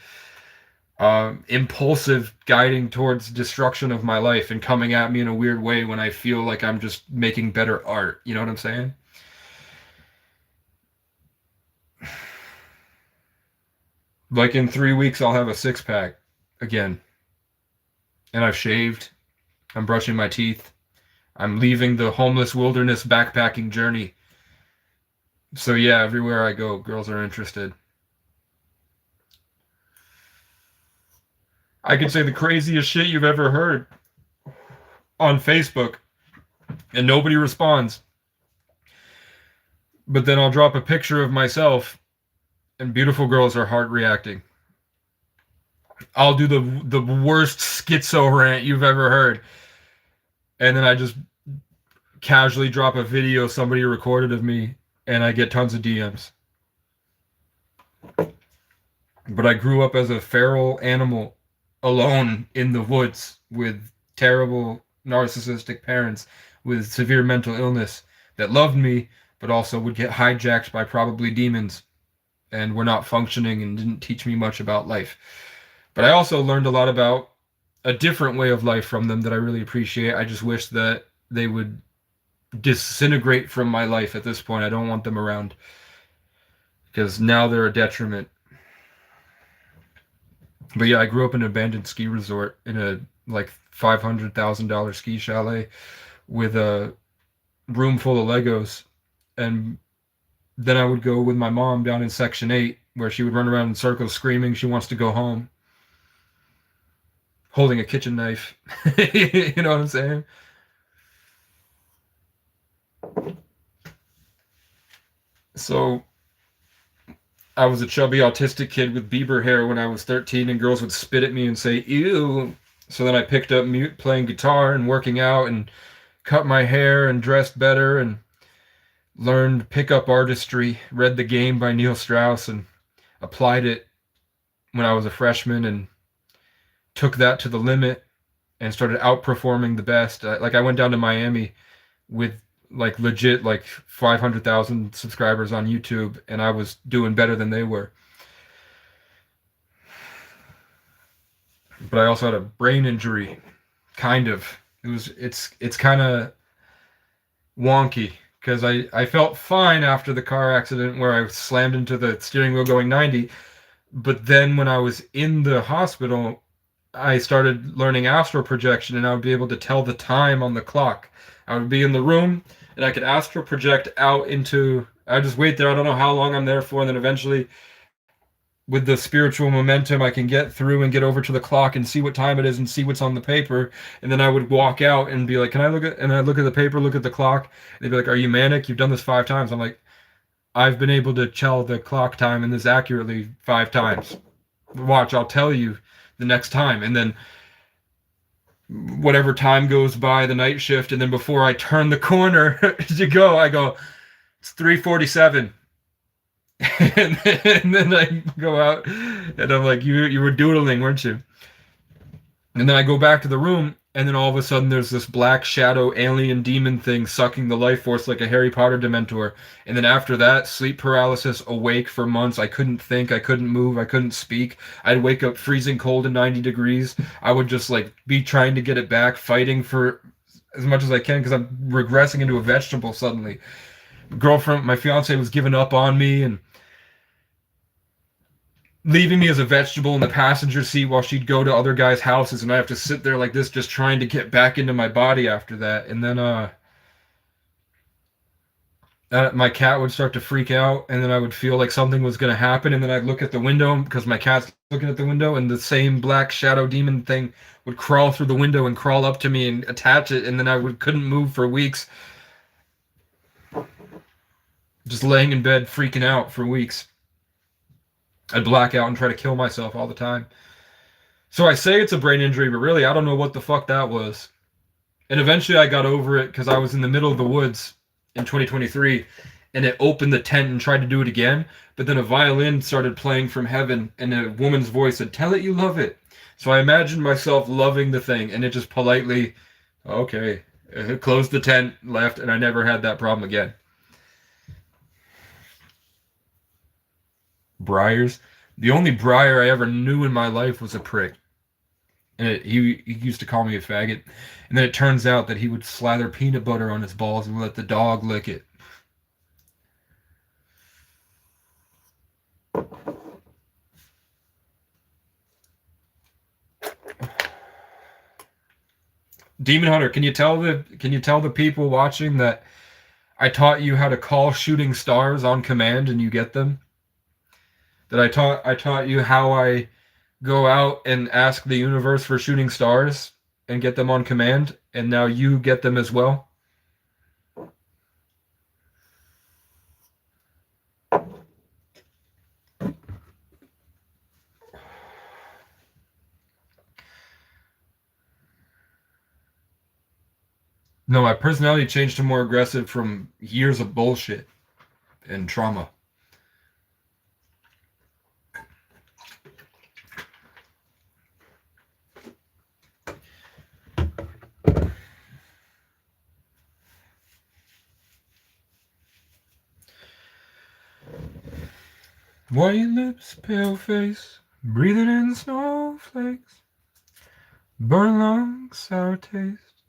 impulsive guiding towards destruction of my life and coming at me in a weird way when I feel like I'm just making better art. You know what I'm saying? Like in 3 weeks, I'll have a six pack again. And I've shaved. I'm brushing my teeth. I'm leaving the homeless wilderness backpacking journey. So yeah, everywhere I go, girls are interested. I could say the craziest shit you've ever heard on Facebook, and nobody responds. But then I'll drop a picture of myself, and beautiful girls are heart reacting. I'll do the worst schizo rant you've ever heard, and then I just casually drop a video somebody recorded of me, and I get tons of DMs. But I grew up as a feral animal, alone in the woods with terrible narcissistic parents with severe mental illness that loved me, but also would get hijacked by probably demons and were not functioning and didn't teach me much about life. But I also learned a lot about a different way of life from them that I really appreciate. I just wish that they would disintegrate from my life at this point. I don't want them around because now they're a detriment. But yeah, I grew up in an abandoned ski resort in a like $500,000 ski chalet with a room full of Legos. And then I would go with my mom down in Section 8 where she would run around in circles screaming she wants to go home, holding a kitchen knife. You know what I'm saying? So I was a chubby autistic kid with Bieber hair when I was 13, and girls would spit at me and say, ew. So then I picked up playing guitar and working out and cut my hair and dressed better and learned pickup artistry, read The Game by Neil Strauss and applied it when I was a freshman and took that to the limit and started outperforming the best. I went down to Miami with like legit like 500,000 subscribers on YouTube, and I was doing better than they were. But I also had a brain injury, kind of. It's kind of wonky because I felt fine after the car accident where I slammed into the steering wheel going 90, but then when I was in the hospital, I started learning astral projection, and I would be able to tell the time on the clock. I would be in the room and I could astral project out into, I just wait there. I don't know how long I'm there for. And then eventually with the spiritual momentum, I can get through and get over to the clock and see what time it is and see what's on the paper. And then I would walk out and be like, can I look at, and I look at the paper, look at the clock. And they'd be like, are you manic? You've done this 5 times. I'm like, I've been able to tell the clock time and this accurately 5 times. Watch, I'll tell you the next time. And then whatever time goes by, the night shift, and then before I turn the corner to go, I go, it's 3:47. And then I go out and I'm like, you were doodling, weren't you? And then I go back to the room, and then all of a sudden there's this black shadow alien demon thing sucking the life force like a Harry Potter Dementor. And then after that, sleep paralysis, awake for months. I couldn't think, I couldn't move, I couldn't speak. I'd wake up freezing cold and 90 degrees. I would just like be trying to get it back, fighting for as much as I can because I'm regressing into a vegetable suddenly. Girlfriend, my fiance was giving up on me and leaving me as a vegetable in the passenger seat while she'd go to other guys' houses, and I have to sit there like this just trying to get back into my body after that. And then my cat would start to freak out, and then I would feel like something was going to happen, and then I'd look at the window because my cat's looking at the window, and the same black shadow demon thing would crawl through the window and crawl up to me and attach it, and then couldn't move for weeks. Just laying in bed freaking out for weeks. I'd black out and try to kill myself all the time. So I say it's a brain injury, but really I don't know what the fuck that was. And eventually I got over it because I was in the middle of the woods in 2023 and it opened the tent and tried to do it again. But then a violin started playing from heaven and a woman's voice said, "Tell it you love it." So I imagined myself loving the thing and it just politely, okay, closed the tent, left, and I never had that problem again. Briars. The only Briar I ever knew in my life was a prick. And he used to call me a faggot. And then it turns out that he would slather peanut butter on his balls and let the dog lick it. Demon Hunter, can you tell the people watching that I taught you how to call shooting stars on command and you get them? That I taught you how I go out and ask the universe for shooting stars and get them on command, and now you get them as well? No, my personality changed to more aggressive from years of bullshit and trauma. White lips, pale face, breathing in snowflakes, burn lungs, sour taste.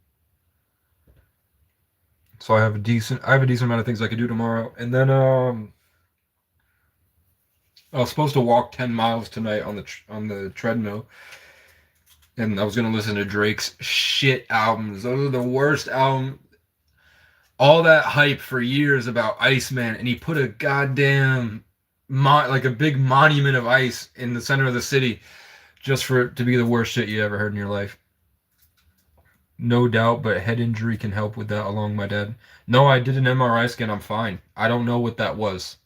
So I have a decent amount of things I could do tomorrow, and then I was supposed to walk 10 miles tonight on the treadmill, and I was gonna listen to Drake's shit albums. Those are the worst album. All that hype for years about Iceman, and he put a goddamn like a big monument of ice in the center of the city just for it to be the worst shit you ever heard in your life. No doubt, but head injury can help with that along my dad. No, I did an MRI scan. I'm fine. I don't know what that was.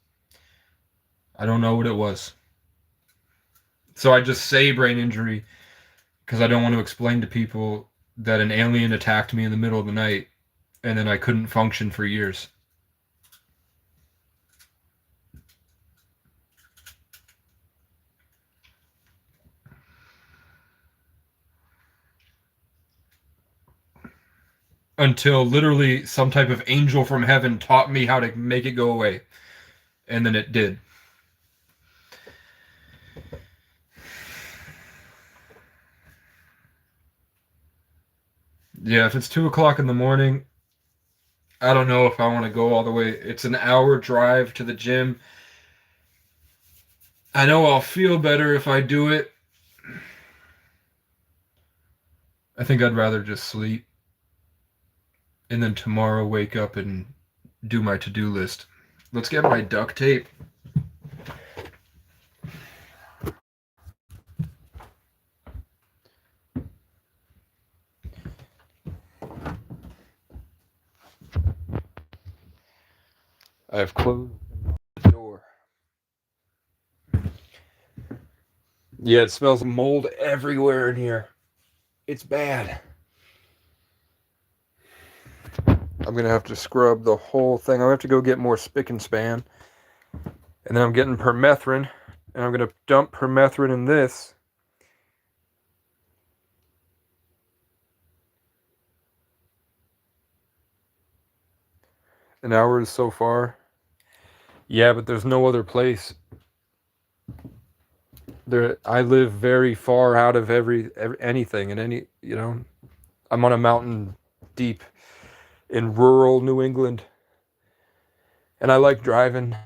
I don't know what it was. So I just say brain injury because I don't want to explain to people that an alien attacked me in the middle of the night and then I couldn't function for years. Until literally some type of angel from heaven taught me how to make it go away. And then it did. Yeah, if it's 2 o'clock in the morning, I don't know if I want to go all the way. It's an hour drive to the gym. I know I'll feel better if I do it. I think I'd rather just sleep. And then tomorrow wake up and do my to-do list. Let's get my duct tape. I've closed the door. Yeah, it smells mold everywhere in here. It's bad. I'm going to have to scrub the whole thing. I'll have to go get more spick and span. And then I'm getting permethrin. And I'm going to dump permethrin in this. An hour so far. Yeah, but there's no other place. I live very far out of anything and any, I'm on a mountain deep in rural New England. And I like driving.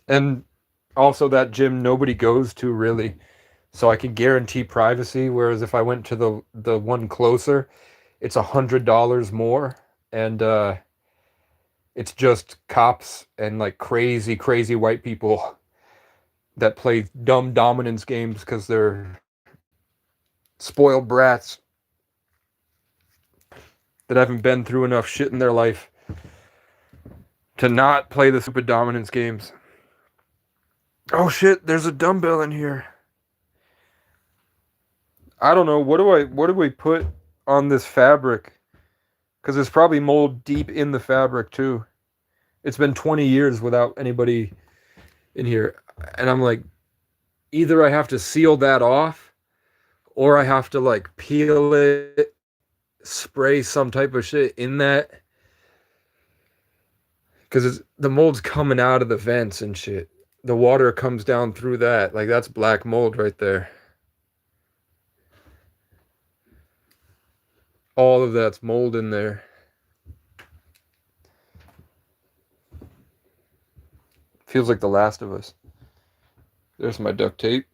And also that gym nobody goes to really. So I can guarantee privacy, whereas if I went to the one closer, it's $100 more. And it's just cops and like crazy, crazy white people that play dumb dominance games because they're spoiled brats that haven't been through enough shit in their life to not play the stupid dominance games. Oh shit, there's a dumbbell in here. I don't know. What do we put on this fabric? Because it's probably mold deep in the fabric too. It's been 20 years without anybody in here. And I'm like, either I have to seal that off or I have to like peel it, spray some type of shit in that. Because the mold's coming out of the vents and shit. The water comes down through that. Like, that's black mold right there. All of that's mold in there. Feels like The Last of Us. There's my duct tape.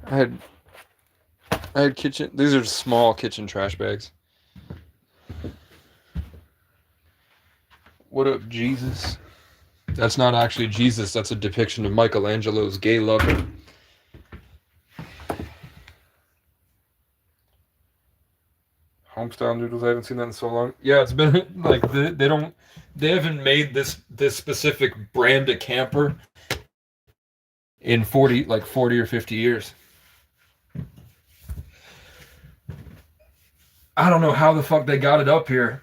I had kitchen. These are small kitchen trash bags. What up, Jesus? That's not actually Jesus. That's a depiction of Michelangelo's gay lover. Homestyle noodles. I haven't seen that in so long. Yeah, it's been like they haven't made this specific brand of camper in 40 or 50 years. I don't know how the fuck they got it up here.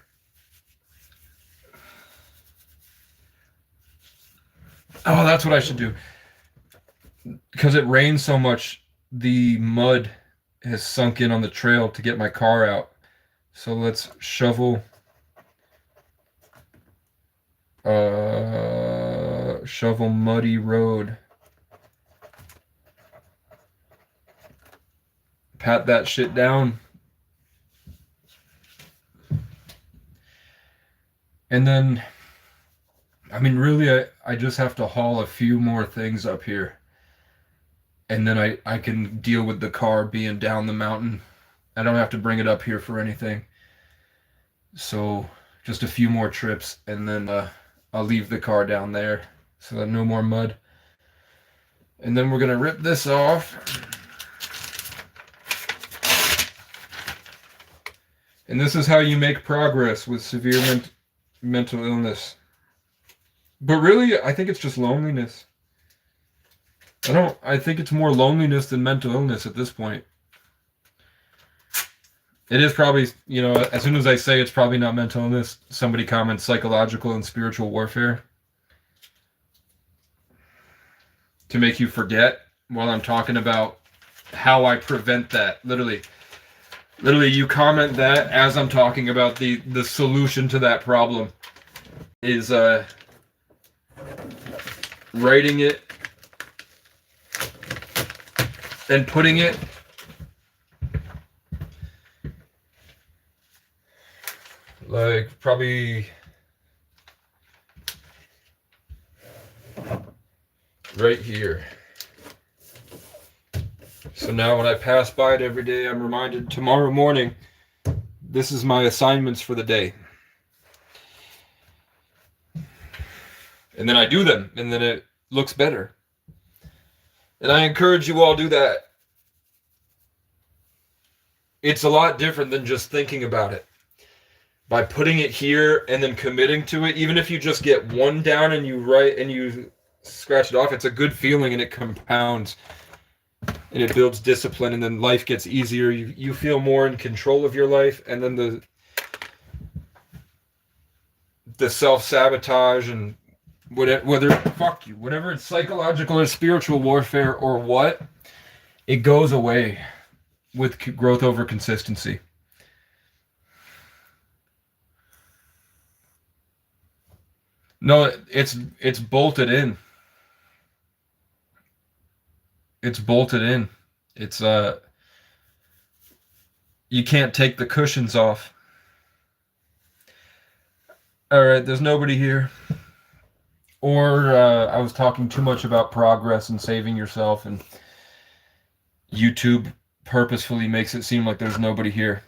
Oh, that's what I should do. Because it rains so much, the mud has sunk in on the trail to get my car out. So let's shovel muddy road. Pat that shit down. And then, I mean, really, I just have to haul a few more things up here. And then I can deal with the car being down the mountain. I don't have to bring it up here for anything. So just a few more trips, and then I'll leave the car down there so that no more mud. And then we're going to rip this off. And this is how you make progress with severe mental illness. But really, I think it's just loneliness. I think it's more loneliness than mental illness at this point. It is probably, as soon as I say it's probably not mental illness, somebody comments psychological and spiritual warfare. To make you forget while I'm talking about how I prevent that. Literally, you comment that as I'm talking about the solution to that problem is writing it and putting it like probably right here. So now when I pass by it every day, I'm reminded tomorrow morning, this is my assignments for the day. And then I do them, and then it looks better. And I encourage you all to do that. It's a lot different than just thinking about it. By putting it here and then committing to it, even if you just get one down and you write and you scratch it off, it's a good feeling and it compounds. And it builds discipline, and then life gets easier. You feel more in control of your life, and then the self-sabotage and whatever it's psychological or spiritual warfare or what, it goes away with growth over consistency. No, it's bolted in. It's bolted in. It's you can't take the cushions off. All right, there's nobody here. Or I was talking too much about progress and saving yourself, and YouTube purposefully makes it seem like there's nobody here.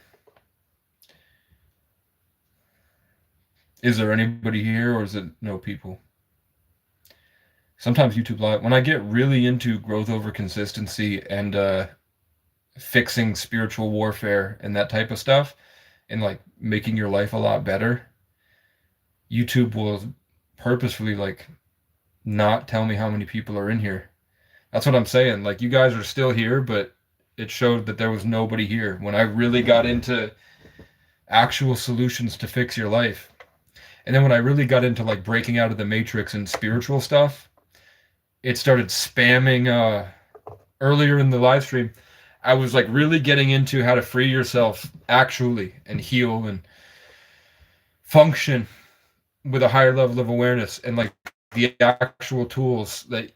Is there anybody here, or is it no people? Sometimes YouTube Live, when I get really into growth over consistency and fixing spiritual warfare and that type of stuff, and like making your life a lot better, YouTube will purposefully like not tell me how many people are in here. That's what I'm saying. Like, you guys are still here, but it showed that there was nobody here when I really got into actual solutions to fix your life. And then when I really got into like breaking out of the matrix and spiritual stuff, it started spamming earlier in the live stream. I was like really getting into how to free yourself actually and heal and function with a higher level of awareness and like the actual tools that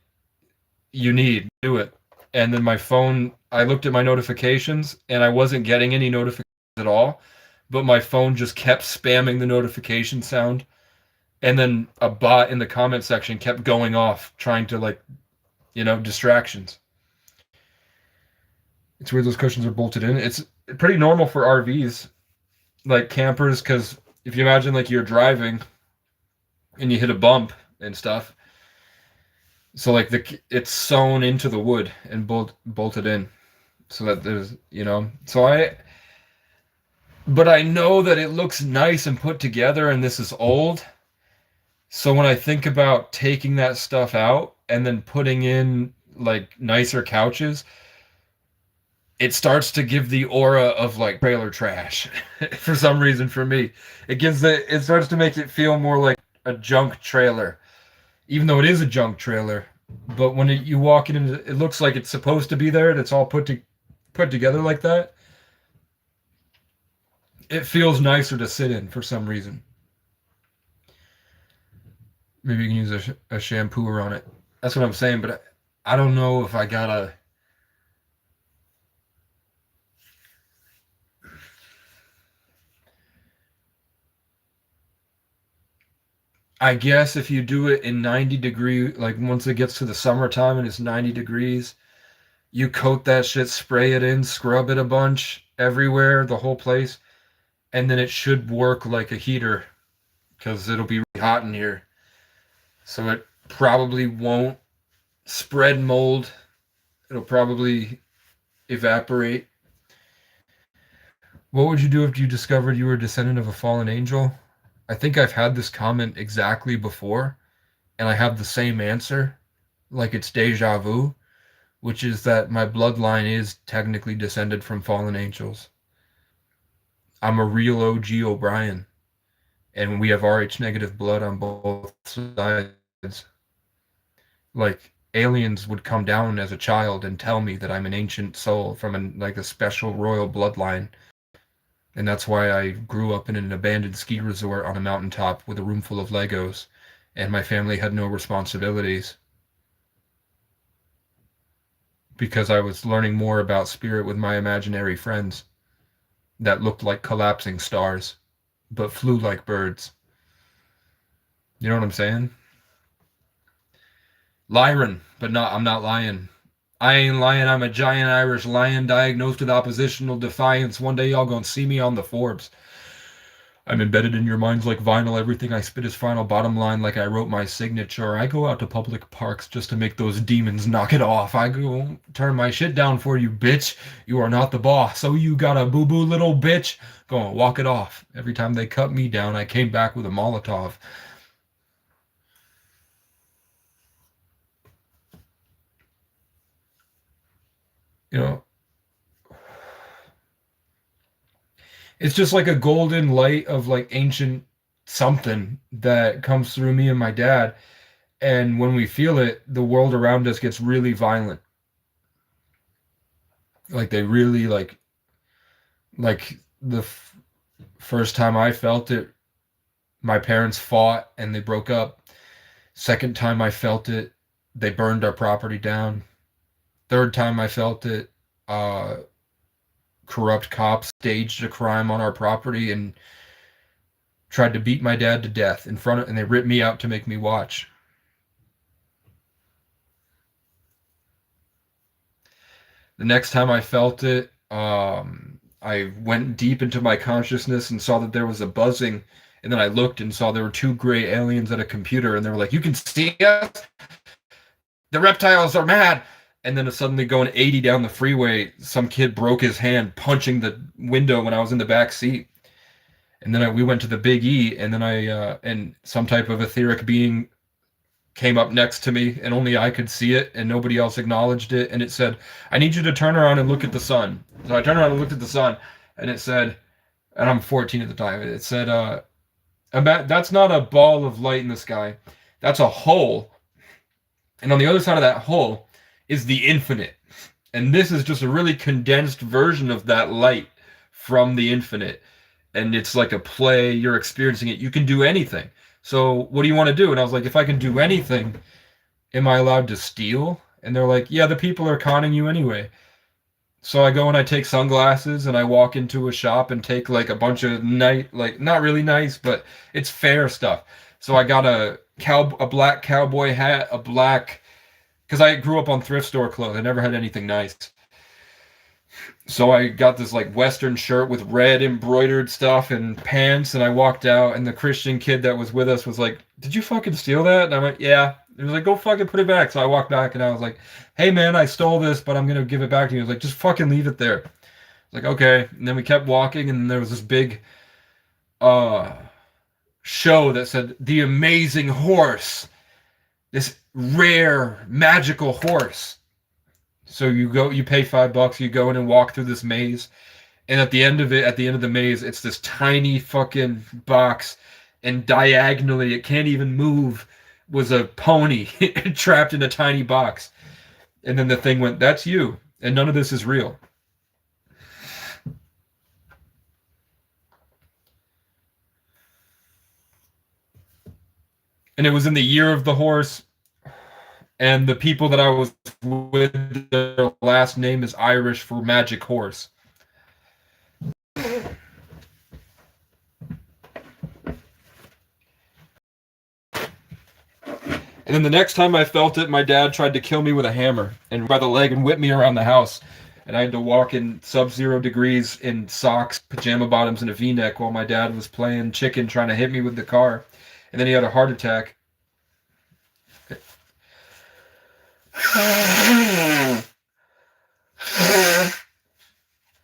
you need to do it. And then my phone, I looked at my notifications and I wasn't getting any notifications at all, but my phone just kept spamming the notification sound. And then a bot in the comment section kept going off trying to like, distractions. It's weird those cushions are bolted in. It's pretty normal for RVs, like campers, because if you imagine like you're driving and you hit a bump and stuff, so like it's sewn into the wood and bolted in, so that there's but I know that it looks nice and put together, and this is old. So when I think about taking that stuff out and then putting in like nicer couches, it starts to give the aura of like trailer trash for some reason for me. It starts to make it feel more like a junk trailer, even though it is a junk trailer. But when you walk in, it looks like it's supposed to be there, and it's all put together like that. It feels nicer to sit in for some reason. Maybe you can use a shampooer on it. That's what I'm saying, but I don't know if I gotta. I guess if you do it in 90-degree, like once it gets to the summertime and it's 90 degrees, you coat that shit, spray it in, scrub it a bunch everywhere, the whole place, and then it should work like a heater because it'll be really hot in here. So it probably won't spread mold. It'll probably evaporate. What would you do if you discovered you were a descendant of a fallen angel? I think I've had this comment exactly before, and I have the same answer, like it's deja vu, which is that my bloodline is technically descended from fallen angels. I'm a real OG O'Brien, and we have Rh negative blood on both sides. Like, aliens would come down as a child and tell me that I'm an ancient soul from a special royal bloodline. And that's why I grew up in an abandoned ski resort on a mountaintop with a room full of Legos, and my family had no responsibilities. Because I was learning more about spirit with my imaginary friends that looked like collapsing stars, but flew like birds. You know what I'm saying? Lyran, but I'm not lying. I ain't lying. I'm a giant Irish lion diagnosed with oppositional defiance. One day y'all gonna see me on the Forbes. I'm embedded in your minds like vinyl. Everything I spit is final. Bottom line, like I wrote my signature. I go out to public parks just to make those demons knock it off. I go turn my shit down for you, bitch. You are not the boss. So you got a boo-boo little bitch. Go on, walk it off. Every time they cut me down, I came back with a Molotov. You know, it's just like a golden light of like ancient something that comes through me and my dad. And when we feel it, the world around us gets really violent. Like they really like the first time I felt it, my parents fought and they broke up. Second time I felt it, they burned our property down. Third time I felt it, corrupt cops staged a crime on our property and tried to beat my dad to death and they ripped me out to make me watch. The next time I felt it, I went deep into my consciousness and saw that there was a buzzing, and then I looked and saw there were two gray aliens at a computer, and they were like, "You can see us? The reptiles are mad!" And then suddenly going 80 down the freeway, some kid broke his hand punching the window when I was in the back seat. And then we went to the Big E, and then and some type of etheric being came up next to me, and only I could see it, and nobody else acknowledged it. And it said, "I need you to turn around and look at the sun." So I turned around and looked at the sun, and it said, and I'm 14 at the time. It said, "That's not a ball of light in the sky. That's a hole, and on the other side of that hole is the infinite. And this is just a really condensed version of that light from the infinite. And it's like a play. You're experiencing it. You can do anything. So what do you want to do?" And I was like, "If I can do anything, am I allowed to steal?" And they're like, "Yeah, the people are conning you anyway." So I go and I take sunglasses and I walk into a shop and take like a bunch of like not really nice, but it's fair stuff. So I got a black cowboy hat, a black, because I grew up on thrift store clothes. I never had anything nice. So I got this like Western shirt with red embroidered stuff and pants, and I walked out, and the Christian kid that was with us was like, "Did you fucking steal that?" And I went, "Yeah." He was like, "Go fucking put it back." So I walked back, and I was like, "Hey man, I stole this, but I'm gonna give it back to you." He was like, "Just fucking leave it there." I was like, "Okay." And then we kept walking, and there was this big uh show that said the amazing horse, this rare magical horse. So you pay $5, you go in and walk through this maze, and at the end of it, at the end of the maze, it's this tiny fucking box, and diagonally, it can't even move, was a pony trapped in a tiny box. And then the thing went, "That's you, and none of this is real." And it was in the year of the horse, and the people that I was with, their last name is Irish for magic horse. And then the next time I felt it, my dad tried to kill me with a hammer and by the leg and whip me around the house. And I had to walk in sub-zero degrees in socks, pajama bottoms, and a V-neck while my dad was playing chicken trying to hit me with the car. And then he had a heart attack.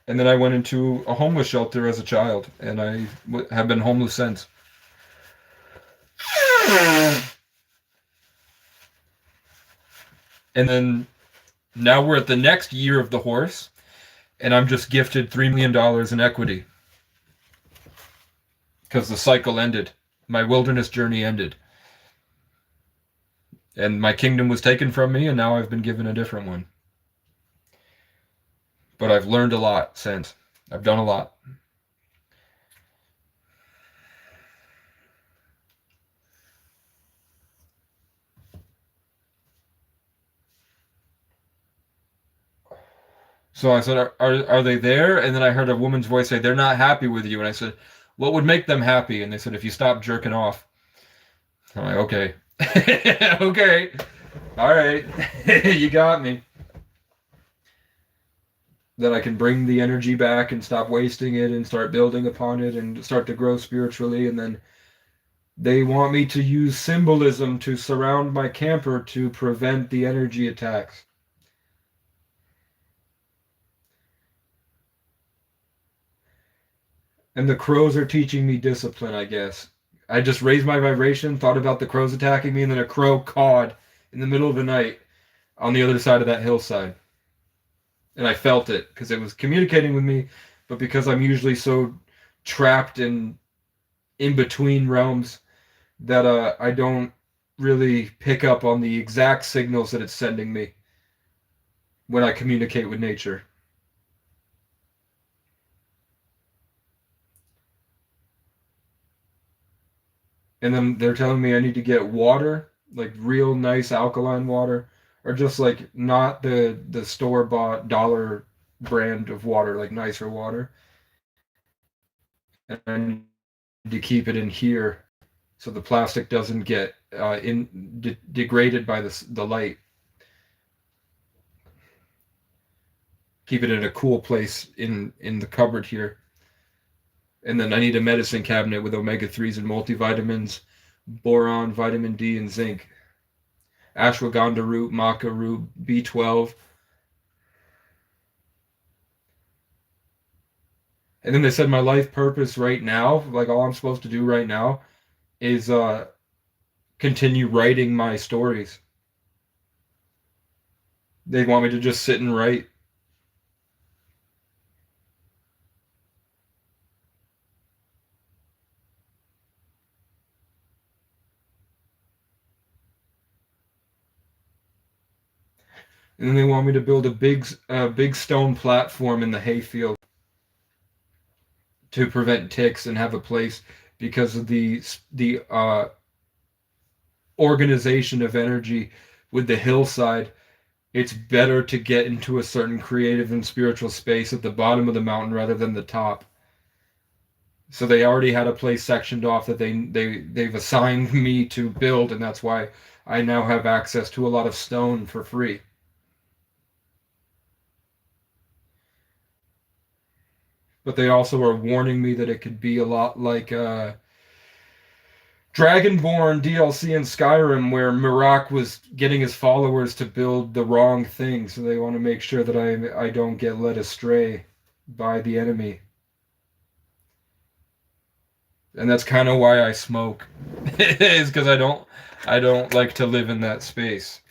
And then I went into a homeless shelter as a child, and I have been homeless since. And then now we're at the next year of the horse, and I'm just gifted $3 million in equity because the cycle ended. My wilderness journey ended. And my kingdom was taken from me, and now I've been given a different one. But I've learned a lot since. I've done a lot. So I said, are they there? And then I heard a woman's voice say, "They're not happy with you." And I said, "What would make them happy?" And they said, "If you stop jerking off." I'm like, "Okay." Okay. All right. You got me. That I can bring the energy back and stop wasting it and start building upon it and start to grow spiritually. And then they want me to use symbolism to surround my camper to prevent the energy attacks. And the crows are teaching me discipline, I guess. I just raised my vibration, thought about the crows attacking me, and then a crow cawed in the middle of the night on the other side of that hillside. And I felt it because it was communicating with me, but because I'm usually so trapped in between realms that I don't really pick up on the exact signals that it's sending me when I communicate with nature. And then they're telling me I need to get water, like real nice alkaline water, or just like not the store bought dollar brand of water, like nicer water. And I need to keep it in here so the plastic doesn't get degraded by the light. Keep it in a cool place in the cupboard here. And then I need a medicine cabinet with omega-3s and multivitamins, boron, vitamin D, and zinc. Ashwagandha root, maca root, B12. And then they said my life purpose right now, like all I'm supposed to do right now, is continue writing my stories. They want me to just sit and write. And then they want me to build a big stone platform in the hayfield to prevent ticks and have a place because of the organization of energy with the hillside. It's better to get into a certain creative and spiritual space at the bottom of the mountain rather than the top. So they already had a place sectioned off that they've assigned me to build, and that's why I now have access to a lot of stone for free. But they also are warning me that it could be a lot like Dragonborn DLC in Skyrim, where Mirak was getting his followers to build the wrong thing, so they want to make sure that I don't get led astray by the enemy. And that's kind of why I smoke, is because I don't like to live in that space,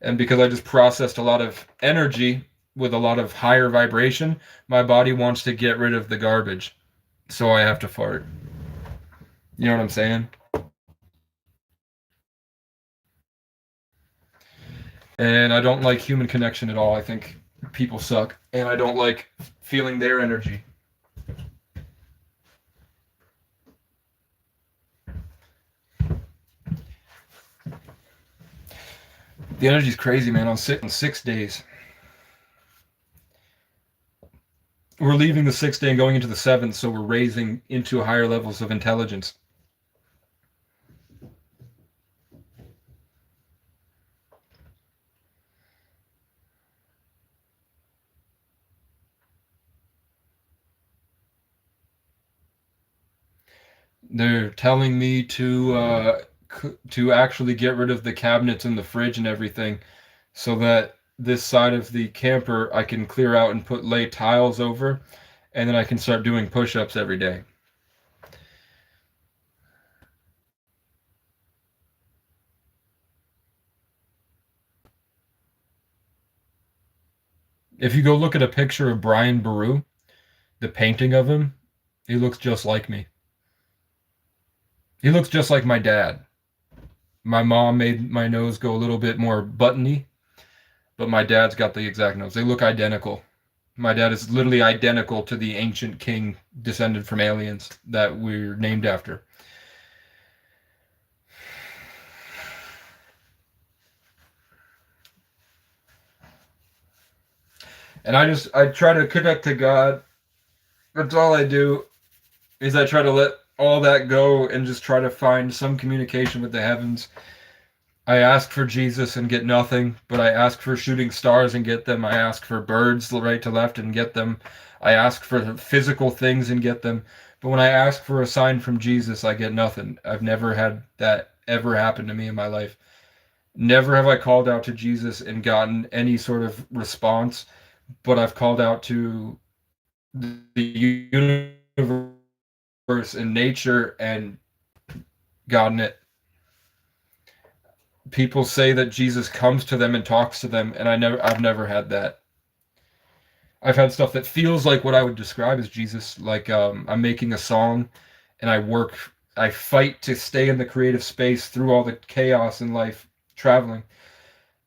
and because I just processed a lot of energy with a lot of higher vibration, my body wants to get rid of the garbage, so I have to fart. You know what I'm saying? And I don't like human connection at all. I think people suck, and I don't like feeling their energy. The energy's crazy, man. I'm sitting 6 days. We're leaving the 6th day and going into the 7th, so we're raising into higher levels of intelligence. They're telling me to actually get rid of the cabinets and the fridge and everything, so that this side of the camper I can clear out and lay tiles over, and then I can start doing push-ups every day. If you go look at a picture of Brian Boru, the painting of him, he looks just like me. He looks just like my dad. My mom made my nose go a little bit more buttony, but my dad's got the exact nose. They look identical. My dad is literally identical to the ancient king descended from aliens that we're named after. And I try to connect to God. That's all I do, is I try to let all that go and just try to find some communication with the heavens. I ask for Jesus and get nothing, but I ask for shooting stars and get them. I ask for birds right to left and get them. I ask for physical things and get them. But when I ask for a sign from Jesus, I get nothing. I've never had that ever happen to me in my life. Never have I called out to Jesus and gotten any sort of response, but I've called out to the universe and nature and gotten it. People say that Jesus comes to them and talks to them, and I've never had that. I've had stuff that feels like what I would describe as Jesus, like I'm making a song, and I fight to stay in the creative space through all the chaos in life, traveling,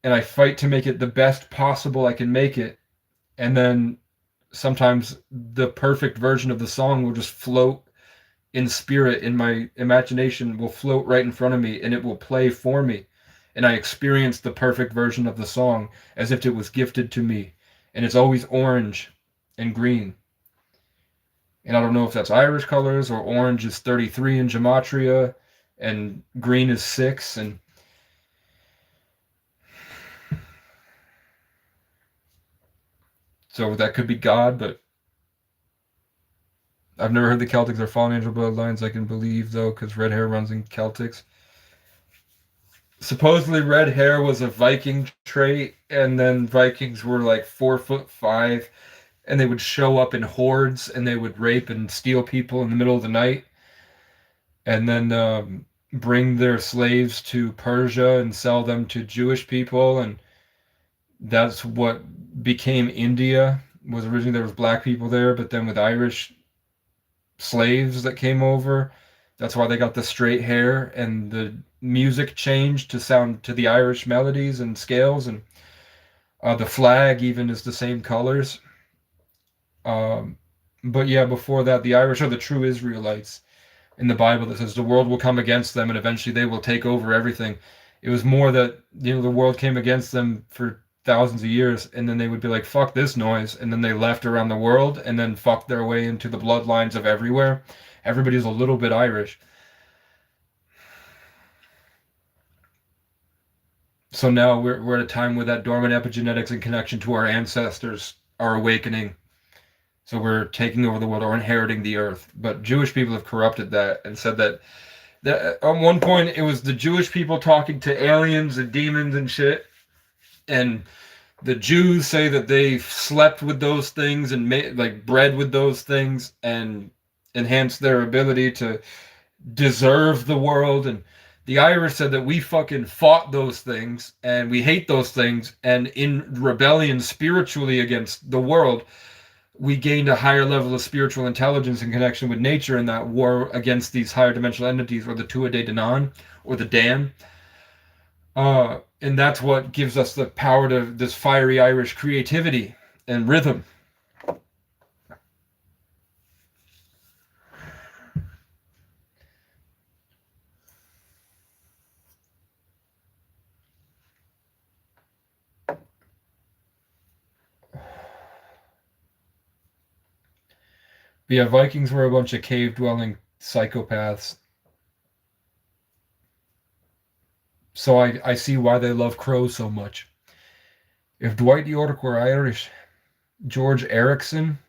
and I fight to make it the best possible I can make it, and then sometimes the perfect version of the song will just float in spirit, in my imagination, will float right in front of me, and it will play for me. And I experience the perfect version of the song as if it was gifted to me. And it's always orange and green. And I don't know if that's Irish colors, or orange is 33 in gematria and green is 6. And so that could be God, but I've never heard the Celtics are fallen angel bloodlines. I can believe, though, because red hair runs in Celtics. Supposedly red hair was a Viking trait, and then Vikings were like 4'5", and they would show up in hordes, and they would rape and steal people in the middle of the night. And then bring their slaves to Persia and sell them to Jewish people, and that's what became India. Was originally there was black people there, but then with Irish slaves that came over, that's why they got the straight hair, and the music changed to sound to the Irish melodies and scales, and the flag even is the same colors. Um, but yeah, before that, the Irish are the true Israelites in the Bible that says the world will come against them and eventually they will take over everything. It was more that, the world came against them for thousands of years, and then they would be like, fuck this noise, and then they left around the world and then fucked their way into the bloodlines of everywhere. Everybody's a little bit Irish. So now we're at a time where that dormant epigenetics and connection to our ancestors are awakening. So we're taking over the world or inheriting the earth. But Jewish people have corrupted that and said that at one point it was the Jewish people talking to aliens and demons and shit. And the Jews say that they slept with those things and made like bred with those things and enhanced their ability to deserve the world. And the Irish said that we fucking fought those things and we hate those things, and in rebellion spiritually against the world, we gained a higher level of spiritual intelligence and connection with nature in that war against these higher dimensional entities, or the Tuatha De Danann, or the Dan. And that's what gives us the power to this fiery Irish creativity and rhythm. But yeah, Vikings were a bunch of cave-dwelling psychopaths. So I see why they love crows so much. If Dwight York were Irish, George Erickson,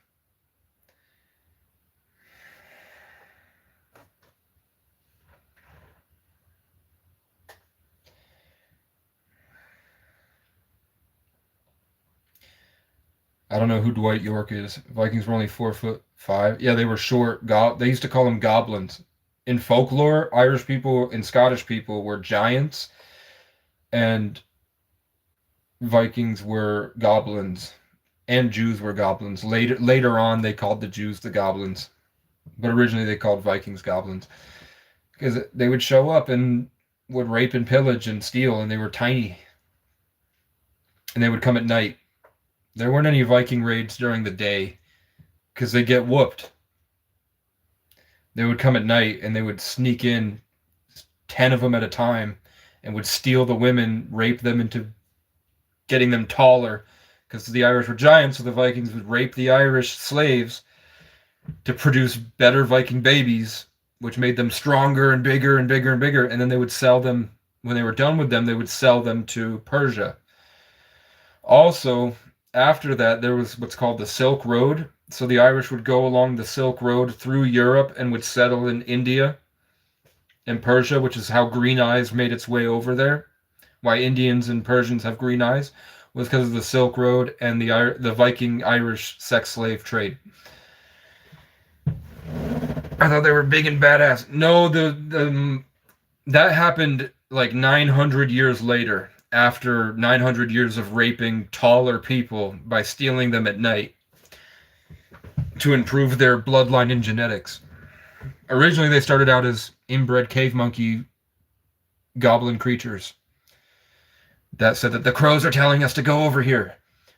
I don't know who Dwight York is. Vikings were only 4'5". Yeah, they were short. They used to call them goblins. In folklore, Irish people and Scottish people were giants, and Vikings were goblins, and Jews were goblins. Later on, they called the Jews the goblins, but originally they called Vikings goblins because they would show up and would rape and pillage and steal, and they were tiny, and they would come at night. There weren't any Viking raids during the day because they get whooped. They would come at night and they would sneak in 10 of them at a time and would steal the women, rape them into getting them taller, because the Irish were giants, so the Vikings would rape the Irish slaves to produce better Viking babies, which made them stronger and bigger and bigger and bigger, and then they would sell them. When they were done with them, they would sell them to Persia. Also, after that, there was what's called the Silk Road. So the Irish would go along the Silk Road through Europe and would settle in India and Persia, which is how green eyes made its way over there. Why Indians and Persians have green eyes was because of the Silk Road and the Viking Irish sex slave trade. I thought they were big and badass. No, that happened like 900 years later, after 900 years of raping taller people by stealing them at night to improve their bloodline and genetics. Originally, they started out as inbred cave monkey goblin creatures that said that the crows are telling us to go over here,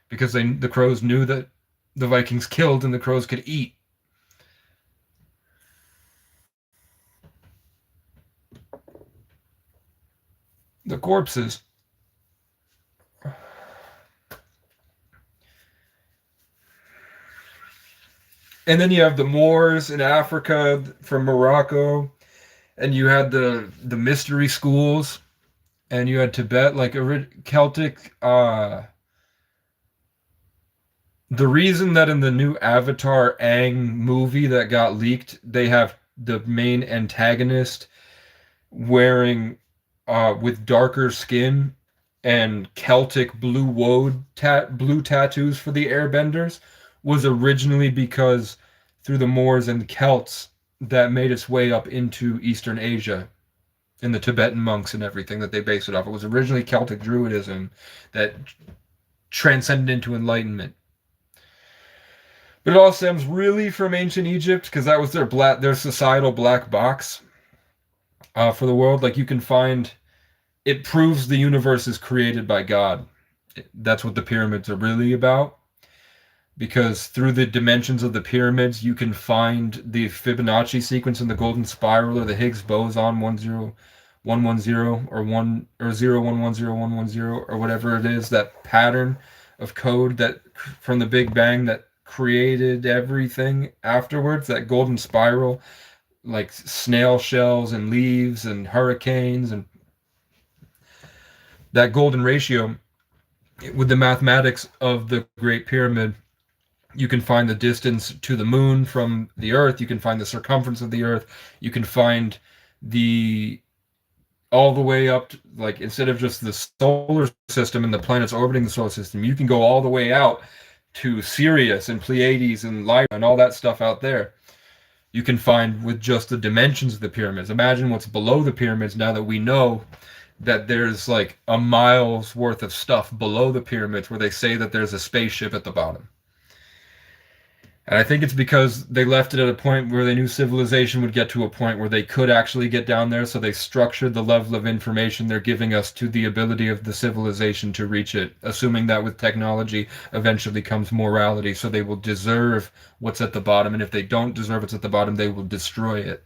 because the crows knew that the Vikings killed and the crows could eat. The corpses. And then you have the Moors in Africa from Morocco, and you had the mystery schools, and you had Tibet, like Celtic. The reason that in the new Avatar Aang movie that got leaked, they have the main antagonist wearing with darker skin and Celtic blue woad blue tattoos for the airbenders, was originally because through the Moors and Celts that made its way up into Eastern Asia. and the Tibetan monks and everything that they based it off. It was originally Celtic Druidism that transcended into enlightenment. But it all stems really from ancient Egypt because that was their societal black box for the world. Like you can find, it proves the universe is created by God. That's what the pyramids are really about. Because through the dimensions of the pyramids, you can find the Fibonacci sequence in the golden spiral or the Higgs boson 10110 or 0110110 or whatever it is, that pattern of code that from the Big Bang that created everything afterwards, that golden spiral, like snail shells and leaves and hurricanes, and that golden ratio with the mathematics of the Great Pyramid. You can find the distance to the moon from the Earth. You can find the circumference of the Earth. You can find the all the way up to, like, instead of just the solar system and the planets orbiting the solar system, you can go all the way out to Sirius and Pleiades and Lyra and all that stuff out there. You can find with just the dimensions of the pyramids. Imagine what's below the pyramids now that we know that there's like a mile's worth of stuff below the pyramids where they say that there's a spaceship at the bottom. And I think it's because they left it at a point where they knew civilization would get to a point where they could actually get down there, so they structured the level of information they're giving us to the ability of the civilization to reach it, assuming that with technology eventually comes morality, so they will deserve what's at the bottom, and if they don't deserve what's at the bottom, they will destroy it.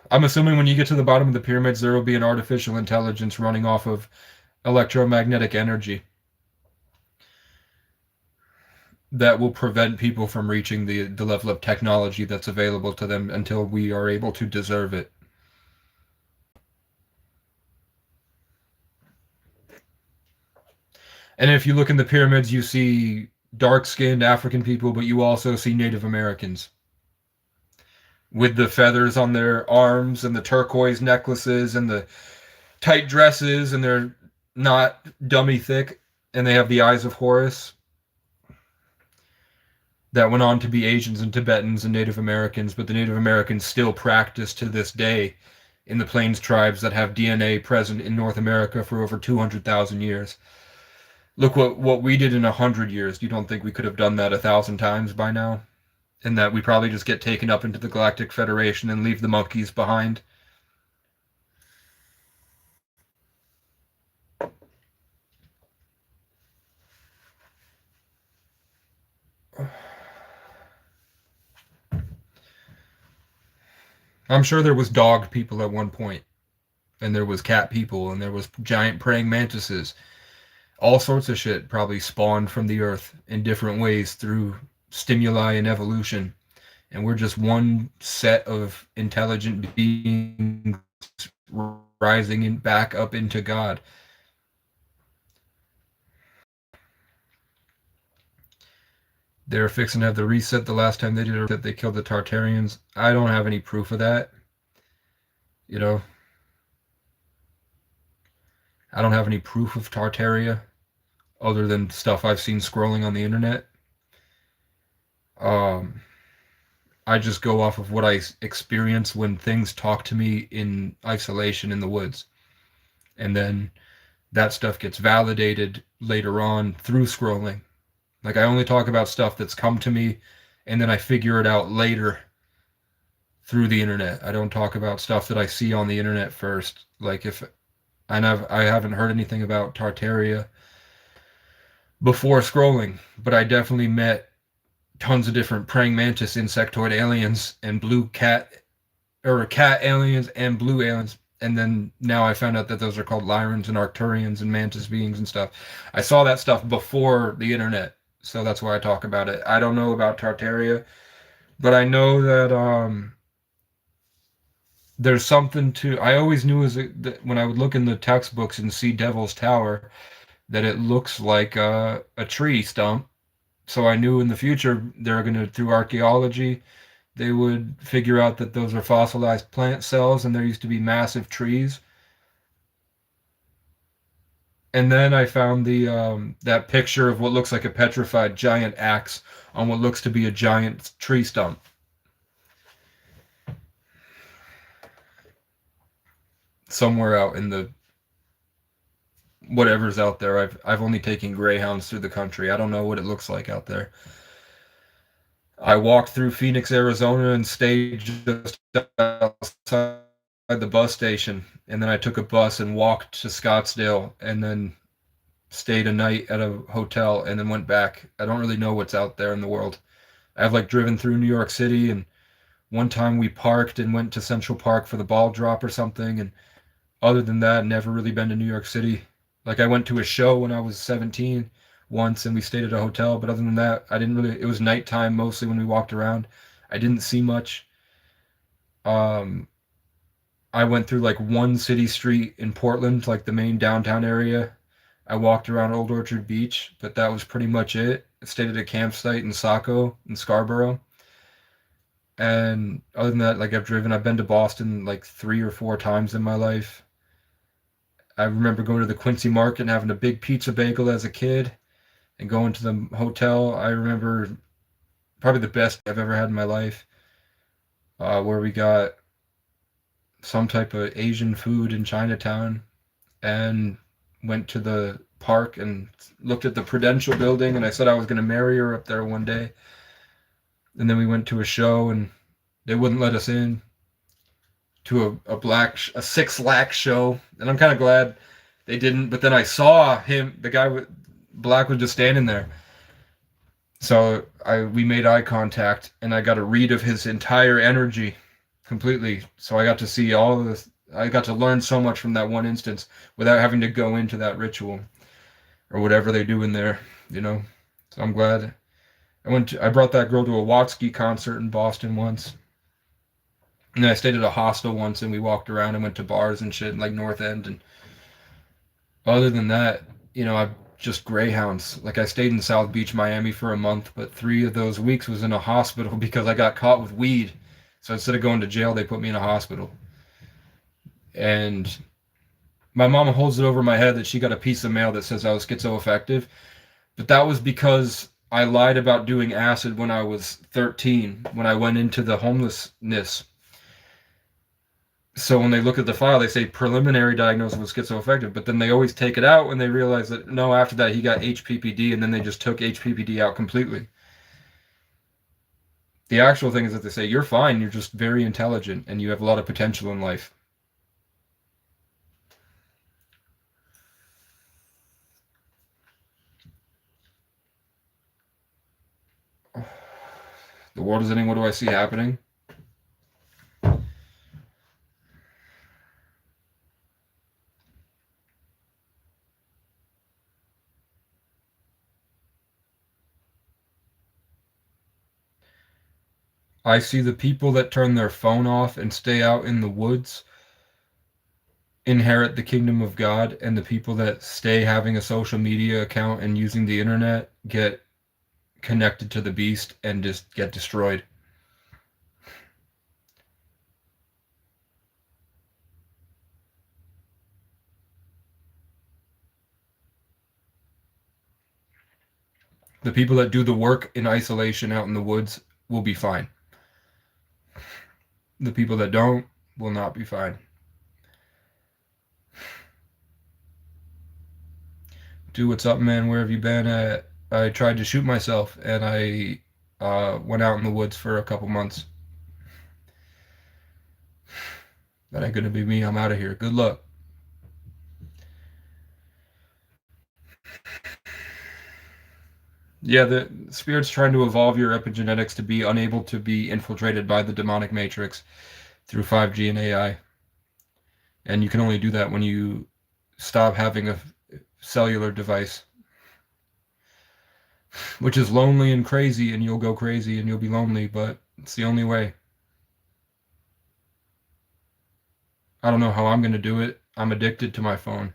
I'm assuming when you get to the bottom of the pyramids, there will be an artificial intelligence running off of electromagnetic energy that will prevent people from reaching the level of technology that's available to them until we are able to deserve it. And if you look in the pyramids, you see dark-skinned African people, but you also see Native Americans with the feathers on their arms and the turquoise necklaces and the tight dresses, and they're not dummy thick, and they have the eyes of Horus that went on to be Asians and Tibetans and Native Americans, but the Native Americans still practice to this day in the Plains tribes that have DNA present in North America for over 200,000 years. Look what we did in 100 years. You don't think we could have done that 1,000 times by now? And that we probably just get taken up into the Galactic Federation and leave the monkeys behind? I'm sure there was dog people at one point, and there was cat people, and there was giant praying mantises. All sorts of shit probably spawned from the earth in different ways through stimuli and evolution. And we're just one set of intelligent beings rising in, back up into God. They're fixing to have the reset the last time they did it, that they killed the Tartarians. I don't have any proof of that. You know, I don't have any proof of Tartaria other than stuff I've seen scrolling on the internet. I just go off of what I experience when things talk to me in isolation in the woods. And then that stuff gets validated later on through scrolling. Like, I only talk about stuff that's come to me, and then I figure it out later through the internet. I don't talk about stuff that I see on the internet first. Like, if I haven't heard anything about Tartaria before scrolling, but I definitely met tons of different praying mantis insectoid aliens and blue cat, or cat aliens and blue aliens. And then now I found out that those are called Lyrans and Arcturians and mantis beings and stuff. I saw that stuff before the internet, so that's why I talk about it. I don't know about Tartaria, but I know that there's something to. I always knew that when I would look in the textbooks and see Devil's Tower, that it looks like a tree stump. So I knew in the future they're going to, through archaeology, they would figure out that those are fossilized plant cells and there used to be massive trees. And then I found the that picture of what looks like a petrified giant axe on what looks to be a giant tree stump. Somewhere out in the whatever's out there. I've only taken greyhounds through the country. I don't know what it looks like out there. I walked through Phoenix, Arizona, and stayed just outside the bus station, and then I took a bus and walked to Scottsdale, and then stayed a night at a hotel, and then went back. I don't really know what's out there in the world. I've like driven through New York City, and one time we parked and went to Central Park for the ball drop or something, and other than that, never really been to New York City. Like I went to a show when I was 17 once and we stayed at a hotel, but other than that, I didn't really, it was nighttime mostly when we walked around. I didn't see much. Um, I went through like one city street in Portland, like the main downtown area. I walked around Old Orchard Beach, but that was pretty much it. I stayed at a campsite in Saco in Scarborough. And other than that, like I've been to Boston like 3 or 4 times in my life. I remember going to the Quincy Market and having a big pizza bagel as a kid and going to the hotel. I remember probably the best I've ever had in my life, where we got some type of Asian food in Chinatown and went to the park and looked at the Prudential building, and I said I was going to marry her up there one day. And then we went to a show and they wouldn't let us in to a 6 lakh show, and I'm kind of glad they didn't. But then I saw him, the guy with black was just standing there. So we made eye contact, and I got a read of his entire energy completely. So I got to see all of this. I got to learn so much from that one instance without having to go into that ritual or whatever they do in there, you know. So I'm glad. I brought that girl to a Watsky concert in Boston once. And then I stayed at a hostel once, and we walked around and went to bars and shit in like North End. And other than that, you know, I've just greyhounds. Like I stayed in South Beach, Miami for a month, but 3 of those weeks was in a hospital because I got caught with weed. So instead of going to jail, they put me in a hospital. And my mom holds it over my head that she got a piece of mail that says I was schizoaffective. But that was because I lied about doing acid when I was 13, when I went into the homelessness. So when they look at the file, they say preliminary diagnosis was schizoaffective, but then they always take it out when they realize that, no, after that he got HPPD, and then they just took HPPD out completely. The actual thing is that they say, you're fine, you're just very intelligent, and you have a lot of potential in life. The world is ending, what do I see happening? I see the people that turn their phone off and stay out in the woods inherit the kingdom of God, and the people that stay having a social media account and using the internet get connected to the beast and just get destroyed. The people that do the work in isolation out in the woods will be fine. The people that don't will not be fine. Do what's up, man? Where have you been? I tried to shoot myself, and I went out in the woods for a couple months. That ain't gonna be me. I'm out of here. Good luck. Yeah, the spirit's trying to evolve your epigenetics to be unable to be infiltrated by the demonic matrix through 5G and AI. And you can only do that when you stop having a cellular device, which is lonely and crazy, and you'll go crazy and you'll be lonely, but it's the only way. I don't know how I'm going to do it. I'm addicted to my phone.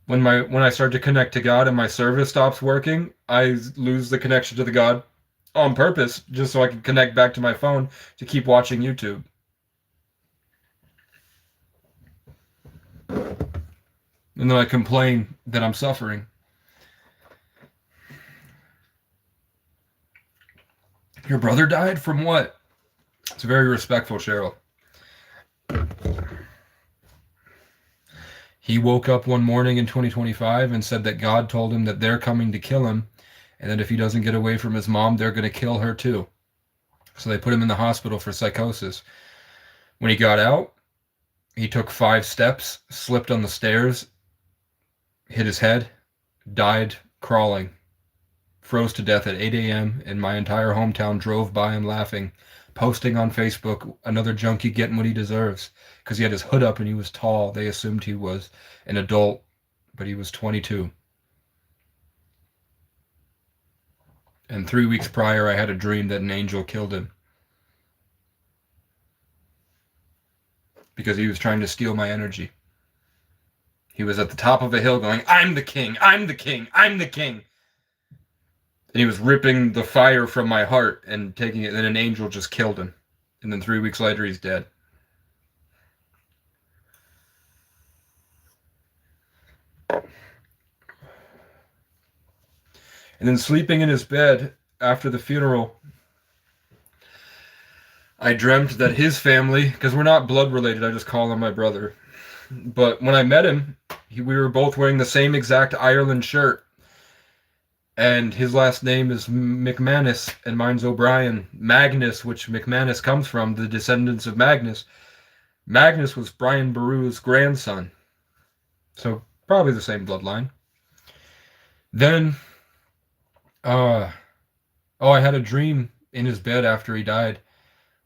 When I start to connect to God and my service stops working, I lose the connection to the God on purpose, just so I can connect back to my phone to keep watching YouTube. And then I complain that I'm suffering. Your brother died from what? It's very respectful, Cheryl. He woke up one morning in 2025 and said that God told him that they're coming to kill him, and that if he doesn't get away from his mom, they're going to kill her too. So they put him in the hospital for psychosis. When he got out, he took 5 steps, slipped on the stairs, hit his head, died crawling, froze to death at 8 a.m., and my entire hometown drove by him laughing, posting on Facebook, another junkie getting what he deserves, because he had his hood up and he was tall. They assumed he was an adult, but he was 22. And 3 weeks prior, I had a dream that an angel killed him because he was trying to steal my energy. He was at the top of a hill going, "I'm the king, I'm the king, I'm the king." And he was ripping the fire from my heart and taking it, and then an angel just killed him. And then 3 weeks later, he's dead. And then sleeping in his bed after the funeral, I dreamt that his family, because we're not blood related, I just call him my brother. But when I met him, we were both wearing the same exact Ireland shirt. And his last name is McManus, and mine's O'Brien. Magnus, which McManus comes from, the descendants of Magnus. Magnus was Brian Boru's grandson. So probably the same bloodline. Then, I had a dream in his bed after he died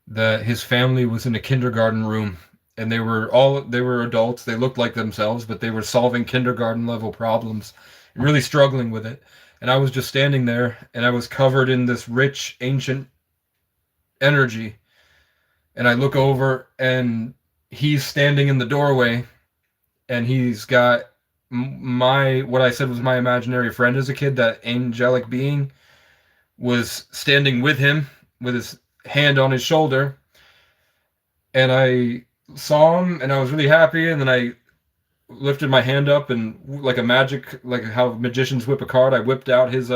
that his family was in a kindergarten room, and they were adults. They looked like themselves, but they were solving kindergarten level problems, really struggling with it. And I was just standing there, and I was covered in this rich, ancient energy. And I look over, and he's standing in the doorway, and he's got what I said was my imaginary friend as a kid, that angelic being, was standing with him with his hand on his shoulder. And I saw him, and I was really happy, and then I lifted my hand up, and like a magic, like how magicians whip a card, I whipped out his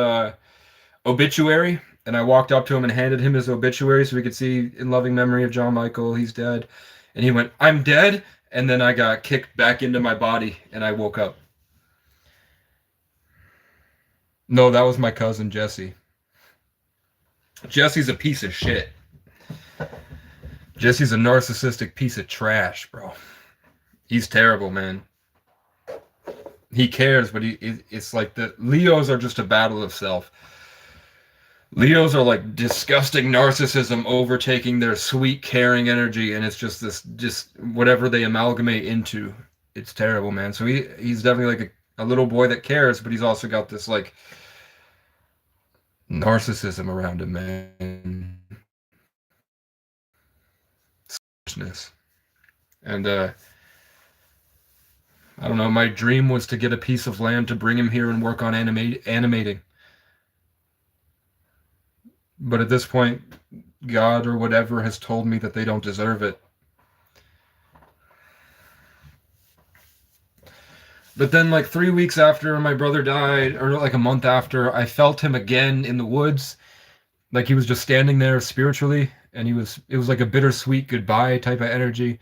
obituary, and I walked up to him and handed him his obituary so we could see, "In loving memory of John Michael, he's dead." And he went, "I'm dead." And then I got kicked back into my body, and I woke up. No, that was my cousin Jesse. Jesse's a piece of shit. Jesse's a narcissistic piece of trash, bro. He's terrible, man. He cares, but it's like the Leos are just a battle of self. Leos are like disgusting narcissism overtaking their sweet, caring energy, and it's just whatever they amalgamate into. It's terrible, man. So he's definitely like a little boy that cares, but he's also got this like narcissism around him, man. And I don't know, my dream was to get a piece of land to bring him here and work on animating. But at this point, God or whatever has told me that they don't deserve it. But then like 3 weeks after my brother died, or like a month after, I felt him again in the woods. Like he was just standing there spiritually, and it was like a bittersweet goodbye type of energy.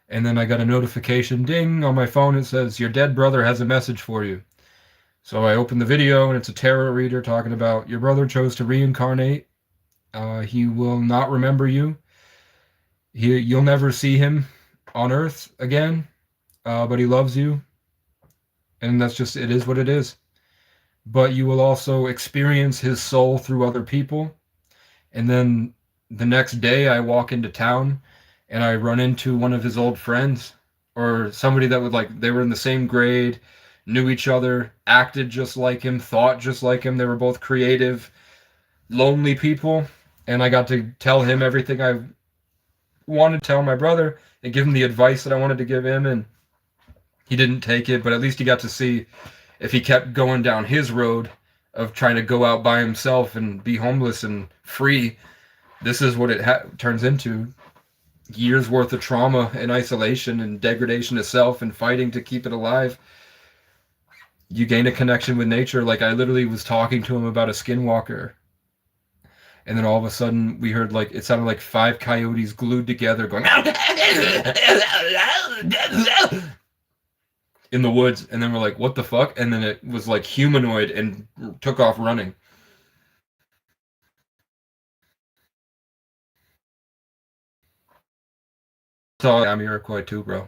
And then I got a notification, ding, on my phone. It says, "Your dead brother has a message for you." So I opened the video, and it's a tarot reader talking about, "Your brother chose to reincarnate. He will not remember you. You'll never see him on Earth again, but he loves you. And that's just, it is what it is. But you will also experience his soul through other people." And then the next day I walk into town, and I run into one of his old friends, or somebody that would like, they were in the same grade, knew each other, acted just like him, thought just like him. They were both creative, lonely people. And I got to tell him everything I wanted to tell my brother and give him the advice that I wanted to give him. And he didn't take it, but at least he got to see, if he kept going down his road of trying to go out by himself and be homeless and free, this is what it turns into. Years worth of trauma and isolation and degradation of self and fighting to keep it alive. you gain a connection with nature. Like I literally was talking to him about a skinwalker, and then all of a sudden we heard like it sounded like 5 coyotes glued together going in the woods, and then we're like, what the fuck? And then it was like humanoid and took off running. So I'm Iroquois too, bro.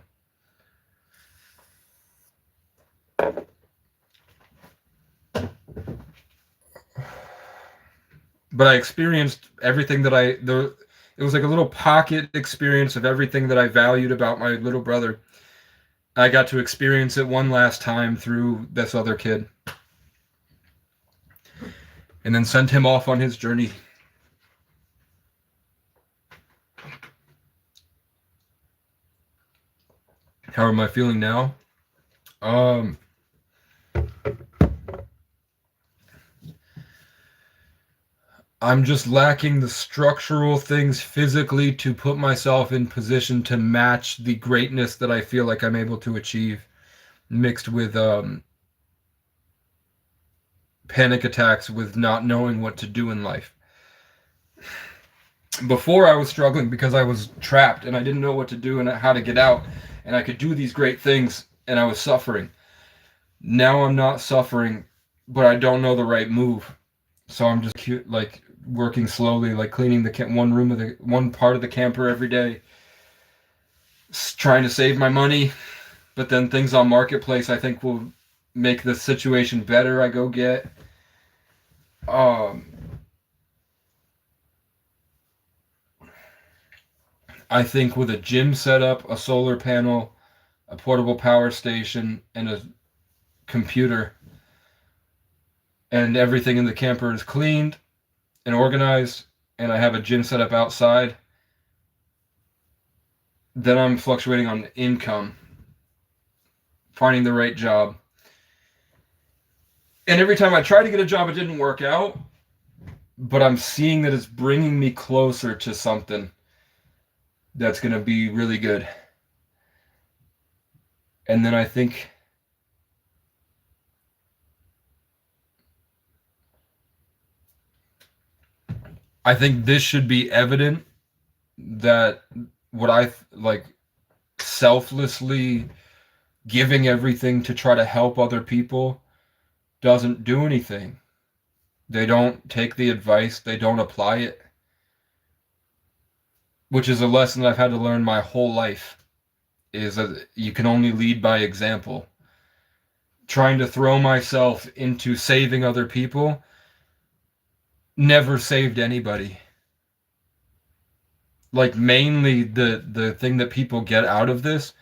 But I experienced everything that it was like a little pocket experience of everything that I valued about my little brother. I got to experience it one last time through this other kid. And then sent him off on his journey. How am I feeling now? I'm just lacking the structural things physically to put myself in position to match the greatness that I feel like I'm able to achieve, mixed with panic attacks with not knowing what to do in life. Before I was struggling because I was trapped and I didn't know what to do and how to get out, and I could do these great things and I was suffering. Now I'm not suffering, but I don't know the right move. So I'm just like working slowly, like cleaning the one part of the camper every day, trying to save my money. But then things on Marketplace I think will make the situation better. I go get. I think with a gym setup, a solar panel, a portable power station, and a computer, and everything in the camper is cleaned and organized, and I have a gym set up outside, then I'm fluctuating on income, finding the right job. And every time I try to get a job, it didn't work out, but I'm seeing that it's bringing me closer to something that's going to be really good. And then I think this should be evident that what I like selflessly giving everything to try to help other people doesn't do anything. They don't take the advice, they don't apply it, which is a lesson that I've had to learn my whole life, is that you can only lead by example. Trying to throw myself into saving other people never saved anybody. Like mainly the thing that people get out of this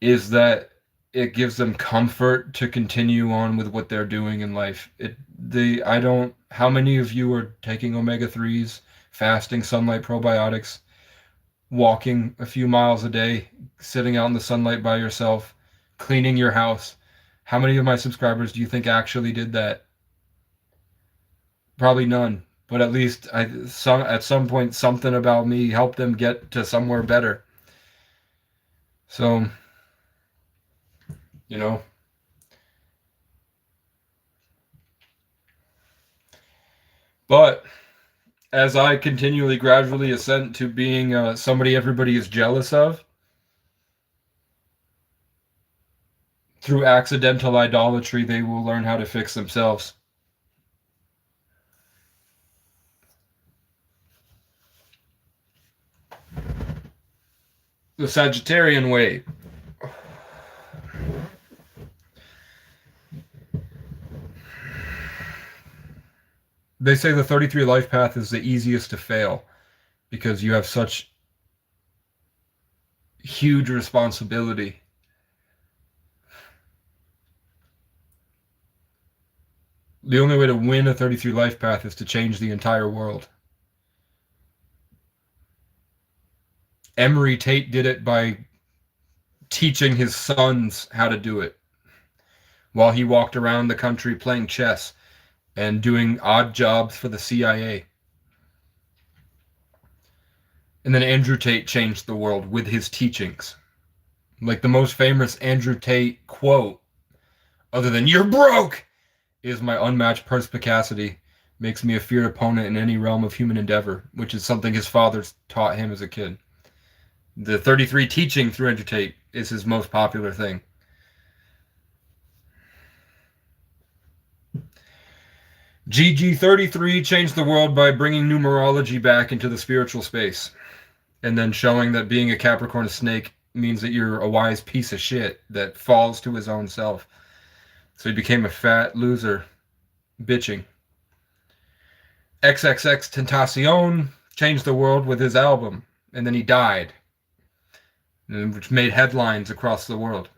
is that it gives them comfort to continue on with what they're doing in life. How many of you are taking omega-3s, fasting, sunlight probiotics, walking a few miles a day, sitting out in the sunlight by yourself, cleaning your house? How many of my subscribers do you think actually did that? Probably none, but at least at some point something about me helped them get to somewhere better. So, you know, but as I continually gradually ascend to being somebody everybody is jealous of, through accidental idolatry, they will learn how to fix themselves. The Sagittarian way. They say the 33 life path is the easiest to fail because you have such huge responsibility. The only way to win a 33 life path is to change the entire world. Emery Tate did it by teaching his sons how to do it while he walked around the country playing chess and doing odd jobs for the CIA. And then Andrew Tate changed the world with his teachings. Like the most famous Andrew Tate quote other than "you're broke," is my unmatched perspicacity. Makes me a feared opponent in any realm of human endeavor, which is something his father taught him as a kid. The 33 teaching through Entertape is his most popular thing. GG33 changed the world by bringing numerology back into the spiritual space, and then showing that being a Capricorn snake means that you're a wise piece of shit that falls to his own self. So he became a fat loser, bitching. XXX Tentacion changed the world with his album, and then he died, which made headlines across the world.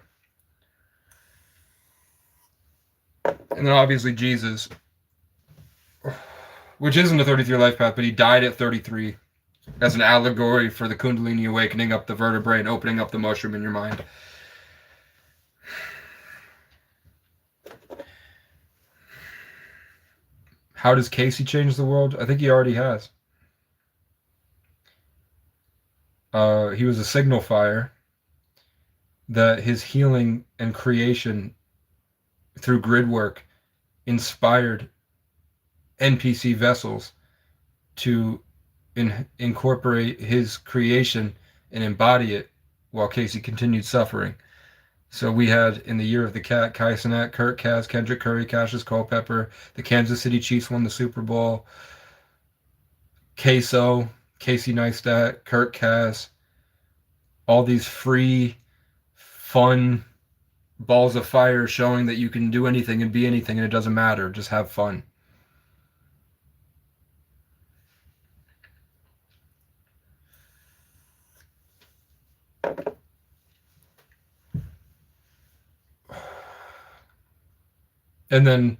And then obviously Jesus, which isn't a 33 life path, but he died at 33 as an allegory for the Kundalini awakening up the vertebrae and opening up the mushroom in your mind. How does Casey change the world? I think he already has. He was a signal fire that his healing and creation through grid work inspired NPC vessels to incorporate his creation and embody it while Casey continued suffering. So we had in the year of the cat, Kai Cenat, Kurt Cass, Kendrick Curry, Cassius Culpepper, the Kansas City Chiefs won the Super Bowl, Queso, Casey Neistat, Kurt Cass, all these free, fun balls of fire showing that you can do anything and be anything and it doesn't matter. Just have fun. And then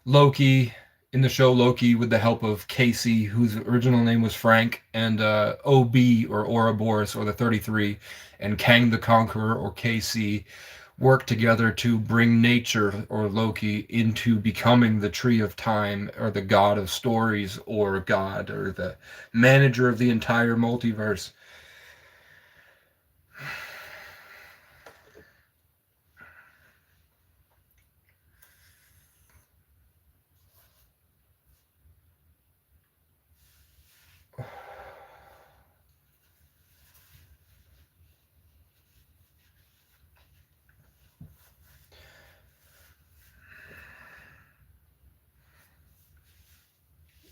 Loki, in the show Loki, with the help of Casey, whose original name was Frank, and OB, or Ouroboros, or the 33, and Kang the Conqueror, or KC, work together to bring nature, or Loki, into becoming the Tree of Time, or the god of stories, or God, or the manager of the entire multiverse.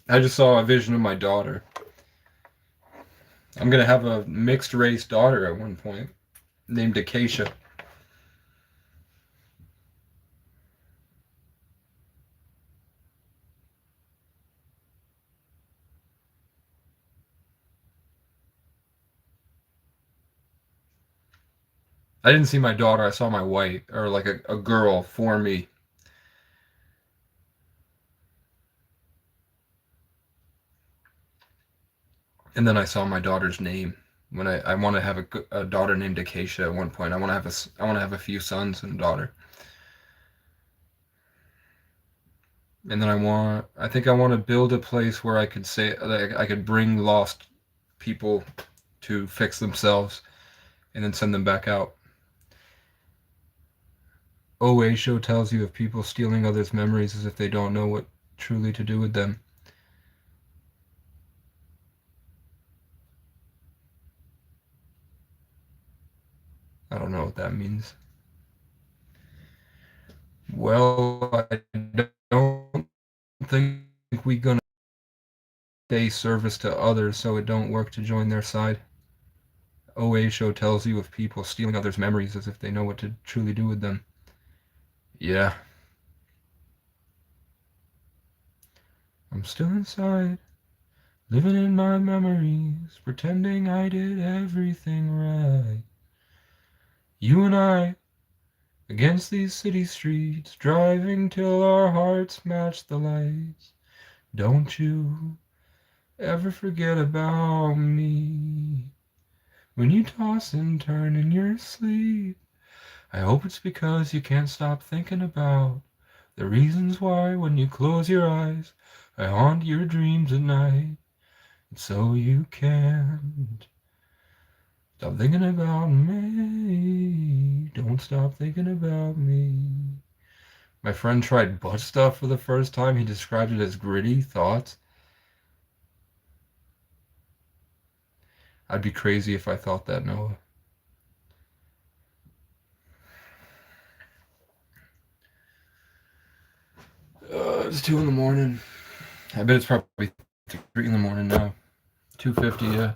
I just saw a vision of my daughter. I'm going to have a mixed race daughter at one point named Acacia. I didn't see my daughter, I saw my wife, or like a girl for me. And then I saw my daughter's name. When I want to have a daughter named Acacia at one point. I want to have a few sons and a daughter. And then I think I want to build a place where I could say, like, I could bring lost people to fix themselves and then send them back out. OA show tells you of people stealing others' memories as if they don't know what truly to do with them. I don't know what that means. Well, I don't think we gonna stay service to others so it don't work to join their side. OA show tells you of people stealing others' memories as if they know what to truly do with them. Yeah. I'm still inside, living in my memories, pretending I did everything right. You and I, against these city streets, driving till our hearts match the lights. Don't you ever forget about me. When you toss and turn in your sleep, I hope it's because you can't stop thinking about the reasons why when you close your eyes, I haunt your dreams at night. And so you can't stop thinking about me. Don't stop thinking about me. My friend tried butt stuff for the first time. He described it as gritty thoughts. I'd be crazy if I thought that, Noah. It's 2 in the morning. I bet it's probably 3 in the morning now. 2:50, yeah.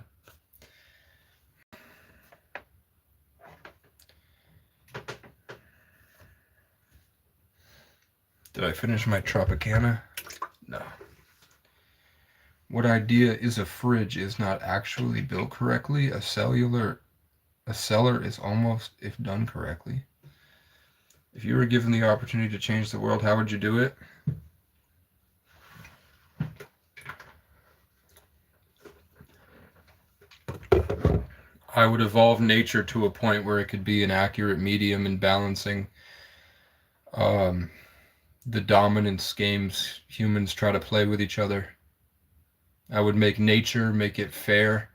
Did I finish my Tropicana? No. What idea is a fridge is not actually built correctly? A cellar is almost if done correctly. If you were given the opportunity to change the world, how would you do it? I would evolve nature to a point where it could be an accurate medium in balancing the dominance games humans try to play with each other. I would make nature, make it fair.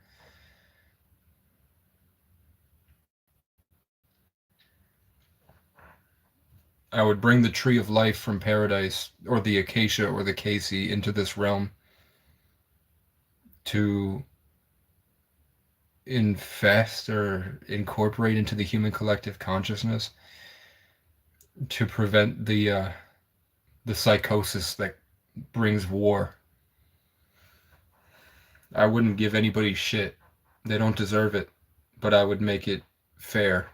I would bring the tree of life from paradise, or the acacia or the casey, into this realm to infest or incorporate into the human collective consciousness to prevent the psychosis that brings war. I wouldn't give anybody shit. They don't deserve it, but I would make it fair.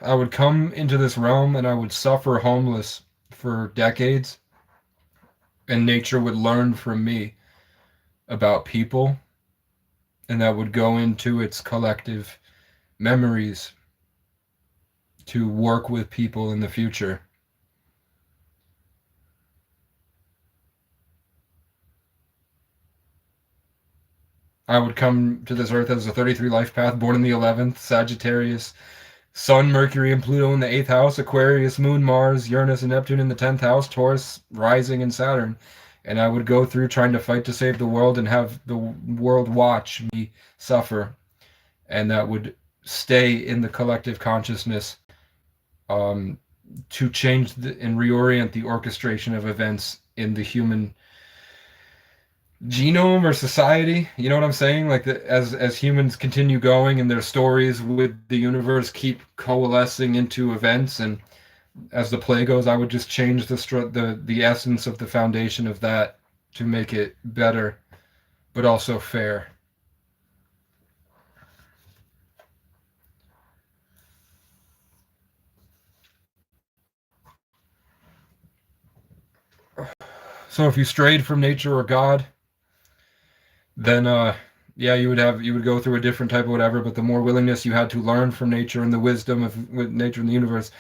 I would come into this realm and I would suffer homeless for decades, and nature would learn from me about people, and that would go into its collective memories to work with people in the future. I would come to this earth as a 33 life path, born in the 11th, Sagittarius, Sun, Mercury, and Pluto in the 8th house, Aquarius, Moon, Mars, Uranus, and Neptune in the 10th house, Taurus, rising, and Saturn. And I would go through trying to fight to save the world and have the world watch me suffer. And that would stay in the collective consciousness to change and reorient the orchestration of events in the human genome or society. You know what I'm saying? Like as humans continue going and their stories with the universe keep coalescing into events, and as the play goes, I would just change the essence of the foundation of that to make it better, but also fair. So if you strayed from nature or God, then yeah, you would go through a different type of whatever, but the more willingness you had to learn from nature and the wisdom of nature and the universe,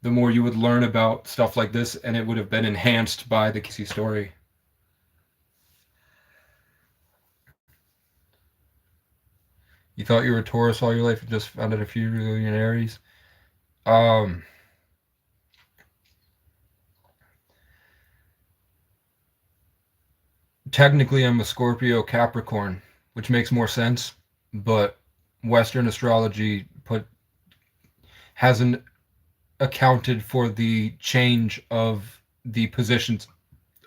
the more you would learn about stuff like this, and it would have been enhanced by the Casey story. You thought you were a Taurus all your life and just found out a few million Aries. Technically, I'm a Scorpio Capricorn, which makes more sense, but Western astrology hasn't accounted for the change of the positions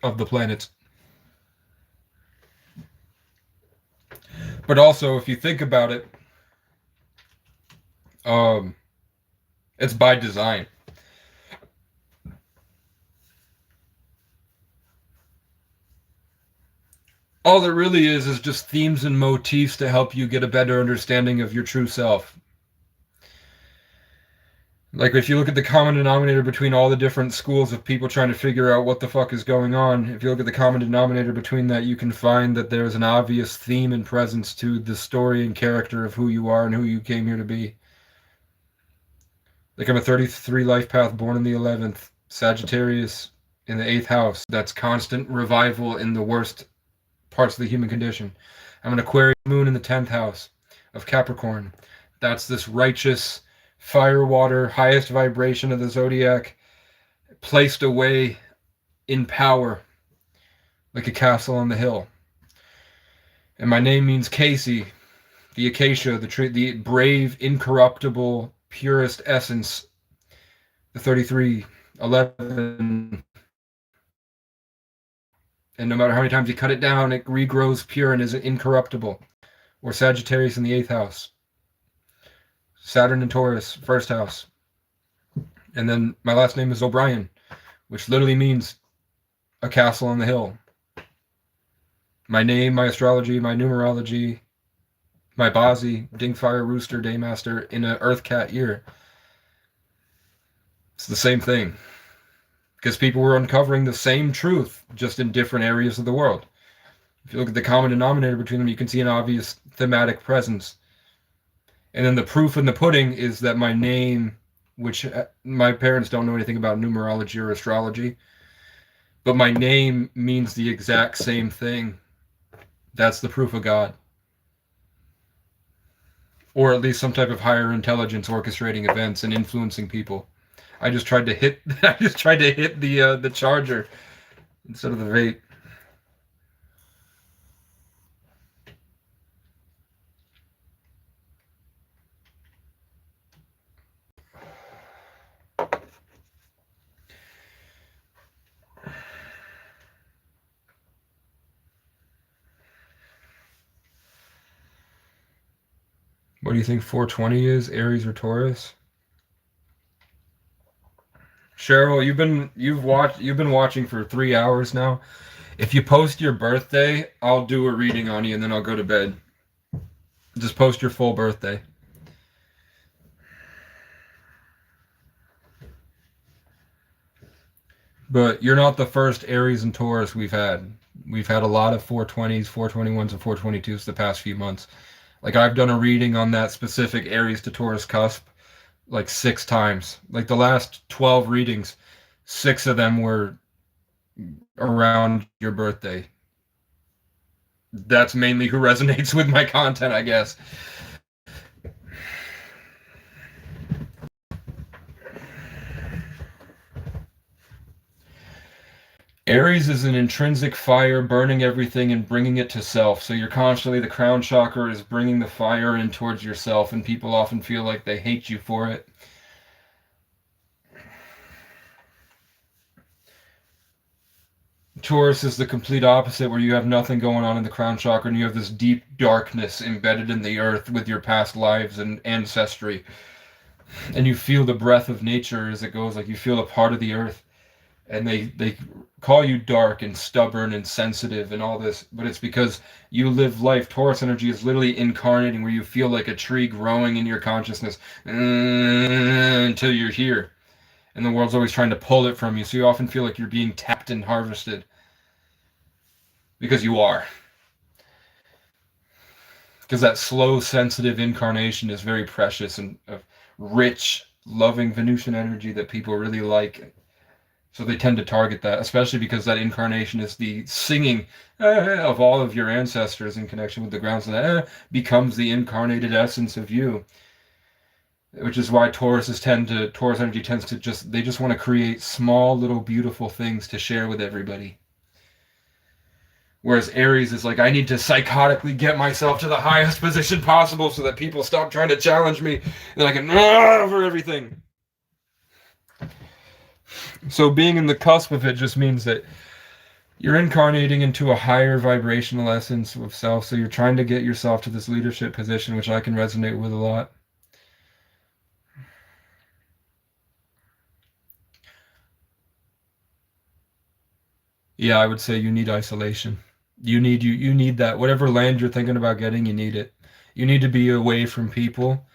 of the planets. But also, if you think about it, it's by design. All it really is just themes and motifs to help you get a better understanding of your true self. Like, if you look at the common denominator between all the different schools of people trying to figure out what the fuck is going on, if you look at the common denominator between that, you can find that there's an obvious theme and presence to the story and character of who you are and who you came here to be. Like, I'm a 33 life path, born in the 11th, Sagittarius in the 8th house. That's constant revival in the worst parts of the human condition. I'm an Aquarius moon in the 10th house of Capricorn. That's this righteous fire water, highest vibration of the zodiac, placed away in power like a castle on the hill. And my name means Casey, the acacia, the tree, the brave, incorruptible, purest essence, the 3311. And no matter how many times you cut it down, it regrows pure and is incorruptible. Or Sagittarius in the 8th house. Saturn and Taurus, 1st house. And then my last name is O'Brien, which literally means a castle on the hill. My name, my astrology, my numerology, my Bazi, Dingfire, Rooster, Daymaster in an Earth Cat year. It's the same thing. Because people were uncovering the same truth, just in different areas of the world. If you look at the common denominator between them, you can see an obvious thematic presence. And then the proof in the pudding is that my name, which my parents don't know anything about numerology or astrology, but my name means the exact same thing. That's the proof of God. Or at least some type of higher intelligence orchestrating events and influencing people. I just tried to hit the charger instead of the vape. What do you think 420 is? Aries or Taurus? Cheryl, you've been watching for 3 hours now. If you post your birthday, I'll do a reading on you and then I'll go to bed. Just post your full birthday. But you're not the first Aries and Taurus we've had. We've had a lot of 420s, 421s, and 422s the past few months. Like I've done a reading on that specific Aries to Taurus cusp like 6 times. Like the last 12 readings, 6 of them were around your birthday. That's mainly who resonates with my content, I guess. Aries is an intrinsic fire burning everything and bringing it to self. So you're constantly, the crown chakra is bringing the fire in towards yourself, and people often feel like they hate you for it. Taurus is the complete opposite, where you have nothing going on in the crown chakra and you have this deep darkness embedded in the earth with your past lives and ancestry. And you feel the breath of nature as it goes, like you feel a part of the earth. And they call you dark and stubborn and sensitive and all this, but it's because you live life. Taurus energy is literally incarnating, where you feel like a tree growing in your consciousness until you're here. And the world's always trying to pull it from you, so you often feel like you're being tapped and harvested. Because you are. Because that slow, sensitive incarnation is very precious and rich, loving Venusian energy that people really like. So they tend to target that, especially because that incarnation is the singing of all of your ancestors in connection with the ground. So that becomes the incarnated essence of you. Which is why Taurus energy tends to they just want to create small, little, beautiful things to share with everybody. Whereas Aries is like, I need to psychotically get myself to the highest position possible so that people stop trying to challenge me and I can over everything. So being in the cusp of it just means that you're incarnating into a higher vibrational essence of self. So you're trying to get yourself to this leadership position, which I can resonate with a lot. Yeah, I would say you need isolation. You need that. Whatever land you're thinking about getting, you need it. You need to be away from people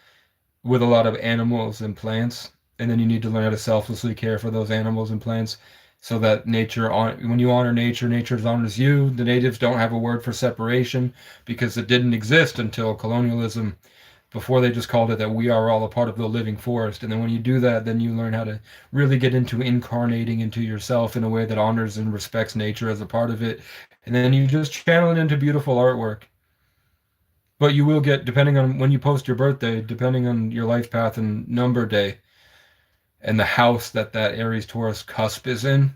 with a lot of animals and plants. And then you need to learn how to selflessly care for those animals and plants so that when you honor nature, nature honors you. The natives don't have a word for separation because it didn't exist until colonialism. Before they just called it that we are all a part of the living forest. And then when you do that, then you learn how to really get into incarnating into yourself in a way that honors and respects nature as a part of it. And then you just channel it into beautiful artwork. But you will get, depending on when you post your birthday, depending on your life path and number day, and the house that Aries Taurus cusp is in,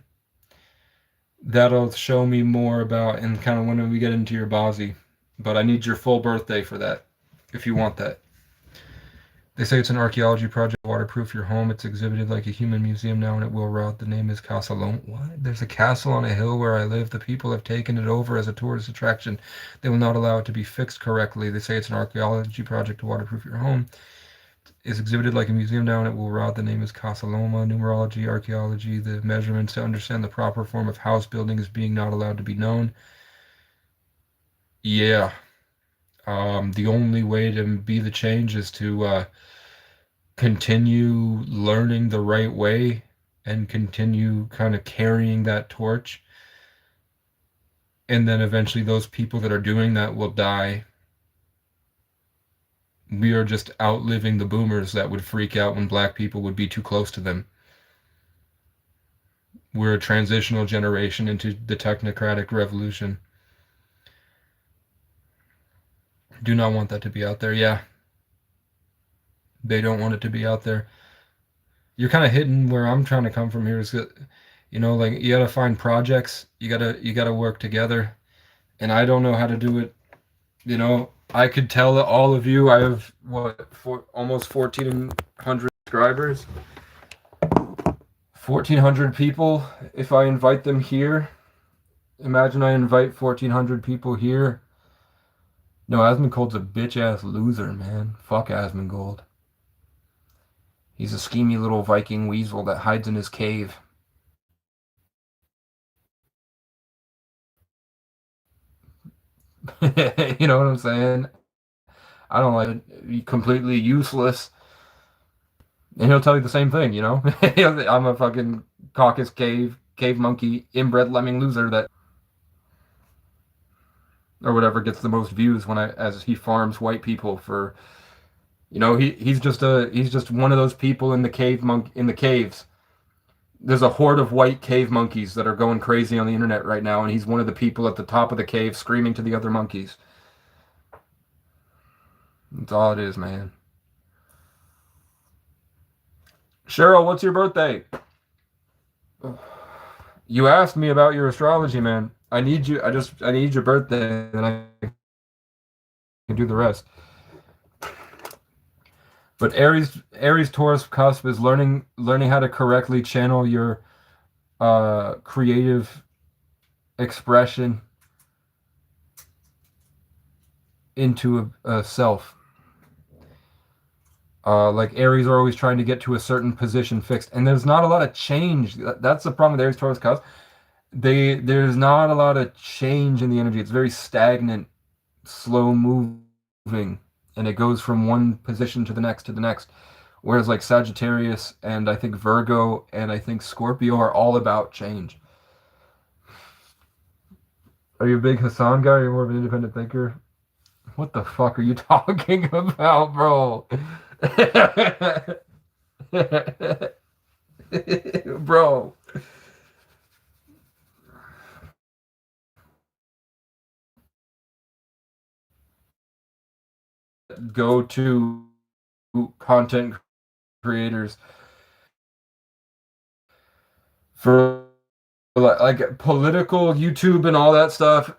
that'll show me more about and kind of when we get into your Bazi. But I need your full birthday for that. if you want that. They say it's an archaeology project, waterproof your home. It's exhibited like a human museum now, and it will rot. The name is Casa Loma. What? There's a castle on a hill where I live. The people have taken it over as a tourist attraction. They will not allow it to be fixed correctly. They say it's an archaeology project to waterproof your home. It's exhibited like a museum now, and it will rot. The name is Casa Loma. Numerology, archaeology, the measurements to understand the proper form of house building is being not allowed to be known. Yeah. The only way to be the change is to continue learning the right way and continue kind of carrying that torch. And then eventually those people that are doing that will die. We are just outliving the boomers that would freak out when black people would be too close to them. We're a transitional generation into the technocratic revolution. Do not want that to be out there. Yeah. They don't want it to be out there. You're kind of hitting where I'm trying to come from here is that, like you gotta find projects, you gotta work together. And I don't know how to do it. I could tell all of you I have almost 1,400 subscribers. 1,400 people. If I invite them here, imagine I invite 1,400 people here. No, Asmongold's a bitch ass loser, man. Fuck Asmongold. He's a schemy little Viking weasel that hides in his cave. You know what I'm saying? I don't like it. Completely useless. And he'll tell you the same thing, I'm a fucking caucus cave monkey, inbred lemming loser that or whatever gets the most views as he farms white people for he's just one of those people in the caves. There's a horde of white cave monkeys that are going crazy on the internet right now, and he's one of the people at the top of the cave screaming to the other monkeys. That's all it is, man. Cheryl, what's your birthday? You asked me about your astrology, man. I need your birthday, and I can do the rest. But Aries Taurus cusp is learning how to correctly channel your creative expression into a self. Like Aries are always trying to get to a certain position fixed, and there's not a lot of change. That's the problem with Aries Taurus cusp. There's not a lot of change in the energy. It's very stagnant, slow moving, and it goes from one position to the next to the next. Whereas like Sagittarius and I think Virgo and I think Scorpio are all about change. Are you a big Hassan guy or are you more of an independent thinker? What the fuck are you talking about, bro? Bro. Go to content creators for like political YouTube and all that stuff.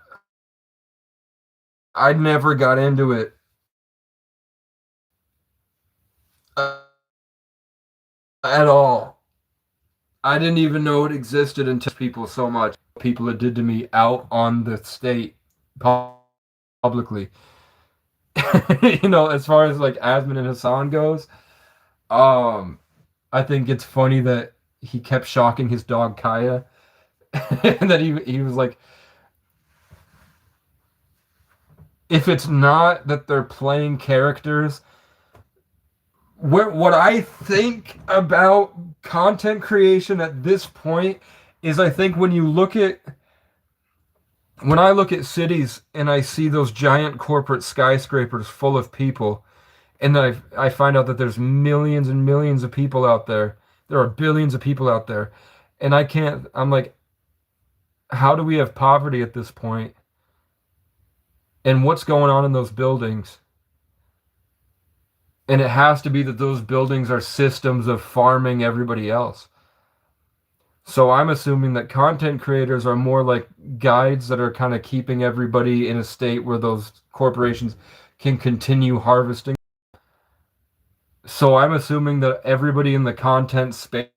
I never got into it. At all. I didn't even know it existed until people so much. People it did to me out on the state publicly. As far as like Asmon and Hassan goes, I think it's funny that he kept shocking his dog Kaya, and that he was like, if it's not that they're playing characters, what I think about content creation at this point is I think when I look at cities and I see those giant corporate skyscrapers full of people, and then I find out that there's millions and millions of people out there. There are billions of people out there. And I'm like, how do we have poverty at this point? And what's going on in those buildings? And it has to be that those buildings are systems of farming everybody else. So I'm assuming that content creators are more like guides that are kind of keeping everybody in a state where those corporations can continue harvesting. So I'm assuming that everybody in the content space,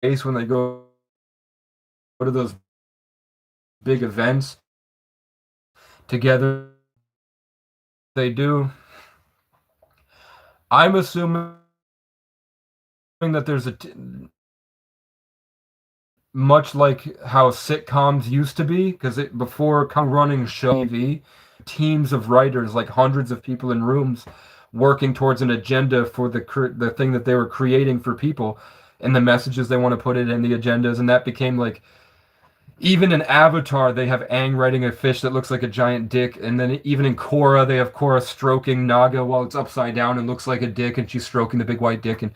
when they go to those big events together, they do. I'm assuming that there's much like how sitcoms used to be, because before running show TV, teams of writers, like hundreds of people in rooms, working towards an agenda for the thing that they were creating for people, and the messages they want to put it in, the agendas, and that became like, even in Avatar, they have Aang riding a fish that looks like a giant dick, and then even in Korra, they have Korra stroking Naga while it's upside down and looks like a dick, and she's stroking the big white dick, and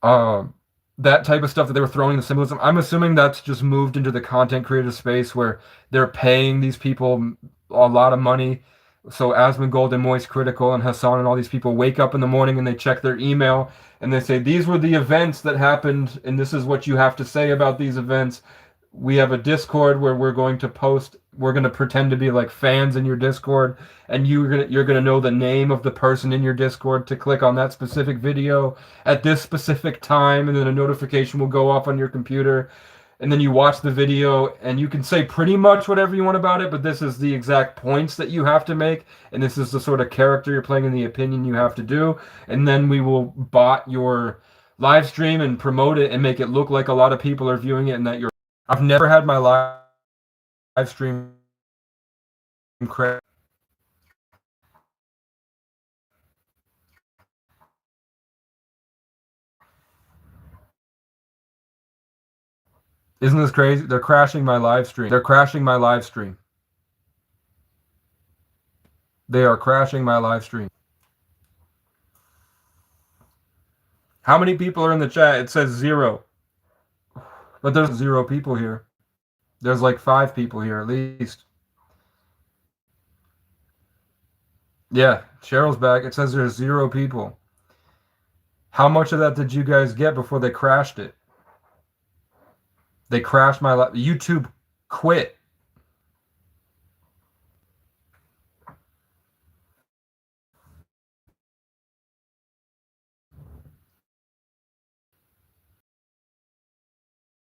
um, that type of stuff that they were throwing in the symbolism. I'm assuming that's just moved into the content creator space where they're paying these people a lot of money. So Asmongold and Moist Critical and Hassan and all these people wake up in the morning and they check their email and they say, these were the events that happened, and this is what you have to say about these events. We have a Discord where we're going to post, we're going to pretend to be like fans in your Discord, and you're going to know the name of the person in your Discord to click on that specific video at this specific time, and then a notification will go off on your computer, and then you watch the video and you can say pretty much whatever you want about it, but this is the exact points that you have to make, and this is the sort of character you're playing and the opinion you have to do, and then we will bot your live stream and promote it and make it look like a lot of people are viewing it and that you're. I've never had my live stream crash. Isn't this crazy? They're crashing my live stream. They're crashing my live stream. They are crashing my live stream. How many people are in the chat? It says 0. But there's 0 people here. There's like 5 people here at least. Yeah, Cheryl's back. It says there's 0 people. How much of that did you guys get before they crashed it? They crashed my live. YouTube quit.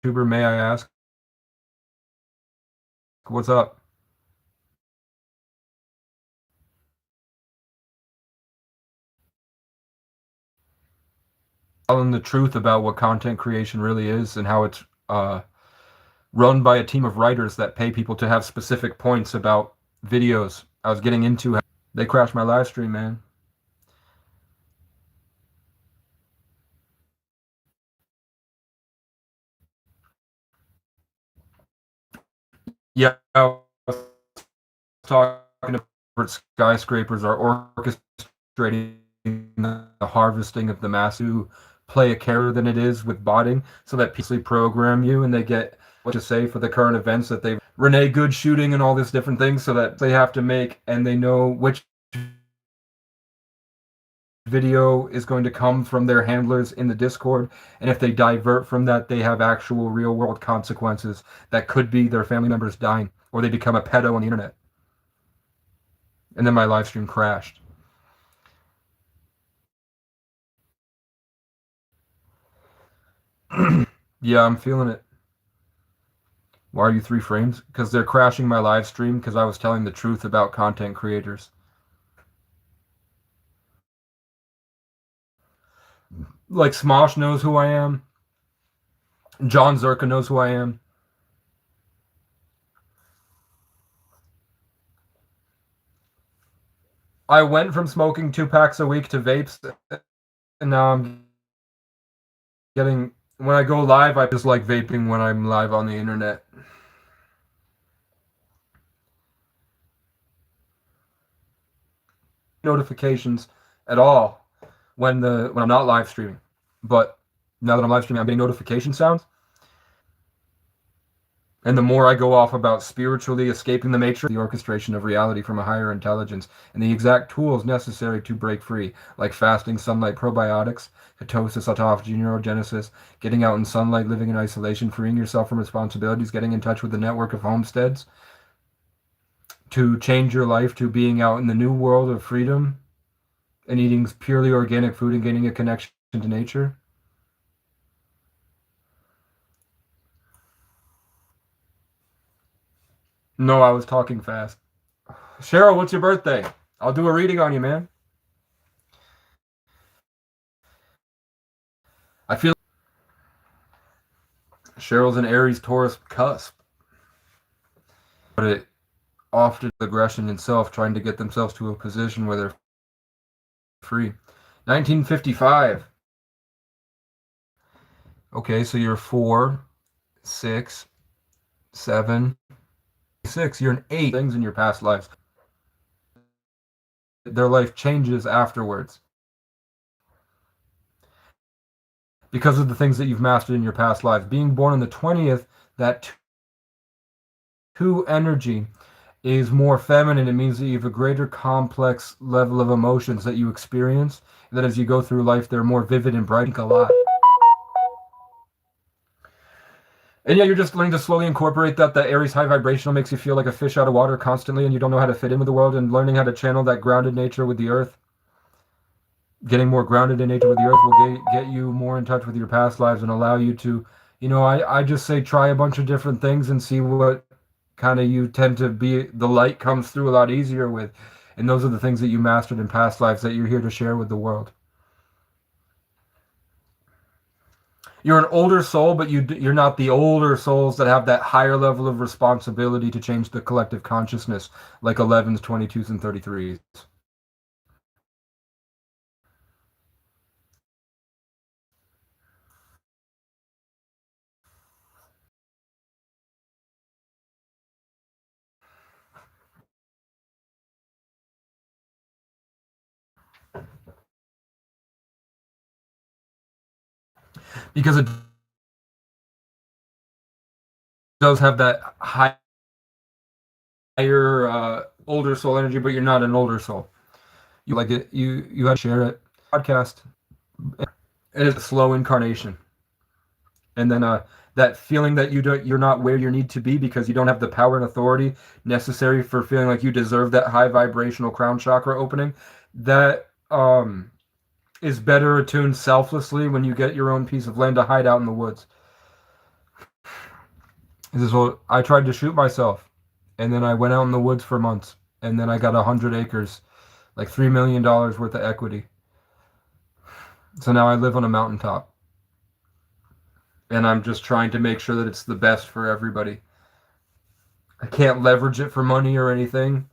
YouTuber, may I ask? What's up? Telling the truth about what content creation really is and how it's run by a team of writers that pay people to have specific points about videos. I was getting into. They crashed my live stream, man. Yeah, I was talking about skyscrapers are orchestrating the harvesting of the mass to play a character than it is with botting, so that people program you and they get what to say for the current events that they Renee Good shooting and all this different things, so that they have to make, and they know which video is going to come from their handlers in the Discord, and if they divert from that, they have actual real world consequences that could be their family members dying, or they become a pedo on the internet. And then my live stream crashed. Yeah, I'm feeling it. Why are you 3 frames? Because they're crashing my live stream because I was telling the truth about content creators. Like Smosh knows who I am. John Zerka knows who I am. I went from smoking 2 packs a week to vapes, and now I'm getting, when I go live, I just like vaping when I'm live on the internet. Notifications at all when I'm not live streaming, but now that I'm live streaming, I'm getting notification sounds. And the more I go off about spiritually escaping the matrix, the orchestration of reality from a higher intelligence, and the exact tools necessary to break free, like fasting, sunlight, probiotics, ketosis, autophagy, neurogenesis, getting out in sunlight, living in isolation, freeing yourself from responsibilities, getting in touch with the network of homesteads, to change your life to being out in the new world of freedom and eating purely organic food and getting a connection to nature? No, I was talking fast. Cheryl, what's your birthday? I'll do a reading on you, man. I feel Cheryl's an Aries Taurus cusp, but it often aggression in self, trying to get themselves to a position where they're free. 1955. Okay, so you're 4, 6, 7, 6. You're an 8 things in your past lives. Their life changes afterwards because of the things that you've mastered in your past lives. Being born on the 20th, that 2 energy is more feminine. It means that you have a greater complex level of emotions that you experience, and that as you go through life, they're more vivid and bright. A lot. And yeah, you're just learning to slowly incorporate that. That Aries high vibrational makes you feel like a fish out of water constantly, and you don't know how to fit in with the world, and learning how to channel that grounded nature with the earth. Getting more grounded in nature with the earth will get you more in touch with your past lives and allow you to, I just say try a bunch of different things and see what kind of you tend to be, the light comes through a lot easier with. And those are the things that you mastered in past lives that you're here to share with the world. You're an older soul, but you're not the older souls that have that higher level of responsibility to change the collective consciousness, like 11s, 22s, and 33s. Because it does have that higher older soul energy, but you're not an older soul. You like it. You had to share it. Podcast. It is a slow incarnation, and then that feeling that you're not where you need to be because you don't have the power and authority necessary for feeling like you deserve that high vibrational crown chakra opening. That is better attuned selflessly when you get your own piece of land to hide out in the woods. This is what I tried to shoot myself, and then I went out in the woods for months, and then I got 100 acres, like $3 million worth of equity. So now I live on a mountaintop, and I'm just trying to make sure that it's the best for everybody. I can't leverage it for money or anything.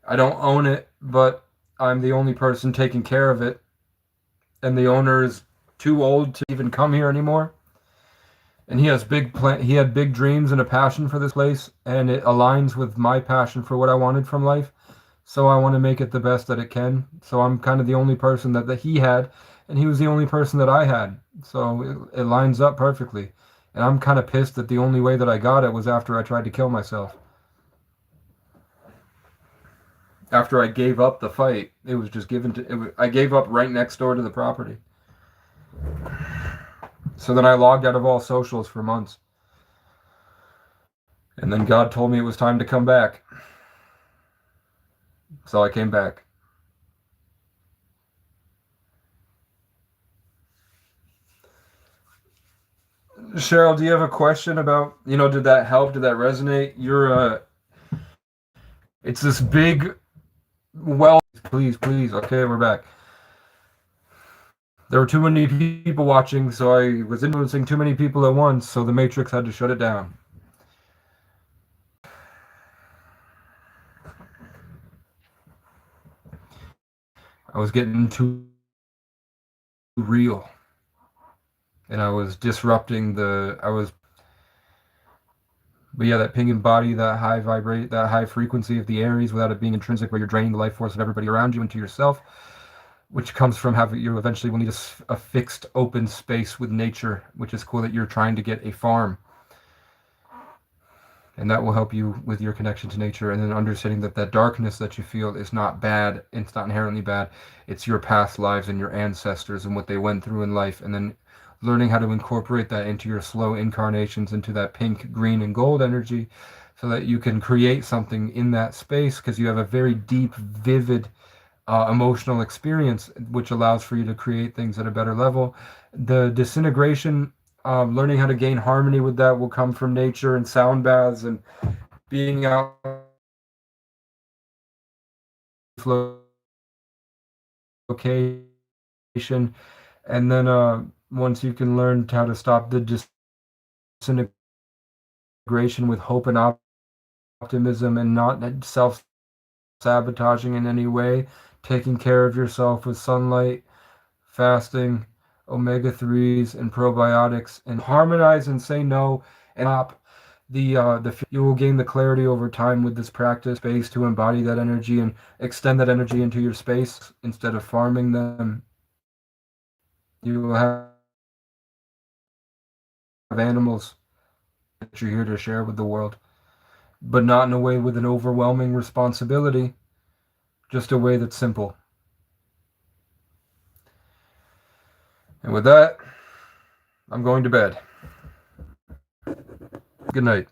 I don't own it, but I'm the only person taking care of it, and the owner is too old to even come here anymore. And he had big dreams and a passion for this place, and it aligns with my passion for what I wanted from life. So I want to make it the best that it can. So I'm kind of the only person that he had, and he was the only person that I had. So it lines up perfectly. And I'm kind of pissed that the only way that I got it was after I tried to kill myself. After I gave up the fight, it was just I gave up right next door to the property. So then I logged out of all socials for months. And then God told me it was time to come back. So I came back. Cheryl, do you have a question about, did that help? Did that resonate? It's this big, please. Okay, we're back. There were too many people watching, so I was influencing too many people at once, so the Matrix had to shut it down. I was getting too real. And I was disrupting but yeah, that ping and body, that high frequency of the Aries without it being intrinsic, where you're draining the life force of everybody around you into yourself, which comes from having, you eventually will need a fixed open space with nature, which is cool that you're trying to get a farm. And that will help you with your connection to nature, and then understanding that darkness that you feel is not bad. It's not inherently bad. It's your past lives and your ancestors and what they went through in life, and then learning how to incorporate that into your slow incarnations, into that pink, green, and gold energy, so that you can create something in that space, because you have a very deep, vivid emotional experience, which allows for you to create things at a better level. The disintegration, learning how to gain harmony with that, will come from nature and sound baths and being out location. And then once you can learn how to stop the disintegration with hope and optimism and not self sabotaging in any way, taking care of yourself with sunlight, fasting, omega 3s, and probiotics, and harmonize and say no and stop you will gain the clarity over time with this practice space to embody that energy and extend that energy into your space instead of farming them. You will have animals that you're here to share with the world, but not in a way with an overwhelming responsibility, just a way that's simple. And with that, I'm going to bed. Good night.